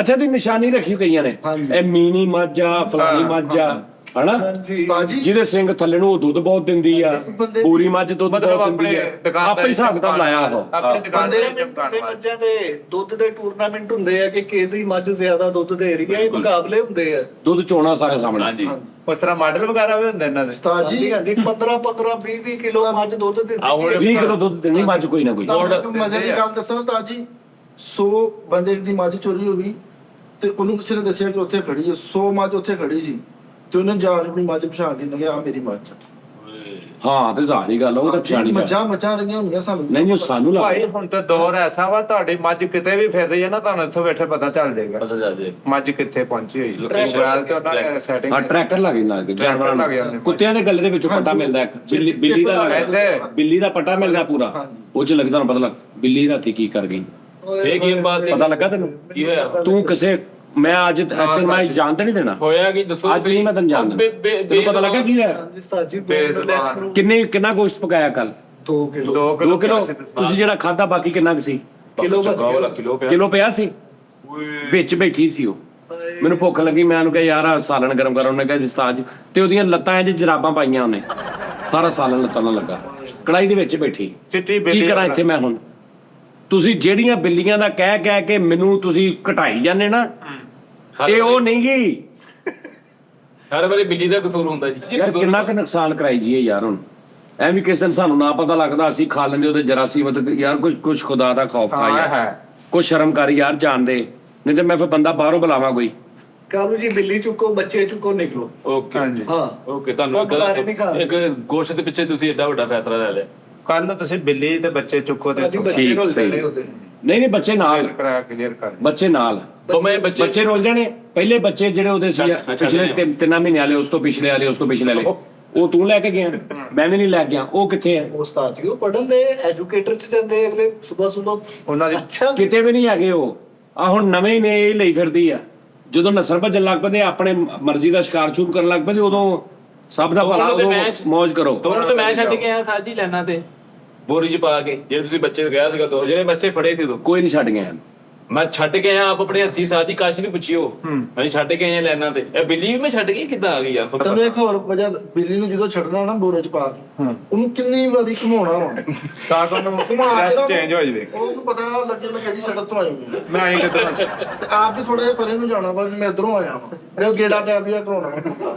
ਅੱਛਾ ਦੀ ਨਿਸ਼ਾਨੀ ਰੱਖੀ ਕਈਆਂ ਨੇ, ਇਹ ਮੀਨੀ ਮੱਝ ਆ, ਫਲਾਣੀ ਮੱਝ ਆ, ਹਨਾ, ਉਸਤਾਦ ਜੀ ਜਿਹਦੇ ਸਿੰਘ ਥੱਲੇ ਨੂੰ ਉਹ ਦੁੱਧ ਬਹੁਤ ਦਿੰਦੀ ਆ, ਪੂਰੀ ਮੱਝ ਦੁੱਧ ਮਤਲਬ ਬਹੁਤ ਦਿੰਦੀ ਆ। ਆਪਣੇ ਹਿਸਾਬ ਕਿਤਾਬ ਲਾਇਆ ਉਹ। ਆਪਣੀ ਦੁਕਾਨ ਤੇ ਚਮਕਾਉਣ ਤੇ ਵਾਸਤੇ। ਮੱਝਾਂ ਦੇ ਦੁੱਧ ਦੇ ਟੂਰਨਾਮੈਂਟ ਹੁੰਦੇ ਆ ਕਿ ਕਿਹਦੀ ਮੱਝ ਜ਼ਿਆਦਾ ਦੁੱਧ ਦੇ ਰਹੀ ਹੈ। ਇਹ ਮੁਕਾਬਲੇ ਹੁੰਦੇ ਆ। ਦੁੱਧ ਚੋਣਾ ਸਾਰੇ ਸਾਹਮਣੇ। ਹਾਂਜੀ ਉਸ ਤਰ੍ਹਾਂ ਮਾਡਲ ਵਗੈਰਾ ਵੀ ਹੁੰਦੇ ਇਹਨਾਂ ਦੇ। ਉਸਤਾਦ ਜੀ ਹਾਂਜੀ 15 20 ਕਿਲੋ ਮੱਝ ਦੁੱਧ ਦਿੰਦੀ ਆਹ ਹੁਣ ਹੈ। 20 ਕਿਲੋ ਦੁੱਧ ਦੇਣੀ ਮੱਝ ਕੋਈ ਨਾ ਕੋਈ। ਤੁਹਾਨੂੰ ਇੱਕ ਮਜ਼ੇ ਦੀ ਗੱਲ ਦੱਸਾਂ ਉਸਤਾਦ ਜੀ, 100 ਬੰਦੇ ਦੀ ਮੱਝ ਚੋਰੀ ਹੋ ਗਈ ਤੇ ਉਹਨੂੰ ਕਿਸੇ ਨੇ ਦੱਸਿਆ ਕਿ ਉੱਥੇ ਖੜੀ ਹੈ, 100 ਮੱਝ ਉੱਥੇ ਖੜੀ ਸੀ ਤੇ ਉਹਨੇ ਜਾ ਕੇ ਆਪਣੀ ਮੱਝ ਪਛਾਣ ਲਈ, ਲੱਗਿਆ ਆ ਮੇਰੀ ਮੱਝ। ਹਾਂ ਤੇ ਜ਼ਾਹਰੀ ਗੱਲ ਆ, ਉਹ ਤਾਂ ਪਛਾਣੀ ਗੱਲ। ਮੱਝਾਂ ਰਹੀਆਂ ਹੁੰਦੀਆਂ ਸਾਨੂੰ ਨਹੀਂ ਉਹ ਸਾਨੂੰ ਭਾਈ ਲੱਗਦਾ ਹੁਣ ਤਾਂ ਦੌਰ ਐਸਾ ਵਾ, ਤੁਹਾਡੀ ਮੱਝ ਕਿਤੇ ਵੀ ਫਿਰ ਰਹੀ ਹੈ ਨਾ, ਤੁਹਾਨੂੰ ਇੱਥੋਂ ਬੈਠੇ ਪਤਾ ਚੱਲ ਜਾਏਗਾ ਪਤਾ ਚੱਲ ਜੇ। ਮੱਝ ਕਿੱਥੇ ਪਹੁੰਚੀ ਹੋਈ। ਮੋਬਾਈਲ ਤੇ ਉਹਨਾਂ ਨੇ ਸੈਟਿੰਗ ਹਾਂ ਟਰੈਕਰ ਲੱਗ ਜਾਂਦਾ ਜਾਨਵਰਾਂ ਲੱਗ ਜਾਂਦੇ। ਨੂੰ। ਕੁੱਤਿਆਂ ਦੇ ਗੱਲੇ ਦੇ ਵਿੱਚੋਂ ਪੱਟਾ ਮਿਲਦਾ, ਇੱਕ ਬਿੱਲੀ ਦਾ ਲੱਗਦਾ, ਬਿੱਲੀ ਦਾ ਪੱਟਾ ਮਿਲਦਾ ਪੂਰਾ, ਉਹ ਚ ਲੱਗਦਾ ਪਤਾ ਲੱਗ ਬਿੱਲੀ ਰਾਤੀ ਕੀ ਕਰ ਗਈ। ਇਹ ਗੇਮ ਬਾਅਦ ਪਤਾ ਲੱਗਾ ਤੈਨੂੰ? ਕੀ ਹੋਇਆ? ਤੂੰ ਕਿਸੇ ਮੈਂ ਅੱਜ ਤੈਨੂੰ ਮੈਂ ਜਾਣਦਾ ਨਹੀਂ ਦੇਣਾ ਹੋਇਆ ਕੀ ਦੱਸੋ? ਅੱਜ ਨਹੀਂ ਮੈਂ ਤੈਨੂੰ ਜਾਣਦਾ। ਤੈਨੂੰ ਪਤਾ ਲੱਗਾ ਕੀ ਹੈ? ਹਾਂਜੀ ਉਸਤਾਦ ਜੀ ਬੋਨਲੈਸ ਨੂੰ ਕਿੰਨਾ ਗੋਸ਼ਤ ਪਕਾਇਆ ਕੱਲ? 2 ਕਿਲੋ 2 ਕਿਲੋ। ਤੁਸੀਂ ਜਿਹੜਾ ਖਾਦਾ ਬਾਕੀ ਕਿੰਨਾ ਕੁ ਸੀ? ਕਿਲੋ ਕਿਲੋ ਪਿਆ ਸੀ ਵਿੱਚ ਬੈਠੀ ਸੀ ਉਹ। ਮੈਨੂੰ ਭੁੱਖ ਲੱਗੀ, ਮੈਂ ਉਹਨੂੰ ਕਿਹਾ ਯਾਰ ਆਹ ਸਾਲਣ ਗਰਮ ਕਰ। ਉਹਨੇ ਕਿਹਾ ਜੀ ਉਸਤਾਦ ਜੀ, ਤੇ ਉਹਦੀਆਂ ਲੱਤਾਂ 'ਚ ਜਰਾਬਾਂ ਪਾਈਆਂ ਉਹਨੇ, ਸਾਰਾ ਸਾਲਣ ਲੱਤਾਂ ਨਾਲ ਲੱਗਾ, ਕੜਾਈ ਦੇ ਵਿੱਚ ਬੈਠੀ। ਚਿੱਟੀ ਕੀ ਬਿੱਲੀ ਕਰਾਂ ਇੱਥੇ ਮੈਂ ਹੁਣ? ਤੁਸੀਂ ਜਿਹੜੀਆਂ ਬਿੱਲੀਆਂ ਦਾ ਕਹਿ ਕੇ ਮੈਨੂੰ ਤੁਸੀਂ ਘਟਾਈ ਜਾਂਦੇ ਨਾ, ਇਹ ਉਹ ਨਹੀਂ ਗੀ ਹਰ ਵਾਰੀ ਬਿੱਲੀ ਦਾ ਕਸੂਰ ਹੁੰਦਾ ਜੀ। ਯਾਰ। ਕਿੰਨਾ ਕੁ ਨੁਕਸਾਨ ਕਰਾਈ ਜੀਏ ਯਾਰ ਹੁਣ। ਐਵੇਂ ਕਿਸੇ ਦਿਨ ਸਾਨੂੰ ਨਾ ਪਤਾ ਲੱਗਦਾ, ਅਸੀਂ ਖਾ ਲੈਂਦੇ ਉਹਦੇ ਜਰਾਸੀਮਤ। ਯਾਰ ਕੁਝ ਖੁਦਾ ਦਾ ਖੌਫ ਖਾ ਯਾਰ, ਕੁਝ ਸ਼ਰਮ ਕਰ ਯਾਰ, ਜਾਣਦੇ ਨਹੀਂ ਤੇ ਮੈਂ ਫਿਰ ਬੰਦਾ ਬਾਹਰੋਂ ਬੁਲਾਵਾਂ ਕੋਈ। ਕਾਲੂ ਜੀ ਬਿੱਲੀ ਚੁੱਕੋ, ਬੱਚੇ ਚੁੱਕੋ, ਨਿਕਲੋ। ਓਕੇ ਹਾਂਜੀ ਹਾਂ ਓਕੇ। ਤੁਹਾਨੂੰ ਸਭ ਬਾਰੇ ਨਹੀਂ ਖਾ ਰਹੇ। ਇੱਕ ਗੋਸ਼ਤ ਦੇ ਪਿੱਛੇ ਤੁਸੀਂ ਏਡਾ ਵੱਡਾ ਫੈਸਲਾ ਲੈ ਲਿਆ। ਕੱਲ ਨੂੰ ਤੁਸੀਂ ਬਿੱਲੀ ਤੇ ਬੱਚੇ ਚੁੱਕੋ ਤੇ ਸਾਡੀ ਬੱਚੇ ਰੋਲ ਦੇਣੇ ਉਹਦੇ। ਨਹੀਂ ਬੱਚੇ ਨਾਲ, ਕਰਾ ਕਲੀਅਰ ਕਰ। ਬੱਚੇ ਨਾਲ, ਦੋਵੇਂ ਬੱਚੇ ਰੋਲ ਜਾਣੇ। ਪਹਿਲੇ ਬੱਚੇ ਜਿਹੜੇ ਉਹਦੇ ਸੀ ਪਿਛਲੇ 3 ਮਹੀਨੇ ਵਾਲੇ, ਉਸ ਤੋਂ ਪਿਛਲੇ ਵਾਲੇ, ਉਸ ਤੋਂ ਪਿਛਲੇ ਵਾਲੇ, ਉਹ ਤੂੰ ਲੈ ਕੇ ਗਿਆ, ਮੈਂ ਵੀ ਨਹੀਂ ਲੈ ਗਿਆ। ਉਹ ਕਿੱਥੇ ਹੈ? ਉਸਤਾਦ ਜੀ ਉਹ ਪੜਨ ਦੇ ਐਜੂਕੇਟਰ ਚ ਜਾਂਦੇ ਅਗਲੇ ਸਵੇਰ ਉਹਨਾਂ ਦੀ ਅੱਛਾ ਕਿਤੇ ਵੀ ਨਹੀਂ ਹੈਗੇ ਉਹ। ਆ ਹੁਣ ਨਵੇਂ ਹੀ ਨੇ ਇਹ ਲਈ ਫਿਰਦੀ ਆ। ਜਦੋਂ ਨਸਲ ਭੱਜਣ ਲੱਗ ਪੈਂਦੇ, ਆਪਣੇ ਮਰਜ਼ੀ ਦਾ ਸ਼ਿਕਾਰ ਸ਼ੁਰੂ ਕਰਨ ਲੱਗ ਪੈਂਦੇ, ਉਦੋਂ ਸਭ ਦਾ ਭਲਾ, ਉਦੋਂ ਮौज ਕਰੋ। ਤੁਹਾਨੂੰ ਤੇ ਮੈਂ ਛੱਡ ਕੇ ਆਇਆ ਸਾਜੀ ਲੈਣਾ ਤੇ ਬੋਰੀ 'ਚ ਪਾ ਕੇ, ਜਿਹੜੇ ਤੁਸੀਂ ਬੱਚੇ ਗਿਆ ਸੀਗਾ ਦੋ ਜਿਹੜੇ ਬੱਚੇ ਫੜੇ ਸੀ ਉਦੋਂ ਕੋਈ ਨਹੀਂ ਛੱਡ ਗਿਆ। ਮੈਂ ਛੱਡ ਕੇ ਆਇਆ ਆਪ ਆਪਣੇ ਹੱਥੀ ਸਾਜੀ, ਕਾਸ਼ ਨਹੀਂ ਪੁੱਛਿਓ। ਅਸੀਂ ਛੱਡ ਕੇ ਆਏ ਲੈਣਾ ਤੇ ਇਹ ਬਿੱਲੀ ਵੀ ਮੈਂ ਛੱਡ ਗਈ, ਕਿੱਦਾਂ ਆ ਗਈ ਯਾਰ? ਤੈਨੂੰ ਇੱਕ ਹੋਰ ਵਜ੍ਹਾ, ਬਿੱਲੀ ਨੂੰ ਜਦੋਂ ਛੱਡਣਾ ਨਾ ਬੋਰੇ 'ਚ ਪਾ ਕੇ, ਉਹਨੂੰ ਕਿੰਨੀ ਵਾਰੀ ਘੁਮਾਉਣਾ ਵਾ, ਤਾਂ ਤੁਹਾਨੂੰ ਰੈਸਟ ਚੇਂਜ ਹੋ ਜਾਵੇ। ਉਹਨੂੰ ਪਤਾ ਨਾ ਲੱਗੇ ਮੈਂ ਕਿਹੜੀ ਸੜਕ ਤੋਂ ਆਈ ਹਾਂ। ਮੈਂ ਆਈ ਕਿੱਧਰੋਂ ਤੇ ਆਪ ਵੀ ਥੋੜਾ ਜਿਹਾ ਪਰੇ ਨੂੰ ਜਾਣਾ ਵਾ ਵੀ ਮੈਂ ਇਧਰੋਂ ਆਇਆ ਵਾਂ, ਮੈਂ ਗੇੜਾ ਟੈਪ ਜਿਹਾ ਕਰਾਉਣਾ।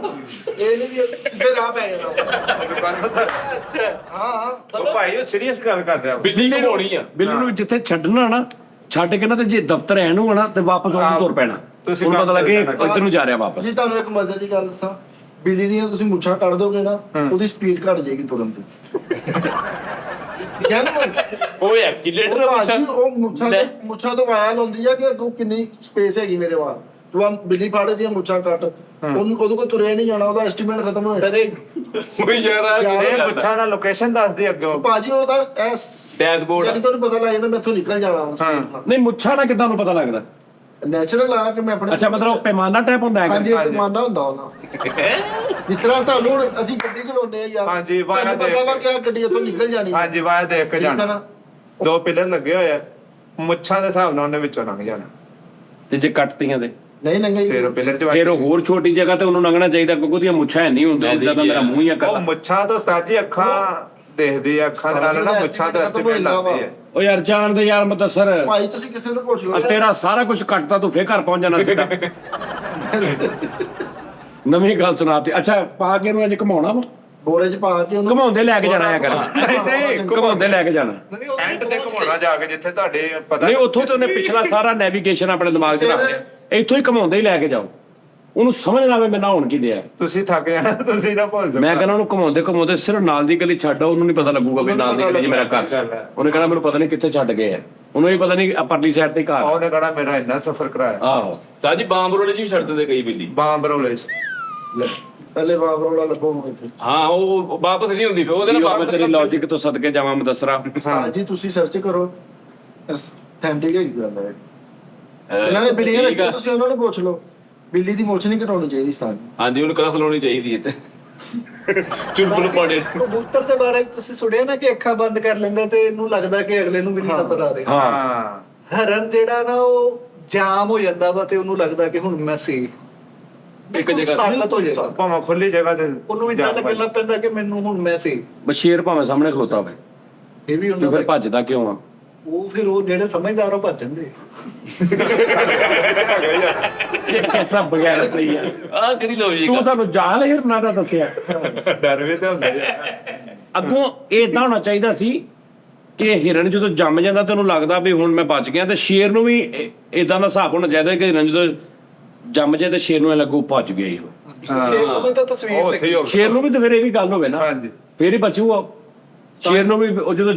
ਇਹ ਨਹੀਂ ਵੀ ਸਿੱਧੇ ਰਾਹ ਪੈ ਜਾਣਾ। ਹਾਂ ਉਹ ਭਾਈ ਉਹ ਸੀਰੀਅਸ ਗੱਲ ਕਰ ਰਿਹਾ। ਬਿੱਲੀ ਘੁਮਾਉਣੀ ਆ। ਬਿੱਲੀ ਨੂੰ ਜਿੱਥੇ ਛੱਡਣਾ ਨਾ, ਛੱਡ ਕੇ ਨਾ, ਤੇ ਜੇ ਦਫ਼ਤਰ ਐ ਨੂੰ ਆਣਾ ਤੇ ਵਾਪਸ ਉਹਨੂੰ ਤੁਰ ਪੈਣਾ। ਤੁਸੀਂ ਉਹਨੂੰ ਪਤਾ ਲੱਗੇ ਇੱਧਰ ਨੂੰ ਜਾ ਰਿਹਾ ਵਾਪਸ। ਜੀ ਤੁਹਾਨੂੰ ਇੱਕ ਮਜ਼ੇ ਦੀ ਗੱਲ ਦੱਸਾਂ, ਬਿੱਲੀ ਦੀਆਂ ਤੁਸੀਂ ਮੁੱਛਾਂ ਕੱਢ ਦੋਗੇ ਨਾ, ਉਹਦੀ ਸਪੀਡ ਘਟ ਜਾਏਗੀ ਤੁਰਨ ਦੀ। ਕਿਹਾ ਨਾ ਉਹ ਐਕਸੀਲੇਟਰ ਭਾਜੀ ਉਹ ਮੁੱਛਾਂ ਤੋਂ ਵਾਇਲ ਹੁੰਦੀ ਆ ਕਿ ਅੱਗੋਂ ਕਿੰਨੀ ਸਪੇਸ ਹੈਗੀ ਮੇਰੇ ਵਾਲ ਤੂੰ ਆ ਬਿੱਲੀ ਫਾੜੇ ਦੀਆਂ ਮੁੱਛਾਂ ਕੱਟ ਉਹਨੂੰ ਉਹਦੇ ਕੋਲ ਤੁਰਿਆ ਨਹੀਂ ਜਾਣਾ ਉਹਦਾ ਐਸਟੀਮੇਟ ਖਤਮ ਹੋ ਜਾਣਾ ਉਹ ਯਾਰ ਇਹ ਪੁੱਛਾ ਨਾ ਲੋਕੇਸ਼ਨ ਦੱਸਦੀ ਅੱਗੇ ਭਾਜੀ ਉਹਦਾ ਡੈਸ਼ਬੋਰਡ ਯਾਨੀ ਤੁਹਾਨੂੰ ਪਤਾ ਲੱਗ ਜਾਂਦਾ ਮੈਥੋਂ ਨਿਕਲ ਜਾਣਾ ਨਹੀਂ ਮੁੱਛਾਂ ਦਾ ਕਿੱਦਾਂ ਨੂੰ ਪਤਾ ਲੱਗਦਾ? ਨੈਚੁਰਲ ਆ ਕਿ ਮੈਂ ਆਪਣੇ ਅੱਛਾ ਮਤਲਬ ਪੈਮਾਨਾ ਟਾਈਪ ਹੁੰਦਾ ਹੈਗਾ। ਹਾਂਜੀ ਪੈਮਾਨਾ ਹੁੰਦਾ ਉਹਦਾ ਜਿਸ ਤਰ੍ਹਾਂ ਸਾਨੂੰ ਹੁਣ ਅਸੀਂ ਗੱਡੀ ਚਲਾਉਂਦੇ ਆ ਯਾਰ ਹਾਂਜੀ, ਵਾਇਆ ਸਾਨੂੰ ਪਤਾ ਵਾ ਕਿ ਆ ਗੱਡੀ ਇੱਥੋਂ ਨਿਕਲ ਜਾਣੀ ਹਾਂਜੀ ਵਾਇਆ ਦੇਖ ਕੇ ਠੀਕ ਆ ਜਾਣਾ ਨਾ? 2 ਪਿਲਰ ਲੱਗੇ ਹੋਏ ਆ ਮੁੱਛਾਂ ਦੇ ਹਿਸਾਬ ਨਾਲ ਉਹਨੇ ਵਿੱਚੋਂ ਲੰਘ ਜਾਣਾ ਤੇ ਜੇ ਕੱਟਤੀਆਂ ਤੇ ਨਹੀਂ ਲੰਘੇ ਫਿਰ ਉਹ ਪਿਲਰ ਚ ਫਿਰ ਉਹ ਹੋਰ ਛੋਟੀ ਜਗ੍ਹਾ ਤੇ ਉਹਨੂੰ ਲੰਘਣਾ ਚਾਹੀਦਾ ਕਿਉਂਕਿ ਉਹਦੀਆਂ ਮੁੱਛਾਂ ਨਹੀਂ ਹੁੰਦੀਆਂ ਜਿੱਦਾਂ ਦਾ ਮੇਰਾ ਮੂੰਹ ਹੀ ਆ ਉਹ ਕਰਦਾ। ਮੁੱਛਾਂ ਤੋਂ ਸਤਾਜੀ ਅੱਖਾਂ ਦੇਖਦੀ ਆ ਅੱਖਾਂ ਦੇ ਨਾਲ ਨਾ ਮੁੱਛਾਂ ਤੋਂ ਐਸਟੀਮੇਟ ਲੱਗਦੀ ਹੈ ਉਹ ਯਾਰ ਜਾਣ ਦੇ ਯਾਰ ਮੁਦੱਸਰ ਭਾਈ ਤੁਸੀਂ ਕਿਸੇ ਨੂੰ ਪੁੱਛ ਲਓ ਯਾਰ। ਤੇਰਾ ਸਾਰਾ ਕੁਝ ਕੱਟਤਾ ਤੂੰ ਫੇਰ ਘਰ ਪਹੁੰਚ ਜਾਣਾ ਸੀਗਾ। ਨਵੀਂ ਗੱਲ ਸੁਣਾਤੀ। ਅੱਛਾ ਪਾ ਕੇ ਇਹਨੂੰ ਅੱਜ ਘਮਾਉਣਾ ਵਾ ਬੋਰੇ ਚ ਪਾ ਕੇ ਉਹਨੂੰ ਘਮਾਉਂਦੇ ਲੈ ਕੇ ਜਾਣਾ ਆ ਕਰ ਨਹੀਂ ਘਮਾਉਂਦੇ ਲੈ ਕੇ ਜਾਣਾ ਐਂਡ ਤੇ ਘੁਮਾਉਣਾ ਜਾ ਕੇ ਜਿੱਥੇ ਤੁਹਾਡੇ ਪਤਾ ਨਹੀਂ ਉੱਥੋਂ ਤੇ ਉਹਨੇ ਪਿਛਲਾ ਸਾਰਾ ਨੈਵੀਗੇਸ਼ਨ ਆਪਣੇ ਦਿਮਾਗ 'ਚ ਰੱਖ ਲਿਆ ਇੱਥੋਂ ਹੀ ਘਮਾਉਂਦੇ ਹੀ ਲੈ ਕੇ ਜਾਓ ਉਹਨੂੰ ਸਮਝ ਨਾ ਆਵੇ ਮੈਂ ਨਹਾਉਣ ਕੀ ਦਿਆ ਤੁਸੀਂ ਥੱਕ ਜਾਣਾ ਤੁਸੀਂ ਨਾ ਭੁੱਲ ਜਾਓ ਮੈਂ ਕਹਿੰਦਾ ਉਹਨੂੰ ਘਮਾਉਂਦੇ ਘਮਾਉਂਦੇ ਸਿਰਫ ਨਾਲ ਦੀ ਗਲੀ ਛੱਡ ਆਓ ਉਹਨੂੰ ਨਹੀਂ ਪਤਾ ਲੱਗੂਗਾ ਵੀ ਨਾਲ ਦੀ ਗਲੀ 'ਚ ਮੇਰਾ ਘਰ ਸੀ। ਉਹਨੇ ਕਹਿਣਾ ਮੈਨੂੰ ਪਤਾ ਨਹੀਂ ਕਿੱਥੇ ਛੱਡ ਗਏ ਆ ਉਹਨੂੰ ਵੀ ਪਤਾ ਨਹੀਂ ਪਰਲੀ ਸਾਈਡ ਤੇ ਘਰ ਉਹਨੇ ਕਹਣਾ ਮੇਰਾ ਇੰਨਾ ਸਫ਼ਰ ਕਰਾਇਆ ਆਹੋ ਸਾਜੀ ਬਾਂਬ ਰੋਲੇ ਜੀ ਵੀ ਛੱਡ ਦਿੰਦੇ ਕਈ ਬਿੱਲੀ ਬਾਂਬ ਰੋਲੇ ਪਹਿਲੇ ਬਾਬਰੋਲਾ ਲੱਭੋ ਇੱਥੇ ਹਾਂ ਉਹ ਵਾਪਸ ਨਹੀਂ ਹੁੰਦੀ ਫਿਰ ਉਹਦੇ ਨਾਲ ਬਾਬਾ ਵਾਪਸ ਤੇਰੀ ਲੌਜੀਕ ਤੋਂ ਸਦਕੇ ਜਾਵਾਂ ਮੁਦੱਸਰਾ ਜੀ ਤੁਸੀਂ ਸਰਚ ਕਰੋ ਅਥੈਂਟਿਕ ਹੈਗੀ ਗੱਲ ਹੈ ਇਹਨਾਂ ਨੇ ਬਿੱਲੀਆਂ ਰੱਖੀਆਂ ਤੁਸੀਂ ਉਹਨਾਂ ਨੂੰ ਪੁੱਛ ਲਓ ਬਿੱਲੀ ਦੀ ਮੁੱਛ ਨਹੀਂ ਘਟਾਉਣੀ ਚਾਹੀਦੀ ਸਤਾਨ ਹਾਂਜੀ ਉਹਨੂੰ ਕਲਾਸ ਲਾਉਣੀ ਚਾਹੀਦੀ ਹੈ ਤੇ ਚੁਲਬੁਲ ਪਾੜੇ ਕਬੂਤਰ ਦੇ ਬਾਰੇ ਤੁਸੀਂ ਸੁਣਿਆ ਨਾ ਕਿ ਅੱਖਾਂ ਬੰਦ ਕਰ ਲੈਂਦਾ ਤੇ ਇਹਨੂੰ ਲੱਗਦਾ ਕਿ ਅਗਲੇ ਨੂੰ ਵੀ ਨਹੀਂ ਨਜ਼ਰ ਆ ਰਿਹਾ ਹਾਂ ਹਰਨ ਜਿਹੜਾ ਨਾ ਉਹ ਜਾਮ ਹੋ ਜਾਂਦਾ ਵਾ ਤੇ ਉਹਨੂੰ ਲੱਗਦਾ ਕਿ ਹੁਣ ਮੈਂ ਸੇਫ ਇੱਕ ਜਗ੍ਹਾ ਸਾਬਤ ਹੋ ਜਾਂਦਾ ਭਾਵੇਂ ਖੁੱਲੀ ਜਗ੍ਹਾ ਤੇ ਉਹਨੂੰ ਵੀ ਤਾਂ ਲੱਗਣ ਲੱਗ ਪੈਂਦਾ ਕਿ ਮੈਨੂੰ ਹੁਣ ਮੈਂ ਸੇਫ ਬਸ਼ੀਰ ਭਾਵੇਂ ਸਾਹਮਣੇ ਖਲੋਤਾ ਹੋਵੇ ਇਹ ਵੀ ਤੂੰ ਉਹਨਾਂ ਫਿਰ ਦਾ ਭੱਜਦਾ ਕਿਉਂ ਆ ਉਹ ਫਿਰ ਉਹ ਜਿਹੜੇ ਸਮਝਦਾਰ ਉਹ ਭੱਜ ਜਾਂਦੇ ਇਹ ਕਿਹੜਾ ਬਗੈਰ ਸਹੀ ਆ ਆਹ ਕਿਹੜੀ ਲੋਜੀ ਤੂੰ ਸਾਨੂੰ ਜਾਲ ਹਿਰਨਾ ਦਾ ਦੱਸਿਆ ਡਰ ਵੀ ਤੇ ਹੁੰਦਾ ਅੱਗੋਂ ਇਹ ਇਦਾਂ ਹੋਣਾ ਚਾਹੀਦਾ ਸੀ ਕਿ ਹਿਰਨ ਜਦੋਂ ਜੰਮ ਜਾਂਦਾ ਤੇ ਉਹਨੂੰ ਲੱਗਦਾ ਵੀ ਹੁਣ ਮੈਂ ਬਚ ਗਿਆ ਤੇ ਸ਼ੇਰ ਨੂੰ ਵੀ ਇਦਾਂ ਦਾ ਹਿਸਾਬ ਹੋਣਾ ਚਾਹੀਦਾ ਕਿ ਹਿਰਨ ਜਦੋਂ ਜੰਮ ਜਾਏ ਤੇ ਸ਼ੇਰ ਨੂੰ ਲੱਗੂ ਭੱਜ ਗਿਆ ਹੀ ਉਹ ਇਹ ਸਮਝਦਾ ਤਸਵੀਰ ਉੱਥੇ ਹੀ ਹੋ ਸ਼ੇਰ ਨੂੰ ਵੀ ਤੇ ਫਿਰ ਇਹ ਵੀ ਗੱਲ ਹੋਵੇ ਨਾ ਹਾਂਜੀ ਫੇਰ ਹੀ ਬਚੂਗਾ ਸ਼ੇਰ ਨੂੰ ਵੀ ਉਹ ਜਦੋਂ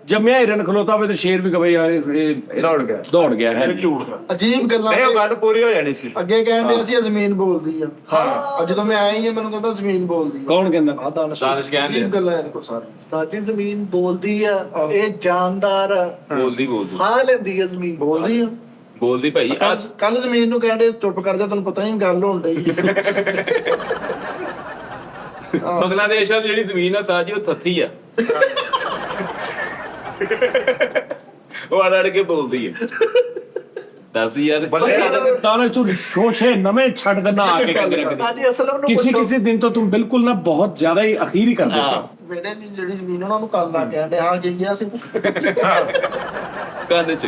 ਜੰਮਿਆ ਹਿਰਨ ਖਲੋਤਾ ਹੋਵੇ ਤੇ ਸ਼ੇਰ ਵੀ ਕਹੇ ਯਾਰ ਇਹ ਦੌੜ ਗਿਆ ਹੈ ਅਜੀਬ ਗੱਲਾਂ ਨਹੀਂ ਉਹ ਗੱਲ ਪੂਰੀ ਹੋ ਜਾਣੀ ਸੀ ਅੱਗੇ ਕਹਿੰਦੇ ਅਸੀਂ ਜ਼ਮੀਨ ਬੋਲਦੀ ਆ ਹਾਂ ਜਦੋਂ ਮੈਂ ਆਈ ਹਾਂ ਮੈਨੂੰ ਕਹਿੰਦਾ ਜ਼ਮੀਨ ਬੋਲਦੀ ਆ ਕੌਣ ਕਹਿੰਦਾ ਆ ਦਾਨਿਸ਼ ਕਹਿੰਦੇ ਅਜੀਬ ਗੱਲਾਂ ਇਹਦੇ ਕੋਲ ਸਾਰੀ ਸਾਡੀ ਜ਼ਮੀਨ ਬੋਲਦੀ ਆ ਇਹ ਜਾਨਦਾਰ ਆ ਬੋਲਦੀ ਸਾਹ ਲੈਂਦੀ ਆ ਜ਼ਮੀਨ ਬੋਲਦੀ ਆ ਬੋਲਦੀ ਭਾਈ ਕੱਲ ਜ਼ਮੀਨ ਨੂੰ ਕਹਿੰਦੇ ਚੁੱਪ ਕਰ ਜਾ ਤੈਨੂੰ ਪਤਾ ਨਹੀਂ ਗੱਲ ਹੋਣ ਡਈ ਬੰਗਲਾਦੇਸ਼ ਦੀ ਜਿਹੜੀ ਜ਼ਮੀਨ ਆ ਸਾਜੀ ਉਹ ਥੱਥੀ ਆ ਉਹ ਅੜ ਕੇ ਬੋਲਦੀ ਹੈ ਦੱਸ ਯਾਰ ਤਾਲੇ ਤੂੰ ਸ਼ੋਸ਼ੇ ਨਵੇਂ ਛੱਡ ਦੇਣਾ ਆ ਕੇ ਕਿਤੇ ਨਾ ਸਾਜੀ ਅਸਲਮ ਨੂੰ ਕਿਤੇ ਕਿਸੇ ਦਿਨ ਤੋਂ ਤੂੰ ਬਿਲਕੁਲ ਨਾ ਬਹੁਤ ਜ਼ਿਆਦਾ ਹੀ ਅਖੀਰ ਹੀ ਕਰ ਦਿੱਤਾ ਵੇੜੇ ਦੀ ਜਿਹੜੀ ਜ਼ਮੀਨ ਉਹਨਾਂ ਨੂੰ ਕੱਲ ਲਾ ਕਹਿੰਦੇ ਹਾਂ ਕੀ ਗਿਆ ਸੀ ਕੰਨ ਚ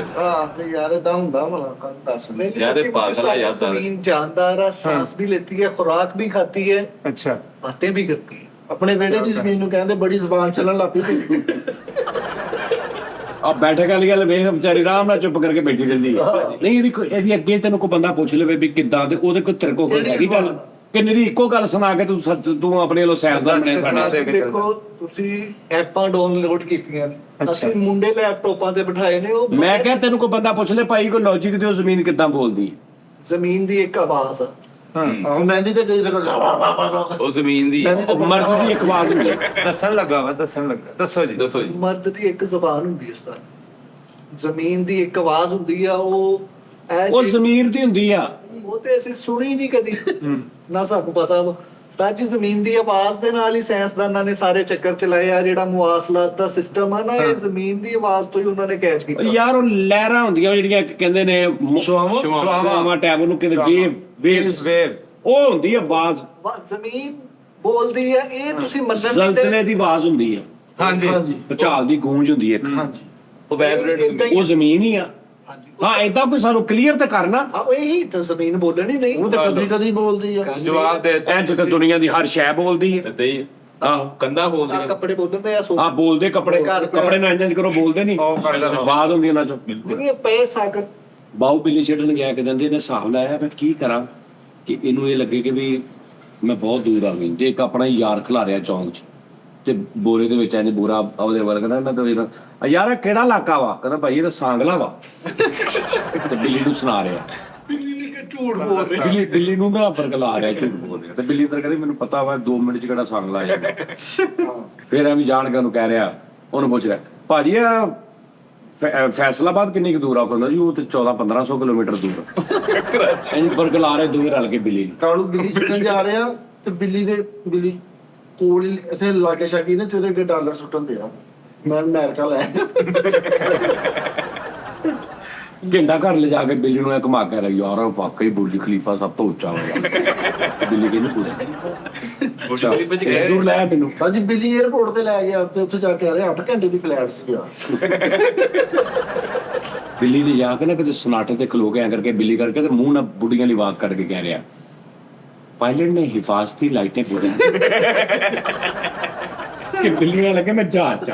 ਤੇ ਯਾਰ ਇਦਾਂ ਹੁੰਦਾ ਭਲਾ ਕੱਲ ਦੱਸ मेरी यार, सच्ची पागल है यार, जमीन जानदार है सांस भी लेती है खुराक भी खाती है ਅੱਛਾ बातें भी करती है ਆਪਣੇ ਵੇੜੇ ਦੀ ਜ਼ਮੀਨ ਨੂੰ ਕਹਿੰਦੇ ਬੜੀ ਜ਼ਬਾਨ ਚੱਲਣ ਲੱਗ ਪਈ ਆ ਬੈਠਕ ਵਾਲੀ ਗੱਲ ਵੇਖ ਵਿਚਾਰੀ ਆਰਾਮ ਨਾਲ ਚੁੱਪ ਕਰਕੇ ਬੈਠੀ ਰਹਿੰਦੀ ਹੈ ਨਹੀਂ ਇਹਦੀ ਅੱਗੇ ਤੈਨੂੰ ਕੋਈ ਬੰਦਾ ਪੁੱਛ ਲਵੇ ਵੀ ਕਿੱਦਾਂ ਤੇ ਉਹਦੇ ਕੋਲ ਤੇਰੇ ਕੋਲ ਕੋਈ ਹੈਗੀ ਗੱਲ ਕਿ ਨਿਰੀ ਇੱਕੋ ਗੱਲ ਸੁਣਾ ਕੇ ਤੂੰ ਆਪਣੇ ਵੱਲੋਂ ਸੈਰਦਾਰ ਬਣੇ ਸਾਡੇ ਦੇਖੋ ਤੁਸੀਂ ਐਪਾਂ ਡਾਊਨਲੋਡ ਕੀਤੀਆਂ ਅਸੀਂ ਮੁੰਡੇ ਲੈਪਟਾਪਾਂ ਤੇ ਬਿਠਾਏ ਨੇ ਉਹ ਮੈਂ ਕਿਹਾ ਤੈਨੂੰ ਕੋਈ ਬੰਦਾ ਪੁੱਛ ਲੈ ਭਾਈ ਕੋਈ ਲੌਜੀਕ ਦਿਓ ਜ਼ਮੀਨ ਕਿੱਦਾਂ ਬੋਲਦੀ ਜ਼ਮੀਨ ਦੀ ਇੱਕ ਆਵਾਜ਼ ਆ ਆਹ ਮਹਿੰਦੀ ਤੇ ਗਈ ਤਾਂ ਉਹ ਜ਼ਮੀਨ ਦੀ ਮਰਦ ਦੀ ਇੱਕ ਆਵਾਜ਼ ਹੁੰਦੀ ਹੈ ਦੱਸਣ ਲੱਗਾ ਦੱਸੋ ਜੀ ਦੱਸੋ ਜੀ ਮਰਦ ਦੀ ਇੱਕ ਜ਼ਬਾਨ ਹੁੰਦੀ ਹੈ ਉਸਤਾਦ ਜ਼ਮੀਨ ਦੀ ਇੱਕ ਆਵਾਜ਼ ਹੁੰਦੀ ਆ ਉਹ ਉਹ ਜ਼ਮੀਰ ਦੀ ਹੁੰਦੀ ਆ ਉਹ ਤੇ ਅਸੀਂ ਸੁਣੀ ਨਹੀਂ ਕਦੀ ਨਾ ਸਾਨੂੰ ਪਤਾ ਵਾ ਸਾਡੀ ਜ਼ਮੀਨ ਦੀ ਆਵਾਜ਼ ਦੇ ਨਾਲ ਹੀ ਸਾਇੰਸਦਾਨਾਂ ਨੇ ਸਾਰੇ ਚੱਕਰ ਚਲਾਏ ਆ ਜਿਹੜਾ ਮੁਆਸਲਾਤ ਦਾ ਸਿਸਟਮ ਆ ਨਾ ਇਹ ਜ਼ਮੀਨ ਦੀ ਆਵਾਜ਼ ਤੋਂ ਹੀ ਉਹਨਾਂ ਨੇ ਕੈਚ ਕੀਤਾ ਯਾਰ ਉਹ ਲਹਿਰਾਂ ਹੁੰਦੀਆਂ ਉਹ ਜਿਹੜੀਆਂ ਕਹਿੰਦੇ ਨੇ ਸ਼ਵਾਵਾਂ ਟੈਬ ਉਹਨੂੰ ਕਹਿੰਦੇ ਵੇਵ ਉਹ ਹੁੰਦੀ ਆ ਆਵਾਜ਼ ਜ਼ਮੀਨ ਬੋਲਦੀ ਹੈ ਇਹ ਤੁਸੀਂ ਮੰਨਣ ਜ਼ਲਜ਼ਲੇ ਦੀ ਆਵਾਜ਼ ਹੁੰਦੀ ਆ ਹਾਂਜੀ ਭੁਚਾਲ ਦੀ ਗੂੰਜ ਹੁੰਦੀ ਹੈ ਹਾਂਜੀ ਉਹ ਵਾਈਬ੍ਰੇਟ ਉਹ ਜ਼ਮੀਨ ਹੀ ਆ ਹਾਂ ਏਦਾਂ ਕੋਈ ਸਾਨੂੰ ਕਲੀਅਰ ਤਾਂ ਕਰਨਾ ਇਹੀ ਤਾਂ ਜ਼ਮੀਨ ਬੋਲਣੀ ਨਹੀਂ ਉਹ ਤਾਂ ਕਦੀ ਕਦੀ ਬੋਲਦੀ ਆ ਜਵਾਬ ਦੇ ਐਂ ਤਾਂ ਦੁਨੀਆ ਦੀ ਹਰ ਸ਼ੈ ਬੋਲਦੀ ਹੈ ਤੇ ਆਹ ਕੰਦਾ ਬੋਲਦੀ ਕੱਪੜੇ ਬੋਲਦੇ ਆ ਹਾਂ ਬੋਲਦੇ ਕੱਪੜੇ ਨਾਲ ਇੰਜ ਕਰੋ ਬੋਲਦੇ ਨਹੀਂ ਆਵਾਜ਼ ਹੁੰਦੀ ਉਹਨਾਂ ਚੋਂ ਨਹੀਂ ਪਏ ਸਾਗਰ ਬਾਹੂ ਬਿੱਲੀ ਛੱਡਣ ਗਿਆ ਕਿ ਦਿੰਦੇ ਨੇ ਹਿਸਾਬ ਲਾਇਆ ਮੈਂ ਕੀ ਕਰਾਂ ਕਿ ਇਹਨੂੰ ਇਹ ਲੱਗੇ ਕਿ ਵੀ ਮੈਂ ਬਹੁਤ ਦੂਰ ਆ ਗਈ ਤੇ ਇੱਕ ਆਪਣਾ ਯਾਰ ਖਿਲਾਰਿਆ ਚੌਂਕ 'ਚ ਤੇ ਬੋਰੇ ਦੇ ਵਿੱਚ ਐਂ ਬੋਰਾ ਉਹਦੇ ਵੱਲ ਕਹਿੰਦਾ ਇਹਨਾਂ ਤੋਂ ਯਾਰ ਇਹ ਕਿਹੜਾ ਇਲਾਕਾ ਵਾ? ਕਹਿੰਦਾ ਭਾਈ ਇਹ ਤਾਂ ਸਾਂਗਲਾ ਵਾ। ਤੇ ਬਿੱਲੀ ਨੂੰ ਸੁਣਾ ਰਿਹਾ, ਬਿੱਲੀ ਨੇ ਝੂਠ ਬੋਲ ਰਿਹਾ। ਬਿੱਲੀ ਨੂੰ ਨਾ ਫਰਕਲਾ ਰਿਹਾ, ਝੂਠ ਬੋਲ ਰਿਹਾ। ਤੇ ਬਿੱਲੀ ਤਾਂ ਕਹਿੰਦੀ ਮੈਨੂੰ ਪਤਾ ਵਾ 2 ਮਿੰਟ ਚ ਕਿਹੜਾ ਸਾਂਗਲਾ ਆ ਜਾਂਦਾ। ਫਿਰ ਐਵੇਂ ਜਾਣ ਕੇ ਉਹਨੂੰ ਕਹਿ ਰਿਹਾ, ਉਹਨੂੰ ਪੁੱਛ ਰਿਹਾ ਭਾਜੀ ਆ ਫੈਸਲਾਬਾਦ ਕਿੰਨੀ ਕੁ ਦੂਰ ਆ? ਕਹਿੰਦਾ ਜੀ ਉਹ ਤੇ 1400-1500 ਕਿਲੋਮੀਟਰ ਦੂਰ ਆ। ਇੰਜ ਫਰਕਲਾ ਰਹੇ ਦੋਵੇਂ ਰਲ ਕੇ ਬਿੱਲੀ ਨੂੰ। ਕਾਲੂ ਬਿੱਲੀ ਛੁੱਟਣ ਜਾ ਰਿਹਾ ਤੇ ਬਿੱਲੀ ਕੋਲ ਹੀ ਇੱਥੇ ਲਾਗੇ ਛਾਗੇ ਨੇ ਤੇ ਉਹਦੇ ਅੱਗੇ ਡਾਲਰ ਸੁੱਟਣ ਦੇ ਆ। ਮੈਂ ਅਮਰੀਕਾ ਲੈ ਘੰਟਾ ਘਰ ਲਿਜਾ ਕੇ ਬਿੱਲੀ ਨੂੰ ਘੁਮਾ ਕੇ ਰਿਹਾ, ਯਾਰ ਵਾਕਈ ਬੁਰਜ ਖਲੀਫਾ ਸਭ ਤੋਂ ਉੱਚਾ ਹੋਇਆ। ਬਿੱਲੀ ਕਹਿੰਦੀ ਪੂਰਾ ਦੂਰ ਲੈ ਮੈਨੂੰ। ਅੱਜ ਬਿੱਲੀ 에ਅਰਪੋਰਟ ਤੇ ਲੈ ਗਿਆ ਤੇ ਉੱਥੇ ਜਾ ਕੇ ਆ ਰਿਹਾ 8 ਘੰਟੇ ਦੀ ਫਲਾਈਟ ਸੀ ਯਾਰ। ਬਿੱਲੀ ਨੇ ਜਾ ਕੇ ਨਾ ਕਿਤੇ ਸਨਾਟੇ ਤੇ ਖਲੋ ਕੇ ਐਂ ਕਰਕੇ ਬਿੱਲੀ ਕਰਕੇ ਤੇ ਮੂੰਹ ਨਾਲ ਬੁੱਢੀਆਂ ਦੀ ਆਵਾਜ਼ ਕੱਢ ਕੇ ਕਹਿ ਰਿਹਾ, ਪਾਇਲਟ ਨੇ ਹਿਫਾਜ਼ਤੀ ਲਾਈਟੇं पूरी ਕਿ ਬਿੱਲੀਆਂ ਲੱਗੇ ਮੈਂ ਜਹਾਜ਼ ਚ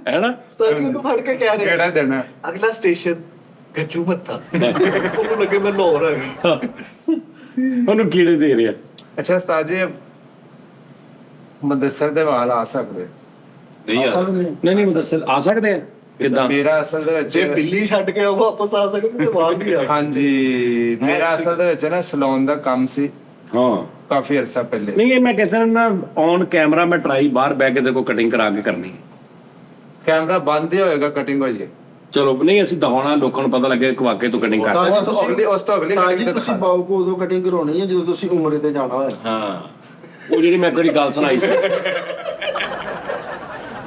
ਹੈ ਨਾ। ਸਾਜੀ ਨੂੰ ਫੜ ਕੇ ਕਹਿ ਰਿਹਾ ਕਿਹੜਾ ਦੇਣਾ ਅਗਲਾ ਸਟੇਸ਼ਨ ਗੱਜੂ ਮੱਤਾ। ਉਹਨੂੰ ਲੱਗੇ ਮੈਂ ਲਾਹੌਰ ਆ ਗਈ। ਉਹਨੂੰ ਕੀੜੇ ਦੇ ਰਿਹਾ। ਅੱਛਾ ਉਸਤਾਦ ਜੀ, ਮੁਦੱਸਰ ਦੇ ਵਾਲ ਆ ਸਕਦੇ? ਨਹੀਂ ਯਾਰ, ਨਹੀਂ ਦੱਸ ਆ ਸਕਦੇ ਆ ਕਿੱਦਾਂ? ਮੇਰਾ ਅਸਲ ਦੇ ਵਿੱਚ ਜੇ ਬਿੱਲੀ ਛੱਡ ਕੇ ਉਹ ਵਾਪਸ ਆ ਸਕਦੇ ਤੇ ਬਾਹਰ ਵੀ ਆ ਸਕਦੇ। ਹਾਂਜੀ, ਮੇਰਾ ਅਸਲ ਦੇ ਵਿੱਚ ਨਾ ਸਲੂਨ ਦਾ ਕੰਮ ਸੀ ਹਾਂ ਕਾਫੀ ਅਰਸਾ ਪਹਿਲੇ। ਨਹੀਂ ਇਹ ਮੈਂ ਕਿਸੇ ਨਾ ਔਨ ਕੈਮਰਾ ਮੈਂ ਟਰਾਈ ਬਾਹਰ ਬਹਿ ਕੇ ਦੇਖੋ ਕਟਿੰਗ ਕਰਾ ਕੇ ਕਰਨੀ। ਕੈਮਰਾ ਬੰਦ ਹੀ ਹੋਏਗਾ, ਕਟਿੰਗ ਹੋ ਜੇ। ਚਲੋ ਨਹੀਂ ਅਸੀਂ ਦਿਖਾਉਣਾ, ਲੋਕਾਂ ਨੂੰ ਪਤਾ ਲੱਗੇ ਕਿ ਵਾਕਈ ਤੂੰ ਕਟਿੰਗ ਕਰ। ਉਸ ਤੋਂ ਅਗਲੀ ਸਾਜੀ cutting ਤੁਸੀਂ ਬਾਊ ਕੋ ਉਦੋਂ ਕਟਿੰਗ ਕਰਾਉਣੀ ਹੈ ਜਦੋਂ ਤੁਸੀਂ ਉਮਰੇ ਤੇ ਜਾਣਾ ਹੋਇਆ। ਹਾਂ ਉਹ ਜਿਹੜੀ ਮੈਂ ਤੇਰੀ ਗੱਲ ਸੁਣਾਈ ਸੀ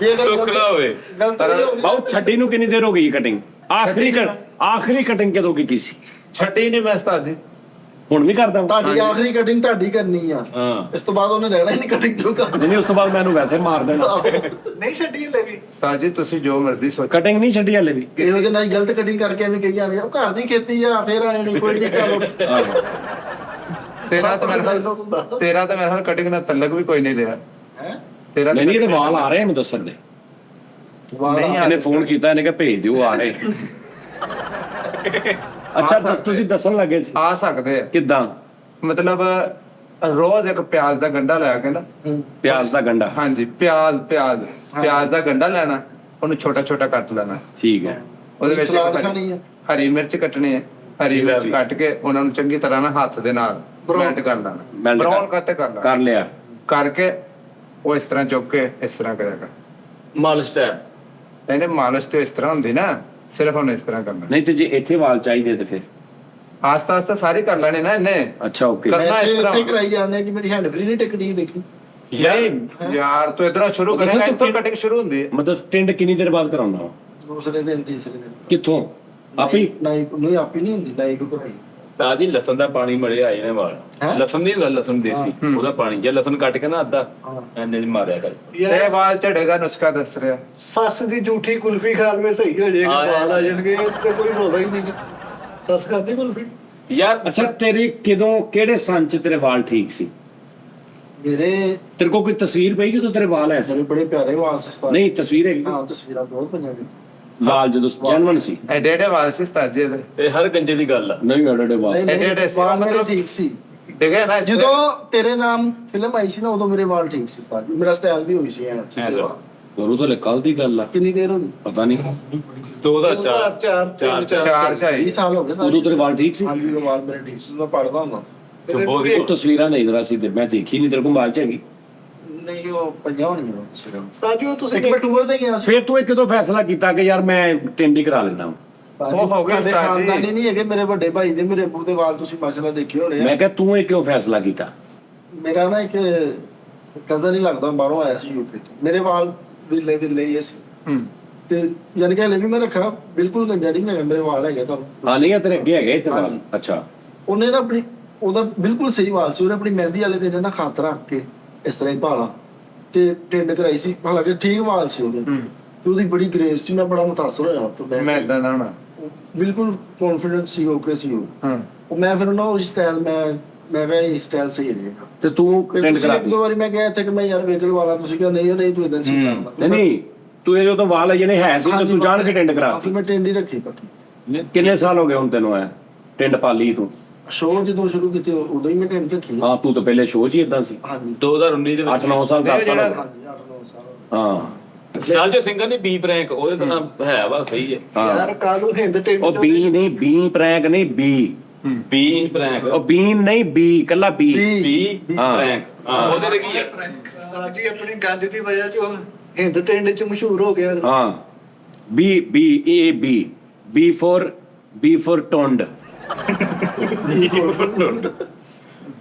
ਇਹ ਅਗਰ ਟੁਕਲਾ ਹੋਵੇ। ਗਲਤ ਨਹੀਂ ਹੋਊਗੀ। ਬਹੁਤ ਛੱਡੀ ਨੂੰ ਕਿੰਨੀ ਦੇਰ ਹੋ ਗਈ ਕਟਿੰਗ? ਆਖਰੀ ਕਟਿੰਗ ਕਦੋਂ ਕੀਤੀ ਸੀ? ਛੱਡੀ ਨਹੀਂ ਮੈਂ ਉਸਤਾਦ ਜੀ। ਹੁਣ ਵੀ ਕਰਦਾ ਤੁਹਾਡੀ ਆਖਰੀ ਕਟਿੰਗ ਤੁਹਾਡੀ ਕਰਨੀ ਆ। ਹਾਂ। ਇਸ ਤੋਂ ਬਾਅਦ ਉਹਨੇ ਰਹਿਣਾ ਹੀ ਨਹੀਂ ਕਟਿੰਗ ਕਿਉਂ ਕਰ। ਨਹੀਂ ਉਸ ਤੋਂ ਬਾਅਦ ਮੈਨੂੰ ਵੈਸੇ ਮਾਰ ਦੇਣਾ। ਨਹੀਂ ਛੱਡੀ ਲੈ ਵੀ। ਉਸਤਾਦ ਜੀ ਤੁਸੀਂ ਜੋ ਮਰਜ਼ੀ ਸੋਚੋ। ਕਟਿੰਗ ਨਹੀਂ ਛੱਡੀ ਹਲੇ ਵੀ। ਇਹੋ ਜਿਹੇ ਨਾਲ ਗਲਤ ਕਟਿੰਗ ਕਰਕੇ ਐਵੇਂ ਕਹੀ ਜਾਣੇ ਉਹ ਘਰ ਦੀ ਖੇਤੀ ਆ ਫੇਰ ਆਏ ਨਹੀਂ ਕੋਈ ਨਹੀਂ ਚਲੋ। ਤੇਰਾ ਤਾਂ ਮੇਰੇ ਨਾਲ ਕਟਿੰਗ ਨਾਲ ਤਲਕ ਵੀ ਕੋਈ ਨਹੀਂ ਰਿਹਾ। ਹੈ ਤੇਰਾ ਨਹੀਂ ਇਹਦੇ ਵਾਲ ਆ ਰਹੇ ਮੈਨੂੰ ਦੱਸਣ ਦੇ। ਨਹੀਂ ਇਹਨੇ ਫੋਨ ਕੀਤਾ, ਇਹਨੇ ਕਿਹਾ ਭੇਜ ਦਿਓ ਆ ਰਹੇ। ਅੱਛਾ ਤੁਸੀਂ ਦੱਸਣ ਲੱਗੇ ਸੀ ਆ ਸਕਦੇ ਆ। ਕਿੱਦਾਂ? ਮਤਲਬ ਰੋਜ਼ ਇੱਕ ਪਿਆਜ਼ ਦਾ ਗੰਢਾ ਲੈ ਕੇ ਨਾ, ਪਿਆਜ਼ ਦਾ ਗੰਢਾ। ਹਾਂਜੀ ਪਿਆਜ਼ ਦਾ ਗੰਢਾ ਲੈਣਾ, ਉਹਨੂੰ ਛੋਟਾ ਛੋਟਾ ਕੱਟ ਲੈਣਾ। ਠੀਕ ਹੈ। ਉਹਦੇ ਵਿੱਚ ਸਲਾਦ ਖਾਣੀ ਹੈ। ਹਰੀ ਮਿਰਚ ਕੱਟਣੀ ਹੈ। ਹਰੀ ਮਿਰਚ ਕੱਟ ਕੇ ਉਹਨਾਂ ਨੂੰ ਚੰਗੀ ਤਰ੍ਹਾਂ ਨਾਲ ਹੱਥ ਦੇ ਨਾਲ ਮੈਲਟ ਕਰ ਲੈਣਾ। Melt ਬਰਾਊਨ ਕੱਟ ਕਰ ਲੈਣਾ। ਕਰ ਲਿਆ। ਕਰਕੇ ਉਹ ਇਸ ਤਰ੍ਹਾਂ ਚੁੱਕ ਕੇ ਇਸ ਤਰ੍ਹਾਂ ਕਰੇਗਾ। ਮਾਲਿਸ਼ ਟਾਈਮ ਇਹਨੇ ਮਾਲਿਸ਼ ਤੇ ਇਸ ਤਰ੍ਹਾਂ ਹੁੰਦੀ ਨਾ, ਸਿਰਫ ਉਹਨੇ ਇਸ ਤਰ੍ਹਾਂ ਕਰਨਾ। ਨਹੀਂ ਤੇ ਜੇ ਇੱਥੇ ਵਾਲ ਚਾਹੀਦੇ ਤੇ ਫਿਰ ਆਸਤਾ ਆਸਤਾ ਸਾਰੀ ਕਰ ਲੈਣੇ ਨਾ ਇਹਨੇ। ਅੱਛਾ ਓਕੇ। ਕਰਨਾ ਮੈਂ ਇਸ ਤਰ੍ਹਾਂ। ਇੱਥੇ ਕਰਾਈ ਜਾਂਦੇ ਕਿ ਮੇਰੀ ਹੈਂਡ ਫ੍ਰੀ ਨਹੀਂ ਟਿਕਦੀ ਦੇਖੀ। ਨਹੀਂ ਯਾਰ ਤੂੰ ਇਧਰੋਂ ਸ਼ੁਰੂ ਕਰੇਗਾ, ਇੱਥੋਂ ਕਟਿੰਗ ਸ਼ੁਰੂ ਹੁੰਦੀ ਹੈ। ਮਤਲਬ ਟਿੰਡ ਕਿੰਨੀ ਦੇਰ ਬਾਅਦ ਕਰਾਉਣਾ ਵਾ? ਦੂਸਰੇ ਦਿਨ ਤੀਸਰੇ ਦਿਨ ਕਿੱਥੋਂ? ਆਪੀ? ਨਹੀਂ ਆਪੀ ਨਹੀਂ ਹੁੰਦੀ ਨਾਈ ਕੋ ਕਰਾਈ। ਤਾਂ ਜੀ ਲਸਣ ਦਾ ਪਾਣੀ ਮੜੇ ਆਏ ਨੇ ਵਾਲ। ਹੈਂ? ਲਸਣ ਨਹੀਂ ਹੁੰਦਾ, ਲਸਣ ਦੇਸੀ ਉਹਦਾ ਪਾਣੀ। ਜੇ ਲਸਣ ਕੱਟ ਕੇ ਨਾ ਅੱਧਾ ਐਨੇ ਮਾਰਿਆ ਕਰ। ਇਹ ਵਾਲ ਝੜੇ ਦਾ ਨੁਸਖਾ ਦੱਸ ਰਿਹਾ। ਸੱਸ ਦੀ ਝੂਠੀ ਕੁਲਫੀ ਖਾਣ ਵਿੱਚ ਸਹੀ ਹੋ ਜਾਏਗਾ, ਵਾਲ ਆ ਜਾਣਗੇ ਤੇ ਕੋਈ ਰੋਲਾ ਹੀ ਨਹੀਂ। ਸੱਸ ਖਾਦੀ ਕੁਲਫੀ। ਯਾਰ ਅੱਛਾ ਤੇਰੇ ਕਿਹੜੇ ਸੰਨ ਚ ਤੇਰੇ ਵਾਲ ਠੀਕ ਸੀ? ਮੇਰੇ ਤੇਰੇ ਕੋਲ ਕੋਈ ਤਸਵੀਰ ਪਈ ਜਦੋਂ ਤੇਰੇ ਵਾਲ ਐਸੇ? ਮੇਰੇ ਬੜੇ ਪਿਆਰੇ ਵਾਲ ਸੀ ਉਸਤਾਦ। ਨਹੀਂ ਤਸਵੀਰ ਹੈਗੀ? ਹਾਂ ਤਸਵੀਰਾਂ ਬਹੁਤ ਪਈਆਂ ਨੇ। ਵਾਲ ਜਦੋਂ ਜੈਨੂਇਨ ਸੀ? ਐਡੇ ਐਡੇ ਵਾਲ ਸੀ ਉਸਤਾਦ ਦੇ। ਇਹ ਹਰ ਗੰਜੇ ਦੀ ਗੱਲ ਆ। ਨਹੀਂ ਅੜੜੇ ਵਾਲ। ਨਹੀਂ ਵਾਲ ਮੇਰੇ ਠੀਕ ਸੀ। ਦੇਖਿਆ ਨਾ ਜਦੋਂ ਤੇਰੇ ਨਾਮ ਫਿਲਮ ਆਈ ਸੀ ਨਾ ਉਦੋਂ ਮੇਰੇ ਵਾਲ ਠੀਕ ਸੀ ਉਸਤਾਦ। ਮੇਰਾ ਸਟਾਈਲ ਵੀ ਹੋਈ ਸੀ ਐ ਉਹ ਤਾਂ ਕੱਲ ਦੀ ਗੱਲ ਆ। ਕਿੰਨੀ ਦੇਰ ਹੋ ਗਈ? ਪਤਾ ਨਹੀਂ। 2004 ਚਾਰ ਚਾਹੀ 20 ਸਾਲ ਹੋ ਗਏ ਉਦੋਂ ਤੇਰੇ ਵਾਲ ਠੀਕ ਸੀ? ਹਾਂਜੀ ਮੇਰੇ ਵਾਲ ਮੇਰੇ ਠੀਕ ਸੀ। ਮੈਂ ਪੜਦਾ ਹੁੰਦਾ। ਉਹ ਤਸਵੀਰਾਂ ਨਹੀਂ ਜਰਾ ਸੀ ਤੇ ਮੈਂ ਦੇਖੀ ਨਹੀਂ। ਤੇਰੇ ਕੋਲ ਵਾਲ ਚ ਹੈਗੀ? ਨਹੀਂ ਉਹ ਪੰਜਾਂ ਹੋਣੀਆਂ। ਸਾਜੂ ਤੁਸੀਂ ਇੱਕ ਮੈਂ ਟੂਰ ਤੇ ਗਿਆ ਸੀ। ਫਿਰ ਤੂੰ ਇਹ ਕਦੋਂ ਫੈਸਲਾ ਕੀਤਾ ਕਿ ਯਾਰ ਮੈਂ ਟਿੰਡੀ ਕਰਾ ਲੈਣਾ? ਉਹ ਹੋ ਗਏ ਸਾਡੇ ਉਸਤਾਦ ਜੀ। ਖਾਨਦਾਨੀ ਨਹੀਂ ਹੈਗੇ। ਮੇਰੇ ਵੱਡੇ ਭਾਈ ਦੇ ਮੇਰੇ ਅੱਬੂ ਦੇ ਵਾਲ ਤੁਸੀਂ ਮਾਸ਼ਾਅੱਲਾ ਦੇਖੇ ਹੋਣੇ ਆ। ਮੈਂ ਕਿਹਾ ਤੂੰ ਇਹ ਕਿਉਂ ਫੈਸਲਾ ਕੀਤਾ? ਮੇਰਾ ਨਾ ਇੱਕ ਕਜ਼ਨ ਹੀ ਲੱਗਦਾ ਬਾਹਰੋਂ ਆਇਆ ਸੀ ਯੂਕੇ ਤੋਂ। ਮੇਰੇ ਵਾਲ ਵਿਲੇ ਹੀ ਸੀ ਤੇ ਯਾਨੀ ਕਿ ਹਲੇ ਵੀ ਮੈਂ ਰੱਖਾ ਬਿਲਕੁਲ ਗੰਜਾ ਨਹੀਂ ਹੈਗਾ। ਮੇਰੇ ਵਾਲ ਹੈਗੇ ਤੁਹਾਨੂੰ। ਹਾਂ ਨਹੀਂ ਆ ਤੇਰੇ ਅੱਗੇ ਹੈਗੇ ਇੱਥੇ ਵਾਲ। ਹਾਂਜੀ। ਅੱਛਾ ਉਹਨੇ ਨਾ ਉਹਦਾ ਬਿਲਕੁਲ ਸਹੀ ਵਾਲ ਸੀ। ਉਹਨੇ ਆਪਣੀ ਮਹਿੰਦੀ ਵਾਲੇ ਦਿਨ ਨਾ ਖਾਤ ਰੱਖ ਕੇ ਇਸ ਤਰ੍ਹਾਂ ਹੀ ਭਾਲਾ ਤੇ ਟਿੰਡ ਕਰਾਈ ਸੀ। ਹਾਲਾਂਕਿ ਠੀਕ ਵਾਲ ਸੀ ਉਹਦੇ ਤੇ ਉਹਦੀ ਬੜੀ ਗ੍ਰੇਸ ਸੀ। ਮੈਂ ਬੜਾ ਮੁਤਾਸਰ ਹੋਇਆ ਉਹ ਤੋਂ। ਮੈਂ ਇਦਾਂ ਦਾ ਹੋਣਾ। ਬਿਲਕੁਲ ਕੌਨਫੀਡੈਂਟ ਸੀ ਓਕੇ ਸੀ ਉਹ ਮੈਂ ਫਿਰ ਉਹਨਾਂ ਉਹ ਸਟਾਈਲ ਮੈਂ ਕਿਹਾ ਇਹ ਸਟਾਈਲ ਸਹੀ ਰਹੇਗਾ। ਤੇ ਤੂੰ ਟਿੰਡ ਕਰਾ ਇੱਕ ਦੋ ਵਾਰੀ ਮੈਂ ਗਿਆ ਇੱਥੇ ਕਿ ਮੈਂ ਯਾਰ ਵੇਗਲ ਵਾਲਾ ਤੁਸੀਂ ਕਿਹਾ ਨਹੀਂ ਤੂੰ ਇਦਾਂ ਸੀ ਕਰਦਾ। ਨਹੀਂ ਤੂੰ ਇਹ ਜਦੋਂ ਵਾਲ ਜਿਹੜੇ ਹੈ ਸੀ ਤੇ ਤੂੰ ਜਾਣ ਕੇ ਟਿੰਡ ਕਰਾ ਫਿਰ ਮੈਂ ਟਿੰਡ ਹੀ ਰੱਖੀ ਪੱਕੀ। ਕਿੰਨੇ ਸਾਲ ਹੋ ਗਏ ਹੁਣ ਤੈਨੂੰ ਆਇਆ ਟਿੰਡ ਪਾਲੀ ਤੂੰ? ਸ਼ੋਅ ਜਦੋਂ ਸ਼ੁਰੂ ਕੀਤੇ ਉਦੋਂ ਹੀ ਮੈਂ ਟੈਂਟ ਰੱਖੀ। ਹਾਂ ਤੂੰ ਤਾਂ ਪਹਿਲੇ ਸ਼ੋਅ 'ਚ ਹੀ ਇਦਾਂ ਸੀ। ਹਾਂਜੀ 2019 ਦੇ ਵਿੱਚ 8-9 ਸਾਲ 10 ਸਾਲ ਹੋ ਗਏ। ਹਾਂਜੀ 8-9 ਸਾਲ। ਹਾਂ ਸਾਲ ਜੋ ਸਿੰਗਰ ਨੇ ਬੀ ਪ੍ਰੈਂਕ ਉਹਦੇ ਤਾਂ ਨਾਮ ਹੈ ਵਾ ਸਹੀ ਹੈ ਯਾਰ ਕਾਲੂ ਹਿੰਦ ਟਿੰਡ ਉਹ ਬੀ ਨਹੀਂ, ਬੀ ਪ੍ਰੈਂਕ ਨਹੀਂ, ਬੀ ਬੀ ਪ੍ਰੈਂਕ ਉਹ ਬੀਨ ਨਹੀਂ, ਬੀ ਕੱਲਾ ਬੀ। ਬੀ ਹਾਂ। ਪ੍ਰੈਂਕ ਹਾਂ ਉਹਦੇ ਲਈ ਕੀ ਹੈ ਉਸਤਾਦ ਜੀ ਆਪਣੀ ਗੰਜ ਦੀ ਵਜ੍ਹਾ ਚ ਉਹ ਹਿੰਦ ਟਿੰਡ ਚ ਮਸ਼ਹੂਰ ਹੋ ਗਿਆ। ਹਾਂ ਬੀ ਬੀ ਏ ਬੀ ਫॉर ਟੋਂਡ।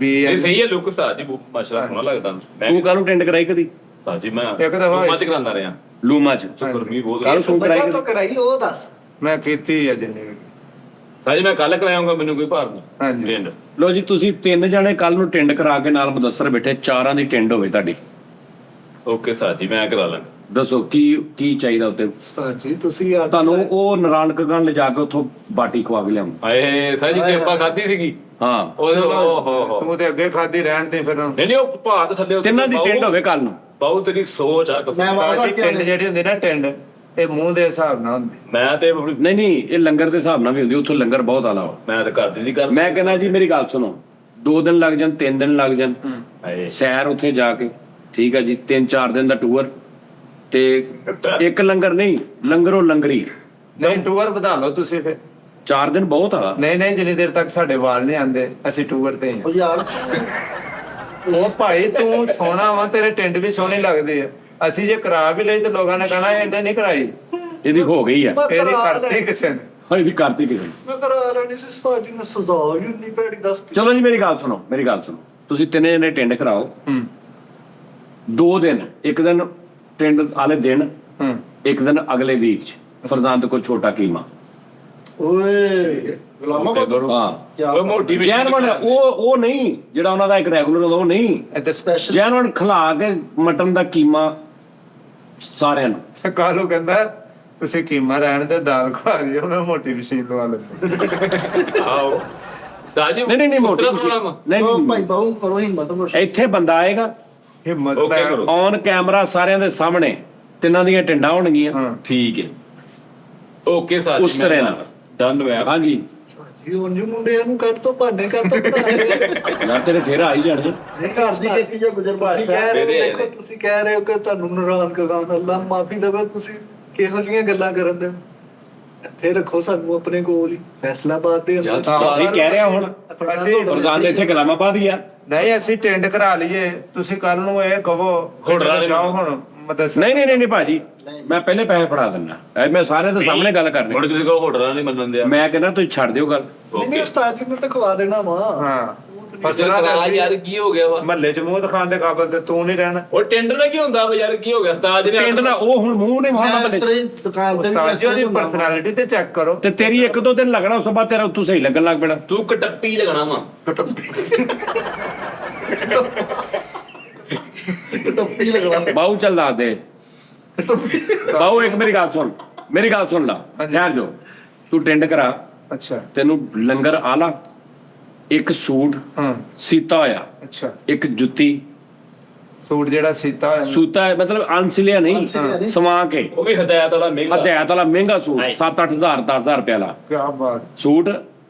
ਵੀ ਇਹ ਸਹੀ ਹੈ ਲੁੱਕ ਸਾਜ ਜੀ ਮਾਸ਼ਾਅੱਲਾ ਸੋਹਣਾ ਲੱਗਦਾ ਮੈਂ ਤੂੰ ਕਾਹਨੂੰ ਟੈਂਡ ਕਰਾਈ ਕਦੀ? ਸਾਜੀ ਮੈਂ ਇੱਕ ਦਫਾ ਮੱਚ ਕਰਾਂਦਾ ਰਿਹਾ ਲੂਮਾ 'ਚ ਗਰਮੀ ਬਹੁਤ ਕੱਲ ਤੂੰ ਕਰਾਈ ਵਜ੍ਹਾ ਕਦੀ? ਤੋਂ ਕਰਾਈ ਉਹ ਦੱਸ। ਮੈਂ ਕੀਤੀ ਆ ਜਿੰਨੀ ਵੀ। ਸਾਜੀ ਮੈਂ ਕੱਲ ਕਰਾਉਂਗਾ ਮੈਨੂੰ ਕੋਈ ਭਾਰ ਨਹੀਂ ਹਾਂਜੀ। ਟ੍ਰੈਂਡ ਲੋ ਜੀ ਤੁਸੀਂ 3 ਜਣੇ ਕੱਲ ਨੂੰ ਟੈਂਡ ਕਰਾ ਕੇ ਨਾਲ ਮੁਦੱਸਰ ਬੈਠੇ, 4ਾਂ ਦੀ ਟੈਂਡ ਹੋਵੇ ਤੁਹਾਡੀ। ਓਕੇ ਸਾਜੀ ਮੈਂ ਕਰਾ ਲਾਂਗਾ ਦੱਸੋ ਕੀ ਚਾਹੀਦਾ ਉੱਤੇ? ਉਸਤਾਦ ਜੀ ਤੁਸੀਂ ਆ ਤੁਹਾਨੂੰ ਉਹ ਨਾਰਾਇਣਗੰਜ ਲਿਜਾ ਕੇ ਉੱਥੋਂ ਬਾਟੀ ਖਵਾ ਕੇ ਲਿਆਉਂ। ਆਏ ਸਾਜੀ ਕਿ ਆਪਾਂ ਖਾਧੀ ਸੀਗੀ ਹਾਂ ਉਹ ਹੋ ਤੂੰ ਤੇ ਅੱਗੇ ਖਾਦੀ ਰਹਿਣ ਦੇ ਫਿਰ। ਨਹੀਂ ਉਹ ਭਾਰ ਥੱਲੇ ਉੱਤੇ ਤਿੰਨਾਂ ਦੀ ਟੈਂਡ ਹੋਵੇ ਕੱਲ ਨੂੰ। ਬਹੁਤ ਤੇਰੀ ਸੋਚ ਆ ਮੈਂ ਵਾਹ ਸਾਡੀ ਟਿੰਡ ਜਿਹੜੀ ਹੁੰਦੀ ਨਾ ਟਿੰਡ, ਇਹ ਮੂੰਹ ਦੇ ਹਿਸਾਬ ਨਾਲ ਹੁੰਦੀ। ਮੈਂ ਤੇ ਆਪਣੀ- ਨਹੀਂ ਇਹ ਲੰਗਰ ਦੇ ਹਿਸਾਬ ਨਾਲ ਵੀ ਹੁੰਦੀ, ਉੱਥੋਂ ਲੰਗਰ ਬਹੁਤ ਆਲਾ ਵਾ। ਮੈਂ ਤਾਂ ਕਰਦੀ ਨਹੀਂ ਕਰ ਮੈਂ ਕਹਿੰਦਾ ਜੀ ਮੇਰੀ ਗੱਲ ਸੁਣੋ, 2 ਦਿਨ ਲੱਗ ਜਾਣ, 3 ਦਿਨ ਲੱਗ ਜਾਣ, ਆਏ ਸੈਰ ਉੱਥੇ ਜਾ ਕੇ, ਠੀਕ ਆ ਜੀ, 3-4 ਦਿਨ ਦਾ ਟੂਰ, ਤੇ ਇੱਕ ਲੰਗਰ ਨਹੀਂ, ਲੰਗਰੋਂ ਲੰਗਰੀ ਨਹੀਂ ਟੂਰ ਵਧਾ ਲਓ ਤੁਸੀਂ ਫਿਰ। 4 ਦਿਨ ਬਹੁਤ ਆ। ਨਹੀਂ ਜਿੰਨੀ ਦੇਰ ਤੱਕ ਸਾਡੇ ਵਾਲ ਨਹੀਂ ਆਂਦੇ ਅਸੀਂ ਟੂਰ ਤੇ ਹੀ ਉਹ ਯਾਰ ਹਾਂ। ਉਹ ਭਾਈ ਤੂੰ ਸੋਹਣਾ ਵਾ, ਤੇਰੇ ਟਿੰਡ ਵੀ ਸੋਹਣੇ ਲੱਗਦੇ ਆ। ਅਸੀਂ ਜੇ ਕਰਾ ਵੀ ਲਈ ਤੇ ਲੋਕਾਂ ਨੇ ਕਹਣਾ ਇਹਨੇ ਨਹੀਂ ਕਰਾਈ, ਇਹਦੀ ਹੋ ਗਈ ਆ, ਇਹਦੀ ਕਰਤੀ ਕਿਸੇ ਨੇ। ਹਾਂ ਇਹਦੀ ਕਰਤੀ ਕਿਸੇ ਨੇ। ਮੈਂ ਕਰਾ ਲੈਣੀ ਸੀ ਉਸਤਾਦ ਜੀ ਨੇ ਸਜ਼ਾ ਹੀ ਨਹੀਂ ਭੈੜੀ ਦੱਸਤੀ। ਚਲੋ ਜੀ ਮੇਰੀ ਗੱਲ ਸੁਣੋ, ਤੁਸੀਂ 3 ਜਣੇ ਟੈਂਡ ਕਰਾਓ। 2 ਦਿਨ, ਇੱਕ ਦਿਨ ਟੈਂਡ ਵਾਲੇ ਦਿਨ, ਇੱਕ ਦਿਨ ਅਗਲੇ ਵੀਕ 'ਚ ਫਰਜ਼ੰਦ ਕੋ ਛੋਟਾ ਕੀਮਾ। ਓਏ ਗੁਲਾਮਾ ਹਾਂ ਕਿਆ ਉਹ ਮੋਟੀ ਵੀ ਜੈਨਵਨ ਉਹ ਨਹੀਂ ਜਿਹੜਾ ਉਹਨਾਂ ਦਾ ਇੱਕ ਰੈਗੂਲਰ ਹੁੰਦਾ, ਉਹ ਨਹੀਂ, ਇੱਥੇ ਸਪੈਸ਼ਲ ਜੈਨਵਨ ਖਿਲਾ ਕੇ ਮਟਨ ਦਾ ਕੀਮਾ ਸਾਰਿਆਂ ਨੂੰ। ਕਾਲੂ ਕਹਿੰਦਾ ਤੁਸੀਂ ਕੀਮਾ ਰਹਿਣ ਦੇ, ਦਾਲ ਖਵਾ ਦਿਓ, ਮੈਂ ਮੋਟੀ ਮਸ਼ੀਨ ਲਵਾ ਲੈਂਦਾ। ਆਓ ਸਾਜੀ ਨਹੀਂ ਮੋਟੀ ਨਹੀਂ ਉਹ ਭਾਈ ਬਾਹੂ ਕਰੋ ਹਿੰਮਤ ਮੁਸ਼ ਇੱਥੇ ਬੰਦਾ ਆਏਗਾ ਹਿੰਮਤ Okay ਲੈ। ਕਰੋ। ਔਨ ਕੈਮਰਾ ਸਾਰਿਆਂ ਦੇ ਸਾਹਮਣੇ, ਤਿੰਨਾਂ ਦੀਆਂ ਟਿੰਡਾਂ ਹੋਣਗੀਆਂ। ਠੀਕ ਹੈ ਓਕੇ ਸਾਜੀ ਉਸ ਤਰ੍ਹਾਂ ਨਾਲ। ਡਨ ਹੋਇਆ ਹਾਂਜੀ ਜੀ ਉਂਝ ਮੁੰਡਿਆਂ ਨੂੰ ਕੱਢ ਤੋਂ ਭਾਨੇ ਕਰ ਤੋਂ ਬਣਾ ਯਾਰ ਤੇਰੇ ਫੇਰ ਆ ਹੀ ਜਾਣਗੇ। ਨਹੀਂ ਘਰ ਦੀ ਖੇਤੀ ਜੋ ਗੁਜ਼ਰ ਤੁਸੀਂ ਬਾਦਸ਼ਾਹ ਕਹਿ ਰਹੇ ਹੋ, ਮੇਰੇ ਦੇਖੋ ਤੁਸੀਂ ਕਹਿ ਰਹੇ ਹੋ ਕਿ ਤੁਹਾਨੂੰ ਨਰਾਨ ਕਗਾਨ ਅੱਲਾ ਮਾਫੀ ਦੇਵੇ, ਤੁਸੀਂ ਕਿਹੋ ਜਿਹੀਆਂ ਗੱਲਾਂ ਕਰਨ ਦੇ ਹੋ? ਇੱਥੇ ਰੱਖੋ ਸਾਨੂੰ ਆਪਣੇ ਕੋਲ ਹੀ, ਫੈਸਲਾਬਾਦ ਦੇ ਯਾਰ ਅੰਦਰ। ਸਹੀ ਕਹਿ ਰਿਹਾ ਹੁਣ। ਅਸੀਂ ਫਰਜ਼ਾਨ ਦੇ ਇੱਥੇ ਕਲਾਮਾਬਾਦ ਹੀ ਆ। ਨਹੀਂ ਅਸੀਂ ਟਿੰਡ ਕਰਾ ਲਈਏ, ਤੁਸੀਂ ਕੱਲ ਨੂੰ ਇਹ ਕਹੋ ਹੋਟਲਾਂ ਦੇ ਜਾਓ ਹੁਣ ਮਦਦ। ਨਹੀਂ ਭਾਜੀ, ਮੈਂ ਪਹਿਲੇ ਪੈਸੇ ਫੜਾ ਦਿੰਦਾ। ਮੈਂ ਸਾਰਿਆਂ ਦੇ ਸਾਹਮਣੇ ਗੱਲ ਕਰਨੀ। ਹੁਣ ਤੁਸੀਂ ਕਹੋ ਹੋਟਲਾਂ ਨਹੀਂ ਮੰਨਣ ਦਿਆ ਮੈਂ ਕਹਿੰਦਾ ਤੁਸੀਂ ਛੱਡ ਦਿਓ ਗੱਲ। ਨਹੀਂ ਉਸਤਾਦ ਜੀ ਨੂੰ ਤਾਂ ਖਵਾ ਦੇਣਾ ਵਾ। ਹਾਂ ਫਸਣਾ ਤਾਂ ਅਸੀਂ ਯਾਰ ਕੀ ਹੋ ਗਿਆ ਵਾ ਮਹੱਲੇ ਚ ਮੂੰਹ ਦਿਖਾਉਣ ਦੇ ਕਾਬਲ ਤੇ ਤੂੰ ਨਹੀਂ ਰਹਿਣਾ। ਉਹ ਟੈਂਡਰ ਨਾਲ ਕੀ ਹੁੰਦਾ ਵਾ ਯਾਰ ਕੀ ਹੋ ਗਿਆ ਉਸਤਾਦ ਨੇ ਟਿੰਡ ਦਾ ਉਹ ਹੁਣ ਮੂੰਹ ਨਹੀਂ ਵਹਾਉਂਦਾ ਮੈਂ ਬੱਲੇ ਇਸ ਤਰ੍ਹਾਂ ਹੀ ਦੁਕਾਨ ਤੇ ਵੀ ਉਸਤਾਦ ਇਸ ਜੀ ਤਰ੍ਹਾਂ ਉਹਦੀ ਹੀ ਹੁੰਦਾ ਵਾ। ਪਰਸਨੈਲਿਟੀ ਤੇ ਚੈੱਕ ਕਰੋ। ਤੇ ਤੇਰੀ 1-2 ਦਿਨ ਲੱਗਣਾ, ਉਸ ਤੋਂ ਬਾਅਦ ਤੇਰਾ ਤੂੰ ਸਹੀ ਲੱਗਣ ਲੱਗ ਪੈਣਾ। ਤੂੰ ਕਟੱਪੀ ਲੱਗਣਾ ਵਾ ਟੱਪੀ ਲੱਗਣਾ ਬਾਹੂ ਚੱਲ ਦੱਸ ਦੇ। ਬਾਹੂ ਇੱਕ ਮੇਰੀ ਗੱਲ ਸੁਣ ਲਾ, ਠਹਿਰ ਜੋ। ਤੂੰ ਟਿੰਡ ਕਰਾ, ਅੱਛਾ ਤੈਨੂੰ ਲੰਗਰ ਆਲਾ, ਇੱਕ ਸੂਟ ਹਾਂ ਸੀਤਾ ਹੋਇਆ, ਅੱਛਾ ਇੱਕ ਜੁੱਤੀ। ਸੂਟ ਜਿਹੜਾ ਸੀਤਾ ਹੋਇਆ ਸੂਤਾ ਹੈ ਮਤਲਬ ਅਨਸਿਲਿਆ ਨਹੀਂ, ਅਣਸਿਲਿਆ ਨਹੀਂ। ਸਮਾ ਕੇ। ਉਹ ਵੀ ਹਦਾਇਤ ਵਾਲਾ ਮਹਿੰਗਾ ਹਦਾਇਤ ਵਾਲਾ ਮਹਿੰਗਾ ਸੂਟ, 7-8 ਹਜ਼ਾਰ 10,000 ਰੁਪਏ ਵਾਲਾ ਕਿਆ ਬਾਤ। ਸੂਟ,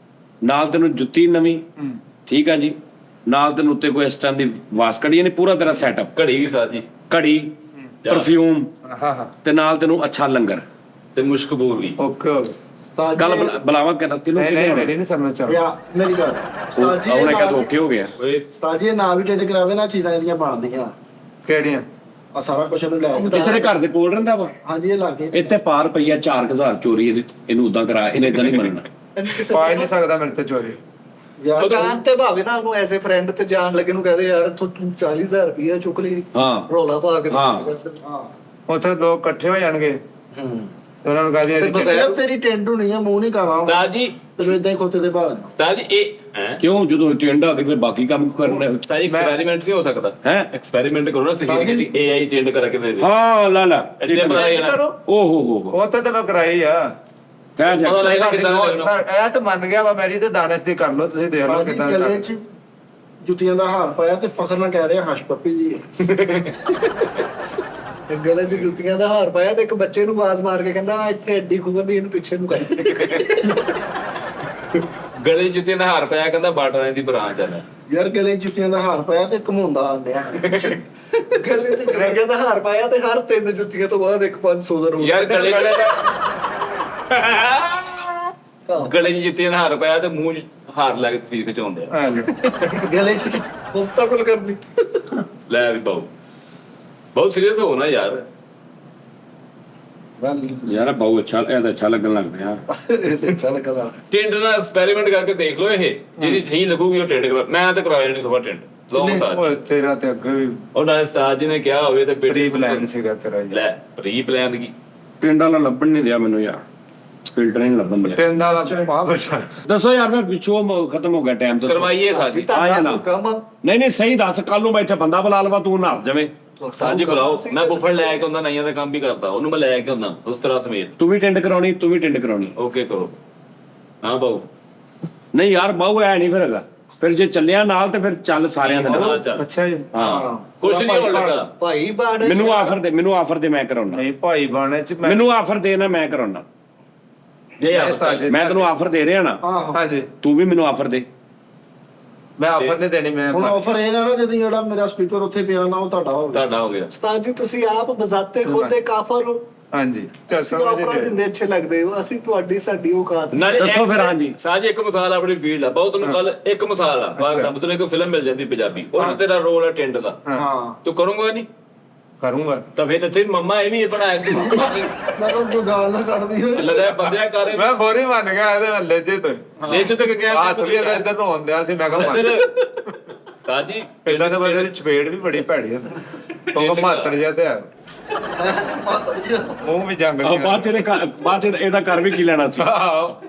ਨਾਲ ਤੈਨੂੰ ਜੁੱਤੀ ਨਵੀਂ, ਠੀਕ ਆ ਜੀ, ਨਾਲ ਤੈਨੂੰ ਉੱਤੇ ਕੋਈ ਇਸ ਤਰ੍ਹਾਂ ਦੀ ਵਾਸਕੜੀ, ਯਾਨੀ ਪੂਰਾ ਤੇਰਾ ਸੈਟਅਪ, ਘੜੀ ਵੀ ਸਾਜੀ ਘੜੀ, ਪਰਫਿਊਮ, ਹਾਂ ਤੇ ਨਾਲ ਤੈਨੂੰ ਅੱਛਾ ਲੰਗਰ। ਤੇ ਮੁਸ਼ਕਬੂਰ ਵੀ ਓਕੇ ਹੋ ਗਿਆ। ਉਸਤਾਦ ਕੱਲ ਜੀ ਬੁਲਾਵਾ ਕਿਹਨੂੰ ਨਹੀਂ ਮੇਰੀ ਨਹੀਂ ਸਮਝ ਚਾਹ। ਯਾ ਮੇਰੀ ਗੱਲ ਉਸਤਾਦ ਜੀ ਉਹਨੇ ਇਹ ਕਿਹਾ ਨਾ- ਓਕੇ ਹੋ ਗਿਆ। ਓਏ ਉਸਤਾਦ ਜੀ ਇਹ ਨਾ ਵੀ ਟੈਂਡ ਕਰਾਵੇ ਨਾ ਚੀਜ਼ਾਂ ਇਹਦੀਆਂ ਬਣਦੀਆਂ ਕਿਹੜੀਆਂ? ਆ ਸਾਰਾ ਕੁਝ ਇਹਨੂੰ ਲੈ ਇਹ ਤੇਰੇ ਘਰ ਦੇ ਕੋਲ ਰਹਿੰਦਾ ਵਾ। ਹਾਂਜੀ ਇਹ ਲਾਗੇ ਇੱਥੇ ਪਾਰ ਪਈਆ 4,000 ਚੋਰੀ ਇਹਨੂੰ ਉਦਾਂ ਕਰਾ, ਇਹਨੇ ਇਦਾਂ ਨਹੀਂ ਮੰਨਣਾ। ਪਾ ਹੀ ਨਹੀਂ ਸਕਦਾ ਮੇਰੇ ਤੇ ਚੋਰੀ। ਯਾਰ ਦੁਕਾਨ ਤੇ ਭਾਵੇਂ ਨਾ ਉਹਨੂੰ ਐਜ਼ ਅ ਫਰੈਂਡ ਤੇ ਜਾਣ ਲੱਗੇ ਨੂੰ ਕਹਦੇ ਯਾਰ ਤੂੰ 40,000 ਰੁਪਇਆ ਚੁੱਕ ਲਈ, ਹਾਂ ਰੋਲਾ ਪਾ ਕੇ ਹਾਂ। ਹਾਂ ਉੱਥੇ ਲੋਕ ਇਕੱਠੇ ਹੋ ਜਾਣਗੇ ਹੂੰ ਤੇ ਉਹਨਾਂ ਨੂੰ ਕਹਦੇ ਤੇ ਸਿਰਫ ਤੇਰੀ ਟੈਂਡ ਹੋਣੀ ਆ, ਮੂੰਹ ਨਹੀਂ ਕਰਨਾ ਉਸਤਾਦ ਜੀ ਤੇ ਇਦਾਂ ਹੀ ਖੋਤੇ ਦੇ ਭਾਲ ਉਸਤਾਦ ਜੀ ਇਹ ਹੈ ਕਿਉਂ ਜਦੋਂ ਟਿੰਡ ਆ ਕੇ ਫਿਰ ਬਾਕੀ ਕੰਮ ਕਰਨੇ। ਸਾਜੀ ਐਕਸਪੈਰੀਮੈਂਟ ਨਹੀਂ ਹੋ ਸਕਦਾ ਹੈ ਐਕਸਪੈਰੀਮੈਂਟ ਕਰੋ ਨਾ ਤੁਸੀਂ AI ਚੇਂਜ ਕਰਕੇ ਦੇ ਦੇ ਹਾਂ ਲਾ ਇੱਥੇ ਪਤਾ ਲੱਗ ਜਾਣਾ ਕਰੋ। ਓ ਹੋ ਉਹ ਤਾਂ ਤੈਨੂੰ ਕਰਾਈ ਆ। ਕਹਿ ਜਾ ਪਤਾ ਲੱਗ ਜਾਣਾ ਕਿੱਦਾਂ ਦਾ ਲੱਗਣਾ। ਇਹ ਤਾਂ ਮੰਨ ਗਿਆ ਵਾ, ਮੇਰੀ ਤੇ ਦਾਨਿਸ਼ ਦੀ ਕਰ ਲਓ ਤੁਸੀਂ, ਦੇਖ ਲਓ ਸਾਡੀ ਕਿਦਾਂ ਗਲੇ 'ਚ ਜੁੱਤੀਆਂ ਦਾ ਹਾਰ ਪਾਇਆ ਤੇ ਫਖਰ ਨਾਲ ਕਹਿ ਰਿਹਾ ਹਸ਼ ਪੱਪੀ ਜੀ ਗਲੇ 'ਚ ਜੁੱਤੀਆਂ ਦਾ ਹਾਰ ਪਾਇਆ ਤੇ ਇੱਕ ਬੱਚੇ ਨੂੰ ਆਵਾਜ਼ ਮਾਰ ਕੇ ਕਹਿੰਦਾ ਇੱਥੇ ਐਡੀ ਖੂਬੰਦੀ ਇਹਨੂੰ ਪਿੱਛੇ ਨੂੰ ਕਰ ਗਲੇ 'ਚ ਜੁੱਤੀਆਂ ਦਾ ਹਾਰ ਪਿਆ, ਕਹਿੰਦਾ ਬਾਟਰਾਂ ਦੀ ਬ੍ਰਾਂਚ ਆ। ਯਾਰ ਗਲੇ 'ਚ ਜੁੱਤੀਆਂ ਦਾ ਹਾਰ ਪਾਇਆ ਤੇ ਘਮਾਉਂਦਾ ਆਂਦਿਆ ਗਲੇ ਤੇ ਗਰੇਗਿਆਂ ਦਾ ਹਾਰ ਪਾਇਆ ਤੇ ਹਰ 3 ਜੁੱਤੀਆਂ ਤੋਂ ਬਾਅਦ ਇੱਕ 500 ਦਾ ਰੋਲ ਯਾਰ ਗਲੇ ਗਲੇ 'ਚ ਜੁੱਤੀਆਂ ਦਾ ਹਾਰ ਪਿਆ ਤੇ ਮੂੰਹ 'ਚ ਹਾਰ ਲਾ ਕੇ ਤਸਵੀਰ ਖਿਚਾਉਂਦੇ ਆ। ਗਲੇ 'ਚ ਮੁਫਤਾ ਕੋਲ ਕਰਨੀ। ਲੈ ਵੀ ਬਹੁਤ ਸੀਰੀਅਸ ਹੋ ਨਾ ਯਾਰ। ਯਾਰ ਬਹੁਤ ਅੱਛਾ, ਇਹ ਤਾਂ ਅੱਛਾ ਲੱਗਣ ਲੱਗ ਪਿਆ। ਚੱਲ ਕਲਾ ਟਿੰਡ ਨਾਲ ਐਕਸਪੈਰੀਮੈਂਟ ਕਰਕੇ ਦੇਖ ਲਓ, ਇਹ ਜਿਹਦੀ ਸਹੀ ਲੱਗੂਗੀ ਉਹ ਟਿੰਡ ਕਰਾ। ਮੈਂ ਤਾਂ ਕਰਾਇਆ ਨਹੀਂ ਸਵਾ ਟਿੰਡ ਲੋ ਮਸਾਜ। ਓਏ ਤੇਰਾ ਤੇ ਅੱਗੇ ਵੀ ਉਹਨਾਂ ਨੇ ਉਸਤਾਦ ਜੀ ਨੇ ਕਿਹਾ ਹੋਵੇ ਤੇ ਪ੍ਰੀ ਪਲਾਨ ਸੀਗਾ ਤੇਰਾ ਜੀ। ਲੈ ਪ੍ਰੀ ਪਲਾਨ ਕੀ ਟਿੰਡ ਵਾਲਾ ਲੱਭਣ ਨਹੀਂ ਰਿਹਾ ਮੈਨੂੰ ਯਾਰ, ਫਿਲਟਰ ਨਹੀਂ ਲੱਭਣ ਰਿਹਾ। ਟਿੰਡ ਵਾਲਾ ਪਾ ਬਚਾ। ਦੱਸੋ ਯਾਰ, ਮੈਂ ਪਿੱਛੋਂ ਖਤਮ ਹੋ ਗਿਆ ਟਾਈਮ ਤੋਂ। ਕਰਵਾਈਏ ਸਾਜੀ। ਆਇਆ ਨਾ। ਹੁਕਮ ਨਹੀਂ ਨਹੀਂ ਸਹੀ ਦੱਸ, ਕੱਲ ਨੂੰ ਮੈਂ ਇੱਥੇ ਬੰਦਾ ਬੁਲਾ ਲਵਾ, ਤੂੰ ਨੱਸ ਜਾਵੇਂ। ਸਾਜੀ ਬੁਲਾਓ, ਮੈਂ ਬੁੱਫੜ ਲੈ ਕੇ ਹੁੰਦਾ, ਨਈਆਂ ਦਾ ਕੰਮ ਵੀ ਕਰਦਾ, ਉਹਨੂੰ ਮੈਂ ਲੈ ਕੇ ਹੁੰਦਾ ਉਸ ਤਰ੍ਹਾਂ ਸਮੇਤ। ਤੂੰ ਵੀ ਟਿੰਡ ਕਰਾਉਣੀ, ਤੂੰ ਵੀ ਟਿੰਡ ਕਰਾਉਣੀ। ਓਕੇ ਕਰੋ। ਹਾਂ ਬਾਊ ਨਹੀਂ ਯਾਰ ਬਾਹੂ ਐ ਨਹੀਂ ਫਿਰ ਹੈਗਾ, ਫਿਰ ਜੇ ਚੱਲਿਆ ਨਾਲ ਤੇ ਫਿਰ ਚੱਲ ਸਾਰਿਆਂ ਦੇ ਨਾਲ। ਹਾਂ ਚੱਲ। ਅੱਛਾ ਜੀ। ਹਾਂ ਕੁਛ ਨਹੀਂ ਹੋਣ ਲੱਗਾ। ਭਾਈ ਬਾੜ ਮੈਨੂੰ ਆਫਰ ਦੇ, ਮੈਨੂੰ ਆਫਰ ਦੇ, ਮੈਂ ਕਰਾਉਣਾ। ਨਹੀਂ ਭਾਈ ਬਾਣੇ ਚ ਮੈਂ ਮੈਨੂੰ ਆਫਰ ਦੇ ਨਾ, ਮੈਂ ਕਰਾਉਣਾ। ਜੇ ਆ ਮੈਂ ਤੈਨੂੰ ਆਫਰ ਦੇ ਰਿਹਾ ਨਾ, ਆਹੋ ਹਾਂਜੀ ਤੂੰ ਵੀ ਮੈਨੂੰ ਆਫਰ ਦੇ। ਮੈਂ ਆਫਰ ਨਹੀਂ ਦੇਣੀ। ਮੈਂ ਹੁਣ ਆਫਰ ਇਹ ਨਾ ਜਦੋਂ ਜਿਹੜਾ ਮੇਰਾ ਸਪੀਕਰ ਉੱਥੇ ਪਿਆ ਨਾ ਉਹ ਤੁਹਾਡਾ ਹੋ ਗਿਆ। ਤੁਹਾਡਾ ਹੋ ਗਿਆ। ਉਸਤਾਦ ਜੀ ਤੁਸੀਂ ਆਪ ਬਜ਼ਾਤੇ ਖੁਦ ਦੇ ਕਾਫਰ ਹੋ। ਹਾਂਜੀ ਤੁਸੀਂ ਆਫਰਾਂ ਦਿੰਦੇ ਅੱਛੇ ਲੱਗਦੇ ਹੋ, ਅਸੀਂ ਤੁਹਾਡੀ ਸਾਡੀ ਔਕਾਤ ਨਹੀਂ। ਨਾਲੇ ਦੱਸੋ ਫਿਰ। ਹਾਂਜੀ ਸਾਜੀ ਇੱਕ ਮਿਸਾਲ ਆਪਣੀ ਫੀਲਡ ਆ, ਬਹੁਤ ਨੂੰ ਕੱਲ ਇੱਕ ਮਿਸਾਲ ਆ ਬਾਹਰ ਦਾ ਮਤਲਬ ਕੋਈ ਫਿਲਮ ਮਿਲ ਜਾਂਦੀ ਪੰਜਾਬੀ, ਉਹਨਾਂ ਤੇਰਾ ਰੋਲ ਹੈ ਟਿੰਡ ਦਾ, ਹਾਂ ਤੂੰ ਕਰੂੰਗਾ ਨਹੀਂ ਕਰੂੰਗਾ। ਤਾਂ ਫਿਰ ਇੱਥੇ ਮੰਮਾ ਇਹ ਵੀ ਬਣਾਇਆ ਤੂੰ ਮੈਂ ਤਾਂ ਕੋਈ ਗਾਲ ਨਾ ਕੱਢਦੀ ਹੋਏ। ਲੱਗਿਆ ਬੰਦਿਆ ਕਰ ਮੈਂ ਫੋਰੀ ਮੰਨ ਗਿਆ ਇਹਦੇ ਹੱਲੇ ਜੇ ਤੋਂ ਲੈ ਚ ਤੱਕ ਗਿਆ ਹੱਥ ਵੀ ਇਹਦਾ ਇੱਧਰ ਨੂੰ ਆਉਂਦਿਆ ਸੀ। ਮੈਂ ਕਿਹਾ ਮੰਨ ਸਾਜੀ ਇਦਾਂ ਦੇ ਬੰਦੇ ਦੀ ਚਪੇੜ ਵੀ ਬੜੀ ਭੈੜੀ ਹੁੰਦੀ। ਉਹ ਮਾਤਰ ਜਿਹਾ ਤੇ ਆ, ਮੂੰਹ ਵੀ ਜੰਗ ਆਹ ਬਾਅਦ ਚ ਇਹਦਾ ਕਰ ਵੀ ਕੀ ਲੈਣਾ ਸੀ।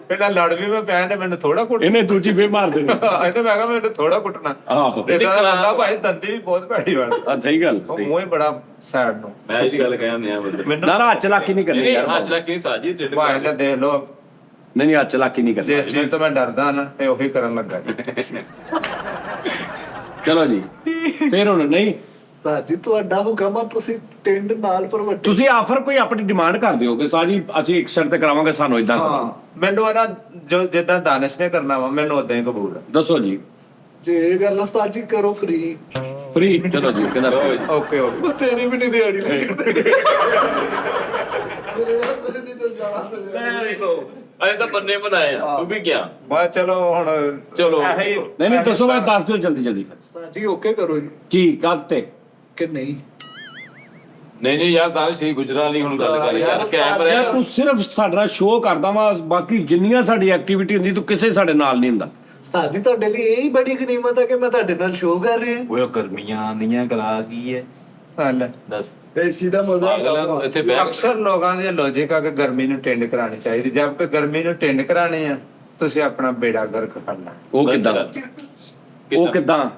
ਪਹਿਲਾਂ ਲੜ ਵੀ ਮੈਂ ਪਿਆ ਨੇ ਮੈਨੂੰ ਥੋੜਾ ਕੁੱਟ ਇਹਨੇ ਦੂਜੀ ਫੇਰ ਮਾਰ ਦੇਣੀ। ਇਹਨੇ ਮੈਂ ਕਿਹਾ ਮੈਨੂੰ ਥੋੜਾ ਕੁੱਟਣਾ। ਆਹੋ ਇਹਦਾ ਦਾ ਬੰਦਾ ਭਾਈ ਦੰਦੀ ਵੀ ਬਹੁਤ ਭੈੜੀ ਵਾਲੀ। ਆ ਸਹੀ ਗੱਲ, ਉਹ ਸਹੀ। ਮੂੰਹ ਹੀ ਬੜਾ ਸੈਡ ਨੂੰ। ਮੈਂ ਇਹ ਗੱਲ ਕਹਿੰਦੇ ਆ ਬੰਦੇ ਮੈਨੂੰ ਨਾ ਨਾ ਹੱਥ ਚਲਾਕੀ ਨਹੀਂ ਕਰਨੀ ਯਾਰ। ਅੱਜ ਲੱਗ ਕੇ ਸਾਜੀ ਟਿੰਡ ਭਾਈ ਨੇ ਦੇਖ ਲਓ ਨਹੀਂ ਨਹੀਂ ਹੱਥ ਚਲਾਕੀ ਨਹੀਂ ਕਰਨੀ। ਜਿਸ ਚੀਜ਼ ਤੋਂ ਮੈਂ ਡਰਦਾ ਨਾ ਇਹ ਉਹੀ ਕਰਨ ਲੱਗਾ ਜੀ। ਚਲੋ ਜੀ ਫੇਰ ਹੁਣ ਨਹੀਂ, ਸਾਜੀ ਤੁਹਾਡਾ ਹੁਕਮ ਆ, ਤੁਸੀਂ ਟਿੰਡ ਨਾਲ ਪਰਵੱਟੀ। ਤੁਸੀਂ ਆਫਰ ਕੋਈ ਆਪਣੀ ਡਿਮਾਂਡ ਕਰ ਦਿਓ ਕਿ ਸਾਜੀ ਅਸੀਂ ਇੱਕ ਸ਼ਰਤ ਕਰਾਵਾਂਗੇ, ਸਾਨੂੰ ਇਦਾਂ ਕਰੋ। ਮੈਨੂੰ ਆ ਨਾ ਜੋ ਜਿੱਦਾਂ ਦਾਨਿਸ਼ ਨੇ ਕਰਨਾ ਵਾ ਮੈਨੂੰ ਉਦਾਂ ਹੀ ਕਬੂਲ ਹੈ। ਦੱਸੋ ਜੀ। ਜੇ ਇਹ ਗੱਲ ਉਸਤਾਦ ਜੀ ਕਰੋ ਫ੍ਰੀ। ਫ੍ਰੀ ਚਲੋ ਜੀ, ਕਹਿੰਦਾ free। Okay okay. ਤੇਰੀ ਵੀ ਨਹੀਂ ਦਿਹਾੜੀ ਲੱਗਦੀ। ਅਜੇ ਤਾਂ ਬੰਨੇ ਬਣਾਏ ਆ, ਤੂੰ ਵੀ ਕਿਹਾ ਮੈਂ ਚਲੋ ਹੁਣ ਚਲੋ। ਇਹੀ ਨਹੀਂ ਨਹੀਂ ਦੱਸੋ, ਮੈਂ ਦੱਸ ਦਿਓ ਜਲਦੀ ਜਲਦੀ। ਉਸਤਾਦ ਜੀ ਓਕੇ ਕਰੋ ਜੀ ਕੀ ਕੱਲ ਤੇ ਕਿ ਨਹੀਂ? ਨਹੀਂ ਯਾਰ ਤਾਂ ਸਹੀ ਗੁਜਰਾਲੀ ਹੁਣ ਗੱਲ ਕਰ ਯਾਰ ਕੈਮਰੇ ਯਾਰ ਤੂੰ ਸਿਰਫ ਸਾਡਾ ਸ਼ੋਅ ਕਰਦਾ ਵਾ, ਬਾਕੀ ਜਿੰਨੀਆਂ ਸਾਡੀ ਐਕਟੀਵਿਟੀ ਹੁੰਦੀ ਤੂੰ ਕਿਸੇ ਸਾਡੇ ਨਾਲ ਨਹੀਂ ਹੁੰਦਾ। ਉਸਤਾਦ ਜੀ ਤੁਹਾਡੇ ਲਈ ਇਹ ਹੀ ਬੜੀ ਗਨੀਮਤ ਹੈ ਕਿ ਮੈਂ ਤੁਹਾਡੇ ਨਾਲ ਸ਼ੋਅ ਕਰ ਰਿਹਾ। ਓਏ ਗਰਮੀਆਂ ਆਂਦੀਆਂ ਗਲਾ ਕੀ ਹੈ ਹੱਲ ਦੱਸ। ਏਸੀ ਦਾ ਮਜ਼ਾ ਅਗਲਾ ਆਉਂਦਾ। ਇੱਥੇ ਬੈਠ ਅਕਸਰ ਲੋਕਾਂ ਦੀ ਲੌਜੀਕ ਆ ਕਿ ਗਰਮੀ ਨੂੰ ਟਿੰਡ ਕਰਾਣੀ ਚਾਹੀਦੀ। ਜਦ ਕਿ ਗਰਮੀ ਨੂੰ ਟਿੰਡ ਕਰਾਣੀ ਆ ਤੁਸੀਂ ਆਪਣਾ ਬੇੜਾ ਗਰਕ ਕਰਨਾ। ਉਹ ਕਿੱਦਾਂ? ਉਹ ਕਿੱਦਾਂ?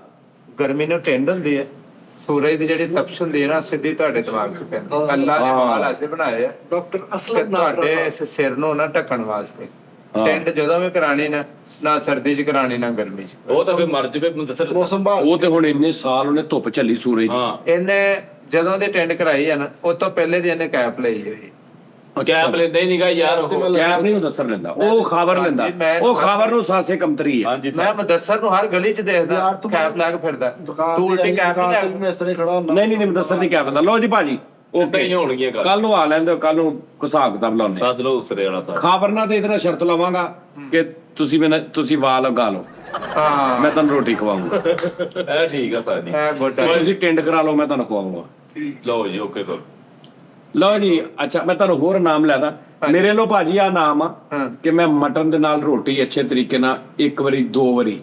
ਗਰਮੀ ਨੂੰ ਟਿੰਡ ਹੁੰਦੀ ਹੈ, ਸੂਰਜ ਦੀ ਜਿਹੜੀ ਤਪਸ਼ ਹੁੰਦੀ ਹੈ ਨਾ ਸਿੱਧੀ ਤੁਹਾਡੇ ਦਿਮਾਗ 'ਚ ਪੈਂਦੀ। ਅੱਲਾ ਨੇ ਵਾਲ ਐਸੇ ਬਣਾਏ ਆ ਡਾਕਟਰ ਕਿ ਅਸਲਮ ਤੁਹਾਡੇ ਇਸ ਸਿਰ ਨੂੰ ਨਾ ਢੱਕਣ ਵਾਸਤੇ। ਟਿੰਡ ਜਦੋਂ ਵੀ ਕਰਾਣੀ ਨਾ ਸਰਦੀ 'ਚ ਕਰਾਣੀ ਨਾ ਗਰਮੀ 'ਚ। ਉਹ ਤਾਂ ਫਿਰ ਮਰ ਜਵੇ ਮੁੰਦਸਰ। ਮੌਸਮ ਬਾਹਰ ਉਹ ਤੇ ਹੁਣ ਇੰਨੇ ਸਾਲ ਉਹਨੇ ਧੁੱਪ ਝੱਲੀ ਸੂਰਜ ਦੀ। ਹਾਂ ਇਹਨੇ ਜਦੋਂ ਦੀ ਟਿੰਡ ਕਰਾਈ ਆ ਨਾ ਉਸ ਤੋਂ ਪਹਿਲੇ ਦੀ ਇਹਨੇ ਕੈਪ ਲਈ ਹੋਈ। ਕੈਪ ਲੈਂਦਾ ਹੀ ਨਹੀਂਗਾ ਯਾਰ ਉਹ। ਕੈਪ ਨਹੀਂ ਉਹ ਦੱਸਣ ਲੈਂਦਾ, ਉਹ ਖਬਰ ਲੈਂਦਾ। ਉਹ ਖਬਰ ਨੂੰ ਸਾਸੇ ਕਮਤਰੀ ਹੈ। ਹਾਂਜੀ ਮੈਂ ਮੁਦੱਸਰ ਨੂੰ ਹਰ ਗਲੀ 'ਚ ਦੇਖਦਾ ਯਾਰ ਤੂੰ ਕੈਪ ਲੈ ਕੇ ਫਿਰਦਾ। ਦੁਕਾਨ ਤੂੰ ਤੇ ਉਲਟੀ ਕੈਪ ਨਹੀਂ ਲੈ ਮੈਂ ਇਸ ਤਰ੍ਹਾਂ ਖੜਾ ਹੁੰਦਾ। ਨਹੀਂ ਨਹੀਂ ਨਹੀਂ ਦੱਸਣ ਨਹੀਂ ਕੈਪ ਦਾ। ਲਓ ਜੀ ਭਾਜੀ ਓਕੇ ਹੀ ਹੋਣਗੀਆਂ ਗੱਲ। ਕੱਲ ਨੂੰ ਆ ਲੈਂਦੇ, ਕੱਲ ਨੂੰ ਹਿਸਾਬ ਕਿਤਾਬ ਲਾਉਂਦੇ। ਸੱਦ ਲਓ ਉਸਰੇ ਵਾਲਾ ਸਾਹਿਬ। ਖਬਰ ਨਾਲ ਤੇ ਇਹਦੇ ਨਾਲ ਸ਼ਰਤ ਲਵਾਂਗਾ ਕਿ ਤੁਸੀਂ ਵਾਲ ਉਗਾ ਲਓ, ਹਾਂ ਮੈਂ ਤੁਹਾਨੂੰ ਰੋਟੀ ਖਵਾਉਂਗਾ। ਇਹ ਠੀਕ ਆ ਸਾਜੀ। ਇਹ ਗੁੱਡ ਤੁਸੀਂ ਟਿੰਡ ਕਰਾ ਲਓ, ਮੈਂ ਤੁਹਾਨੂੰ ਖਵਾਉਂਗਾ। ਲਓ ਜੀ ਓਕੇ ਕਰੋ। ਲਓ ਜੀ ਅੱਛਾ, ਮੈਂ ਤੁਹਾਨੂੰ ਹੋਰ ਨਾਮ ਲੈਦਾ। ਮੇਰੇ ਲੋ ਭਾਜੀ ਆ ਨਾਮ ਆ ਕਿ ਮੈਂ ਮਟਨ ਦੇ ਨਾਲ ਰੋਟੀ ਅੱਛੇ ਤਰੀਕੇ ਨਾਲ ਇੱਕ ਵਾਰੀ 2 ਵਾਰੀ,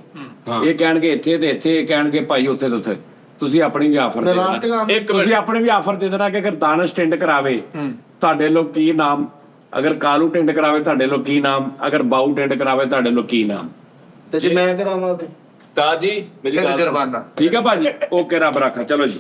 ਇਹ ਕਹਿਣਗੇ ਇੱਥੇ ਤੇ ਇੱਥੇ, ਇਹ ਕਹਿਣਗੇ ਭਾਈ ਉੱਥੇ ਤੇ ਉੱਥੇ। ਤੁਸੀਂ ਆਪਣੀ ਵੀ ਆਫਰ ਦੇ ਦੇਣਾ। ਤੁਸੀਂ ਆਪਣੇ ਵੀ ਆਫਰ ਦੇ ਦੇਣਾ ਕਿ ਅਗਰ ਦਾਨਿਸ਼ ਟਿੰਡ ਕਰਾਵੇ ਤੁਹਾਡੇ ਲੋਕ ਕੀ ਨਾਮ, ਅਗਰ ਕਾਲੂ ਟਿੰਡ ਕਰਾਵੇ ਤੁਹਾਡੇ ਲੋਕ ਕੀ ਨਾਮ, ਅਗਰ ਬਾਊ ਟਿੰਡ ਕਰਾਵੇ ਤੁਹਾਡੇ ਲੋਕ ਕੀ ਨਾਮ। ਤੇ ਜੇ ਮੈਂ ਕਰਾਵਾਂ ਤੇ ਉਸਤਾਦ ਜੀ ਮੇਰੀ ਗੱਲ ਸੁਣੋ। ਜੁਰਮਾਨਾ। ਠੀਕ ਆ ਭਾਜੀ, ਓਕੇ ਰੱਬ ਰੱਖਾ। ਚਲੋ ਜੀ।